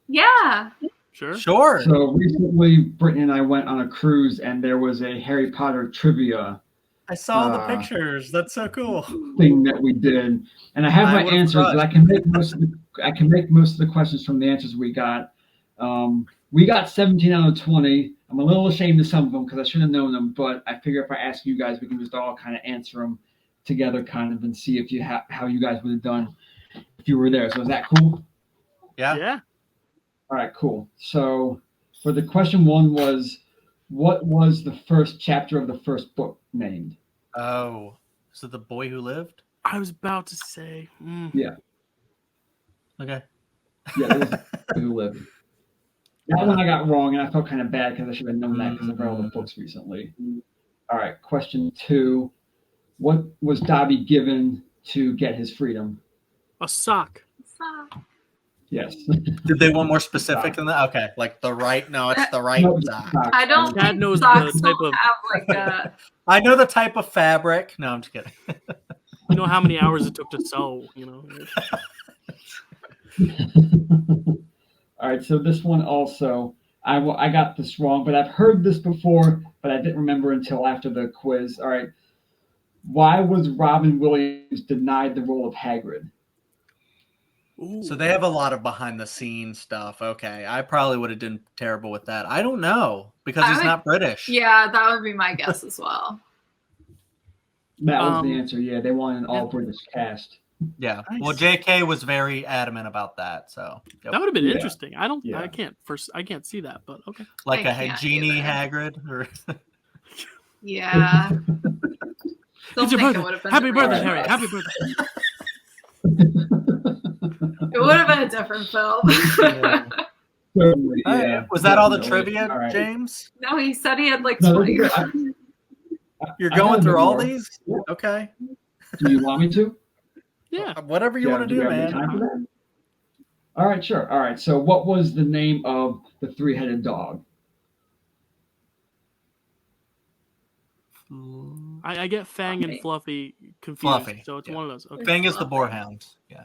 [SPEAKER 3] Yeah.
[SPEAKER 1] Sure.
[SPEAKER 2] So recently, Brittany and I went on a cruise, and there was a Harry Potter trivia.
[SPEAKER 1] I saw the pictures. That's so cool.
[SPEAKER 2] Thing that we did, and I have my answers. I can make most of the questions from the answers we got. We got 17 out of 20. I'm a little ashamed of some of them because I should have known them, but I figure if I ask you guys, we can just all kind of answer them together, kind of, and see if you how you guys would have done if you were there. So is that cool?
[SPEAKER 1] Yeah.
[SPEAKER 2] All right, cool. So for the question one was, what was the first chapter of the first book named?
[SPEAKER 1] Oh, is it The Boy Who Lived?
[SPEAKER 4] I was about to say.
[SPEAKER 2] Yeah.
[SPEAKER 1] Okay.
[SPEAKER 2] Yeah, it was The Boy Who Lived. That one I got wrong, and I felt kind of bad because I should have known that because I've read all the books recently. All right, question 2. What was Dobby given to get his freedom?
[SPEAKER 4] A sock.
[SPEAKER 2] Yes.
[SPEAKER 1] Did they want more specific than that? Okay, like the right? No, it's the right sock.
[SPEAKER 3] I don't
[SPEAKER 4] Dad
[SPEAKER 3] think
[SPEAKER 4] knows
[SPEAKER 3] socks
[SPEAKER 4] the type
[SPEAKER 3] will
[SPEAKER 4] of.
[SPEAKER 3] have like a.
[SPEAKER 1] I know the type of fabric. No, I'm just kidding.
[SPEAKER 4] You know how many hours it took to sew. You know.
[SPEAKER 2] All right, so this one also, I got this wrong, but I've heard this before, but I didn't remember until after the quiz. All right, why was Robin Williams denied the role of Hagrid?
[SPEAKER 4] Ooh.
[SPEAKER 1] So they have a lot of behind the scenes stuff. Okay, I probably would have done terrible with that. I don't know because he's not British.
[SPEAKER 3] Yeah, that would be my guess as well.
[SPEAKER 2] That was the answer. Yeah, they wanted an all British cast.
[SPEAKER 1] Yeah.
[SPEAKER 4] Nice.
[SPEAKER 1] Well, J.K. was very adamant about that. So
[SPEAKER 4] that would have been interesting. I
[SPEAKER 2] Yeah.
[SPEAKER 4] can't see that, but okay.
[SPEAKER 1] Like
[SPEAKER 3] I
[SPEAKER 1] a
[SPEAKER 3] can't
[SPEAKER 1] Genie
[SPEAKER 3] either.
[SPEAKER 1] Hagrid, or
[SPEAKER 3] Yeah.
[SPEAKER 4] It's your birthday. Happy birthday,
[SPEAKER 2] Right.
[SPEAKER 4] Harry. Happy birthday.
[SPEAKER 3] It would have been a different film.
[SPEAKER 2] Certainly, yeah.
[SPEAKER 1] Was that all the
[SPEAKER 2] definitely.
[SPEAKER 1] trivia,
[SPEAKER 2] All right.
[SPEAKER 1] James?
[SPEAKER 3] No, he said he had like
[SPEAKER 2] No,
[SPEAKER 3] 20.
[SPEAKER 1] You're
[SPEAKER 2] I
[SPEAKER 1] going
[SPEAKER 2] got a
[SPEAKER 1] through
[SPEAKER 2] bit
[SPEAKER 1] all
[SPEAKER 2] more.
[SPEAKER 1] these?
[SPEAKER 2] Yeah.
[SPEAKER 1] Okay.
[SPEAKER 2] Do you want me to?
[SPEAKER 4] Yeah.
[SPEAKER 1] Whatever you want to
[SPEAKER 2] Do
[SPEAKER 1] do,
[SPEAKER 2] we have any
[SPEAKER 1] man.
[SPEAKER 2] time for that? All right, sure. All right, so what was the name of the three-headed dog?
[SPEAKER 4] I get Fang and Fluffy confused.
[SPEAKER 1] Fluffy,
[SPEAKER 4] So it's
[SPEAKER 1] yeah.
[SPEAKER 4] one of those. Okay.
[SPEAKER 1] Fang is the
[SPEAKER 3] Fluffy.
[SPEAKER 1] boarhound. Yeah.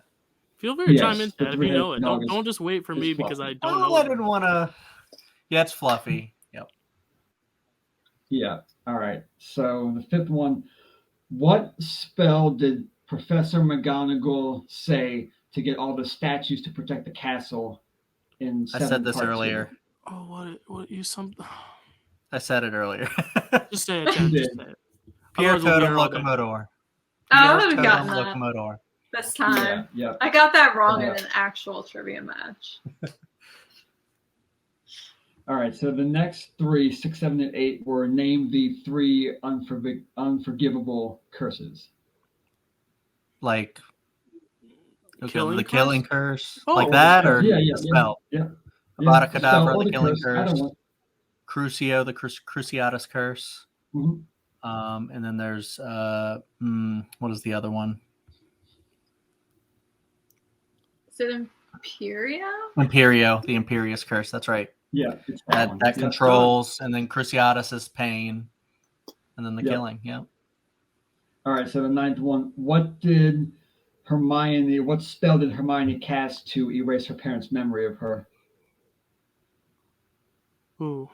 [SPEAKER 4] Feel free to
[SPEAKER 2] Yes,
[SPEAKER 4] chime in,
[SPEAKER 2] the
[SPEAKER 4] Chad, if you know it.
[SPEAKER 2] three-headed dog
[SPEAKER 4] Don't just wait for
[SPEAKER 2] is
[SPEAKER 4] me because I
[SPEAKER 2] Fluffy.
[SPEAKER 4] don't know.
[SPEAKER 1] I
[SPEAKER 4] it.
[SPEAKER 1] didn't want to. Yeah, it's Fluffy. Yep.
[SPEAKER 2] Yeah. All right. So the fifth one. What spell did Professor McGonagall say to get all the statues to protect the castle in
[SPEAKER 1] I
[SPEAKER 2] 7
[SPEAKER 1] said this
[SPEAKER 2] Part
[SPEAKER 1] earlier.
[SPEAKER 2] 2?
[SPEAKER 4] Oh, what you some?
[SPEAKER 1] I said it earlier.
[SPEAKER 4] Just say it, Chad.
[SPEAKER 2] You
[SPEAKER 4] Just
[SPEAKER 2] did.
[SPEAKER 4] say it.
[SPEAKER 1] Pierre
[SPEAKER 4] Otherwise we'll be
[SPEAKER 1] Totem
[SPEAKER 4] here all day.
[SPEAKER 1] Locomotor.
[SPEAKER 3] I
[SPEAKER 1] Pierre
[SPEAKER 3] would have
[SPEAKER 1] Totem
[SPEAKER 3] gotten that
[SPEAKER 1] Locomotor.
[SPEAKER 3] this time.
[SPEAKER 2] Yeah.
[SPEAKER 3] I got that wrong
[SPEAKER 2] Yeah.
[SPEAKER 3] in an actual trivia match.
[SPEAKER 2] All right. So the next 3, 6, 7, and 8 were named the 3 unforgivable curses.
[SPEAKER 1] Like
[SPEAKER 4] Killing
[SPEAKER 1] the
[SPEAKER 4] curse?
[SPEAKER 1] killing curse,
[SPEAKER 4] Oh,
[SPEAKER 1] like
[SPEAKER 4] or
[SPEAKER 1] that,
[SPEAKER 2] the
[SPEAKER 1] or
[SPEAKER 2] curse. Yeah.
[SPEAKER 1] the spell.
[SPEAKER 2] Yeah.
[SPEAKER 1] Avada
[SPEAKER 2] The spell
[SPEAKER 1] Kedavra,
[SPEAKER 2] or
[SPEAKER 1] the killing
[SPEAKER 2] curse. Either
[SPEAKER 1] curse.
[SPEAKER 2] one.
[SPEAKER 1] Crucio, the Cruciatus curse.
[SPEAKER 2] Mhm.
[SPEAKER 1] And then there's what is the other one?
[SPEAKER 3] Is it Imperio?
[SPEAKER 1] Imperio, the Imperious curse. That's right.
[SPEAKER 2] Yeah. It's
[SPEAKER 1] That
[SPEAKER 2] one.
[SPEAKER 1] that
[SPEAKER 2] Yeah.
[SPEAKER 1] controls, and then Cruciatus is pain, and then the
[SPEAKER 2] Yeah.
[SPEAKER 1] killing. Yeah.
[SPEAKER 2] All right, so the 9th one. What spell did Hermione cast to erase her parents' memory of her?
[SPEAKER 4] Ooh.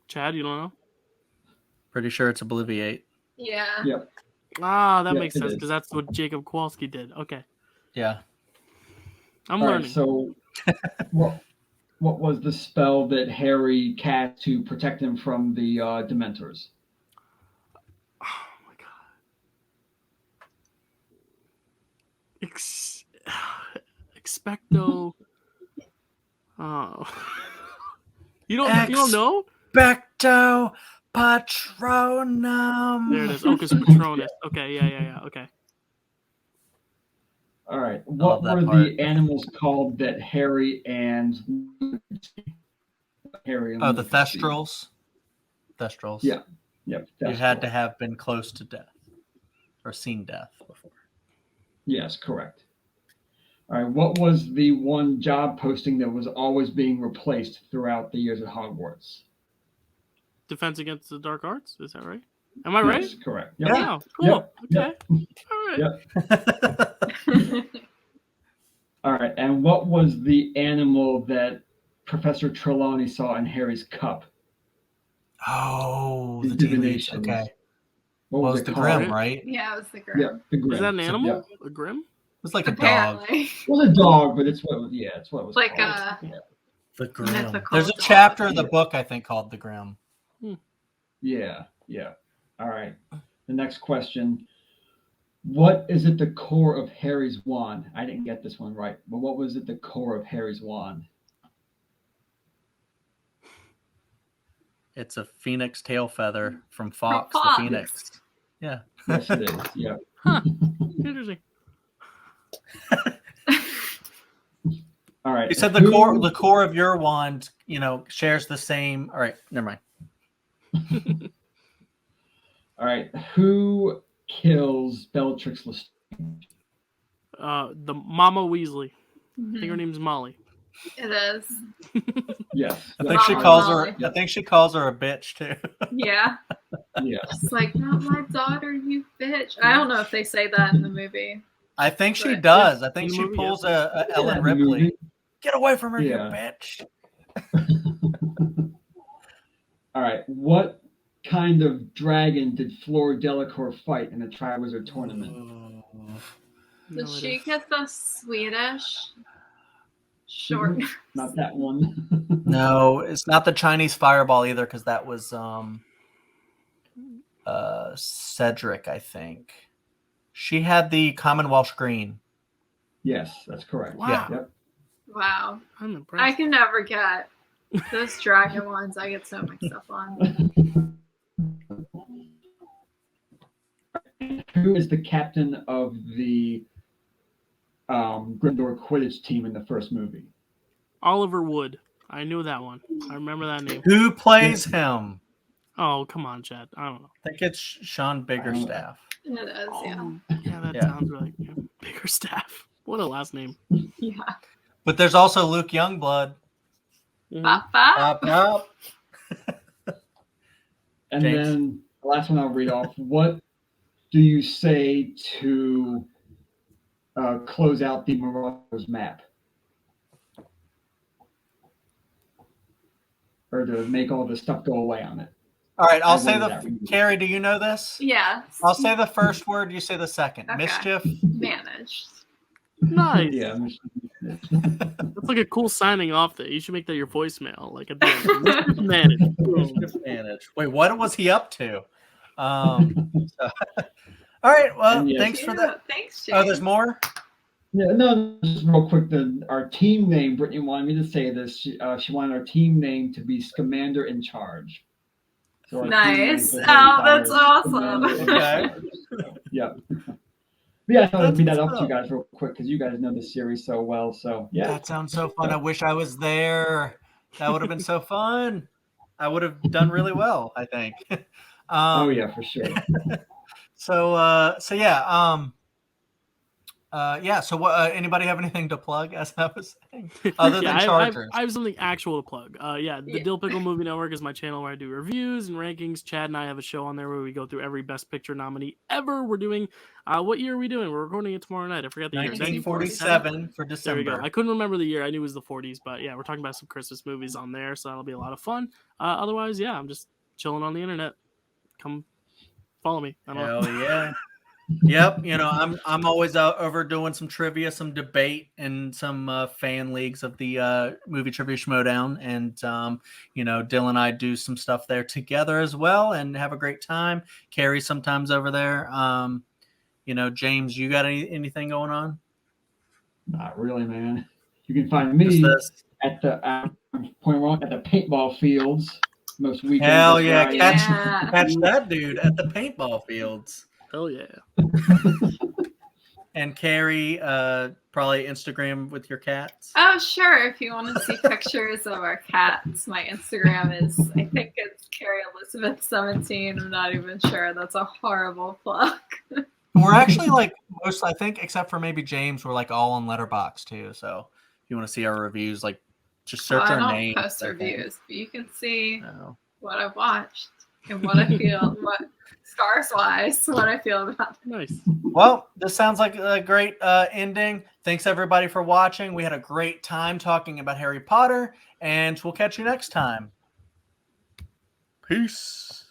[SPEAKER 4] Chad, you don't know?
[SPEAKER 1] Pretty sure it's Obliviate.
[SPEAKER 3] Yeah.
[SPEAKER 2] Yep.
[SPEAKER 4] Ah, that
[SPEAKER 2] Yeah,
[SPEAKER 4] makes
[SPEAKER 2] it
[SPEAKER 4] sense
[SPEAKER 2] is.
[SPEAKER 4] because that's what Jacob Kowalski did. Okay.
[SPEAKER 1] Yeah.
[SPEAKER 4] I'm
[SPEAKER 2] All
[SPEAKER 4] learning.
[SPEAKER 2] right, so what was the spell that Harry cast to protect him from the Dementors?
[SPEAKER 4] Oh my god. Expecto. Oh. You don't know?
[SPEAKER 1] Expecto Patronum.
[SPEAKER 4] There it is. Ocus Patronus. Okay, yeah. Okay.
[SPEAKER 2] All right,
[SPEAKER 1] love
[SPEAKER 2] what
[SPEAKER 1] that
[SPEAKER 2] were
[SPEAKER 1] part.
[SPEAKER 2] the animals called that Harry and
[SPEAKER 1] Oh, the
[SPEAKER 2] Luke see?
[SPEAKER 1] Thestrals. Thestrals.
[SPEAKER 2] Yeah. Yep.
[SPEAKER 1] You
[SPEAKER 2] That's
[SPEAKER 1] had to
[SPEAKER 2] correct.
[SPEAKER 1] have been close to death or seen death before.
[SPEAKER 2] Yes, correct. All right, what was the one job posting that was always being replaced throughout the years at Hogwarts?
[SPEAKER 4] Defense against the dark arts? Is that right? Am I right?
[SPEAKER 2] Yes, correct. Yep.
[SPEAKER 1] Yeah.
[SPEAKER 4] Wow, cool.
[SPEAKER 2] Yep.
[SPEAKER 4] Okay. All right.
[SPEAKER 2] Yep. All right, and what was the animal that Professor Trelawney saw in Harry's cup?
[SPEAKER 1] Oh,
[SPEAKER 2] In
[SPEAKER 1] the tea leaves.
[SPEAKER 2] divinations.
[SPEAKER 1] Okay.
[SPEAKER 2] What
[SPEAKER 1] Well,
[SPEAKER 2] was
[SPEAKER 1] it
[SPEAKER 2] it
[SPEAKER 1] was the
[SPEAKER 2] called?
[SPEAKER 1] Grim, right? It
[SPEAKER 3] Yeah, it was the Grim.
[SPEAKER 2] Yeah, the Grim.
[SPEAKER 4] Is that an
[SPEAKER 2] So,
[SPEAKER 4] animal?
[SPEAKER 2] yeah.
[SPEAKER 4] A grim?
[SPEAKER 1] was like a dog.
[SPEAKER 3] Apparently.
[SPEAKER 2] It was a dog, but it's what it was. Yeah, it's what it was
[SPEAKER 3] Like
[SPEAKER 2] called.
[SPEAKER 3] a
[SPEAKER 1] The Grim.
[SPEAKER 3] mythical
[SPEAKER 1] There's a
[SPEAKER 3] dog.
[SPEAKER 1] chapter in the
[SPEAKER 2] Yeah.
[SPEAKER 1] book, I think, called The Grim.
[SPEAKER 2] Yeah. All right. The next question. What is at the core of Harry's wand? I didn't get this one right, but what was at the core of Harry's wand?
[SPEAKER 1] It's a phoenix tail feather from Fox the
[SPEAKER 3] Fox.
[SPEAKER 1] Phoenix. Yeah.
[SPEAKER 2] Yes, it is. Yeah.
[SPEAKER 4] Huh. Interesting.
[SPEAKER 2] All right.
[SPEAKER 1] You said the core of your wand, shares the same. All right, never mind.
[SPEAKER 2] All right. Who kills Bellatrix Lestrange?
[SPEAKER 4] The Mama Weasley. I think her
[SPEAKER 3] Mhm.
[SPEAKER 4] name's Molly.
[SPEAKER 3] It is.
[SPEAKER 2] Yes.
[SPEAKER 1] I think she
[SPEAKER 3] Molly.
[SPEAKER 1] calls her.
[SPEAKER 2] Yeah.
[SPEAKER 1] I think she calls her a bitch too.
[SPEAKER 3] Yeah.
[SPEAKER 2] Yes.
[SPEAKER 3] It's like, not my daughter, you bitch. I don't know if they say that in the movie.
[SPEAKER 1] I think she
[SPEAKER 3] Right.
[SPEAKER 1] does. I think
[SPEAKER 4] In the
[SPEAKER 1] she
[SPEAKER 4] movie,
[SPEAKER 1] pulls
[SPEAKER 2] Yeah,
[SPEAKER 1] a Ellen
[SPEAKER 2] in the
[SPEAKER 1] Ripley.
[SPEAKER 2] movie.
[SPEAKER 1] Get away from her,
[SPEAKER 2] Yeah.
[SPEAKER 1] you bitch.
[SPEAKER 2] All right. What kind of dragon did Fleur Delacour fight in the Triwizard Tournament?
[SPEAKER 4] No
[SPEAKER 3] Does she
[SPEAKER 4] idea.
[SPEAKER 3] get the Swedish short?
[SPEAKER 2] Not that one.
[SPEAKER 1] No, it's not the Chinese fireball either, because that was Cedric, I think. She had the Commonwealth green.
[SPEAKER 2] Yes, that's correct.
[SPEAKER 4] Wow.
[SPEAKER 2] Yep.
[SPEAKER 3] Wow.
[SPEAKER 4] I'm
[SPEAKER 3] I
[SPEAKER 4] impressed.
[SPEAKER 3] can never get those dragon ones. I get so mixed up on.
[SPEAKER 2] Who is the captain of the Gryffindor Quidditch team in the first movie?
[SPEAKER 4] Oliver Wood. I knew that one. I remember that name.
[SPEAKER 1] Who plays him?
[SPEAKER 4] Oh, come on, Chad. I don't know.
[SPEAKER 1] I think it's Sean Biggerstaff.
[SPEAKER 3] It is, yeah.
[SPEAKER 4] Oh, yeah, that
[SPEAKER 1] Yeah.
[SPEAKER 4] sounds right. Yeah. Bigger staff. What a last name.
[SPEAKER 3] Yeah.
[SPEAKER 1] But there's also Luke Youngblood.
[SPEAKER 4] Mhm.
[SPEAKER 3] Bop, bop.
[SPEAKER 1] Pop, pop.
[SPEAKER 2] And
[SPEAKER 1] James?
[SPEAKER 2] then the last one I'll read off. What do you say to close out the Marauders map? Or to make all the stuff go away on it?
[SPEAKER 1] All right, I'll
[SPEAKER 2] I
[SPEAKER 1] say
[SPEAKER 2] worded
[SPEAKER 1] the.
[SPEAKER 2] that.
[SPEAKER 1] Carrie, do you know this?
[SPEAKER 3] Yeah.
[SPEAKER 1] I'll say the first word. You say the second.
[SPEAKER 3] Okay.
[SPEAKER 1] Mischief.
[SPEAKER 3] Managed.
[SPEAKER 4] Nice.
[SPEAKER 2] Yeah.
[SPEAKER 4] That's like a cool signing off there. You should make that your voicemail. Like at the end. Mischief managed. Boom.
[SPEAKER 1] Mismanaged. Wait, what was he up to? So- all right. Well,
[SPEAKER 2] And yes.
[SPEAKER 1] thanks for that.
[SPEAKER 3] Thanks, James.
[SPEAKER 1] Oh, there's more.
[SPEAKER 2] Yeah, no, just real quick. Our team name, Brittany wanted me to say this. She wanted our team name to be Scamander in Charge. So our team name
[SPEAKER 3] Nice.
[SPEAKER 2] for
[SPEAKER 3] Oh,
[SPEAKER 2] Harry Potter
[SPEAKER 3] that's
[SPEAKER 2] is
[SPEAKER 3] awesome.
[SPEAKER 2] Scamander in
[SPEAKER 1] Okay.
[SPEAKER 2] Charge. So, yeah. Yeah, I thought I'd
[SPEAKER 1] That's
[SPEAKER 2] read that
[SPEAKER 1] what's
[SPEAKER 2] up to you
[SPEAKER 1] up.
[SPEAKER 2] guys real quick because you guys know the series so well. So yeah.
[SPEAKER 1] That sounds so fun. I wish I was there. That would have been so fun. I would have done really well, I think.
[SPEAKER 2] Oh yeah, for sure.
[SPEAKER 1] So yeah. Yeah. So what? Anybody have anything to plug? As I was saying, other than Chargers.
[SPEAKER 4] I have something actual to plug. The
[SPEAKER 3] Yeah.
[SPEAKER 4] Dill Pickle Movie Network is my channel where I do reviews and rankings. Chad and I have a show on there where we go through every Best Picture nominee ever. We're doing, what year are we doing? We're recording it tomorrow night. I forgot the year.
[SPEAKER 1] 1947 for
[SPEAKER 4] There
[SPEAKER 1] December.
[SPEAKER 4] we go. I couldn't remember the year. I knew it was the 40s, but yeah, we're talking about some Christmas movies on there, so that'll be a lot of fun. Otherwise, yeah, I'm just chilling on the internet. Come follow me. I don't know.
[SPEAKER 1] Hell yeah. Yep, I'm always over doing some trivia, some debate, and some fan leagues of the movie trivia schmodown, and Dylan and I do some stuff there together as well, and have a great time. Kerri sometimes over there. James, you got anything going on?
[SPEAKER 2] Not really, man. You can find
[SPEAKER 1] Just
[SPEAKER 2] me
[SPEAKER 1] this.
[SPEAKER 2] at the paintball fields most weekends.
[SPEAKER 1] Hell
[SPEAKER 2] That's
[SPEAKER 1] yeah,
[SPEAKER 2] where I am.
[SPEAKER 1] catch that dude at the paintball fields.
[SPEAKER 4] Hell yeah.
[SPEAKER 1] And Kerri, probably Instagram with your cats.
[SPEAKER 3] Oh, sure. If you want to see pictures of our cats, my Instagram is, I think it's Kerri Elizabeth 17. I'm not even sure. That's a horrible plug.
[SPEAKER 1] We're actually most, I think, except for maybe James, we're all on Letterboxd too. So if you want to see our reviews, just search our
[SPEAKER 3] I
[SPEAKER 1] name.
[SPEAKER 3] don't post reviews, but you can see
[SPEAKER 1] No.
[SPEAKER 3] what I've watched and what I feel, what stars-wise, what I feel about it.
[SPEAKER 4] Nice.
[SPEAKER 1] Well, this sounds like a great ending. Thanks everybody for watching. We had a great time talking about Harry Potter, and we'll catch you next time. Peace.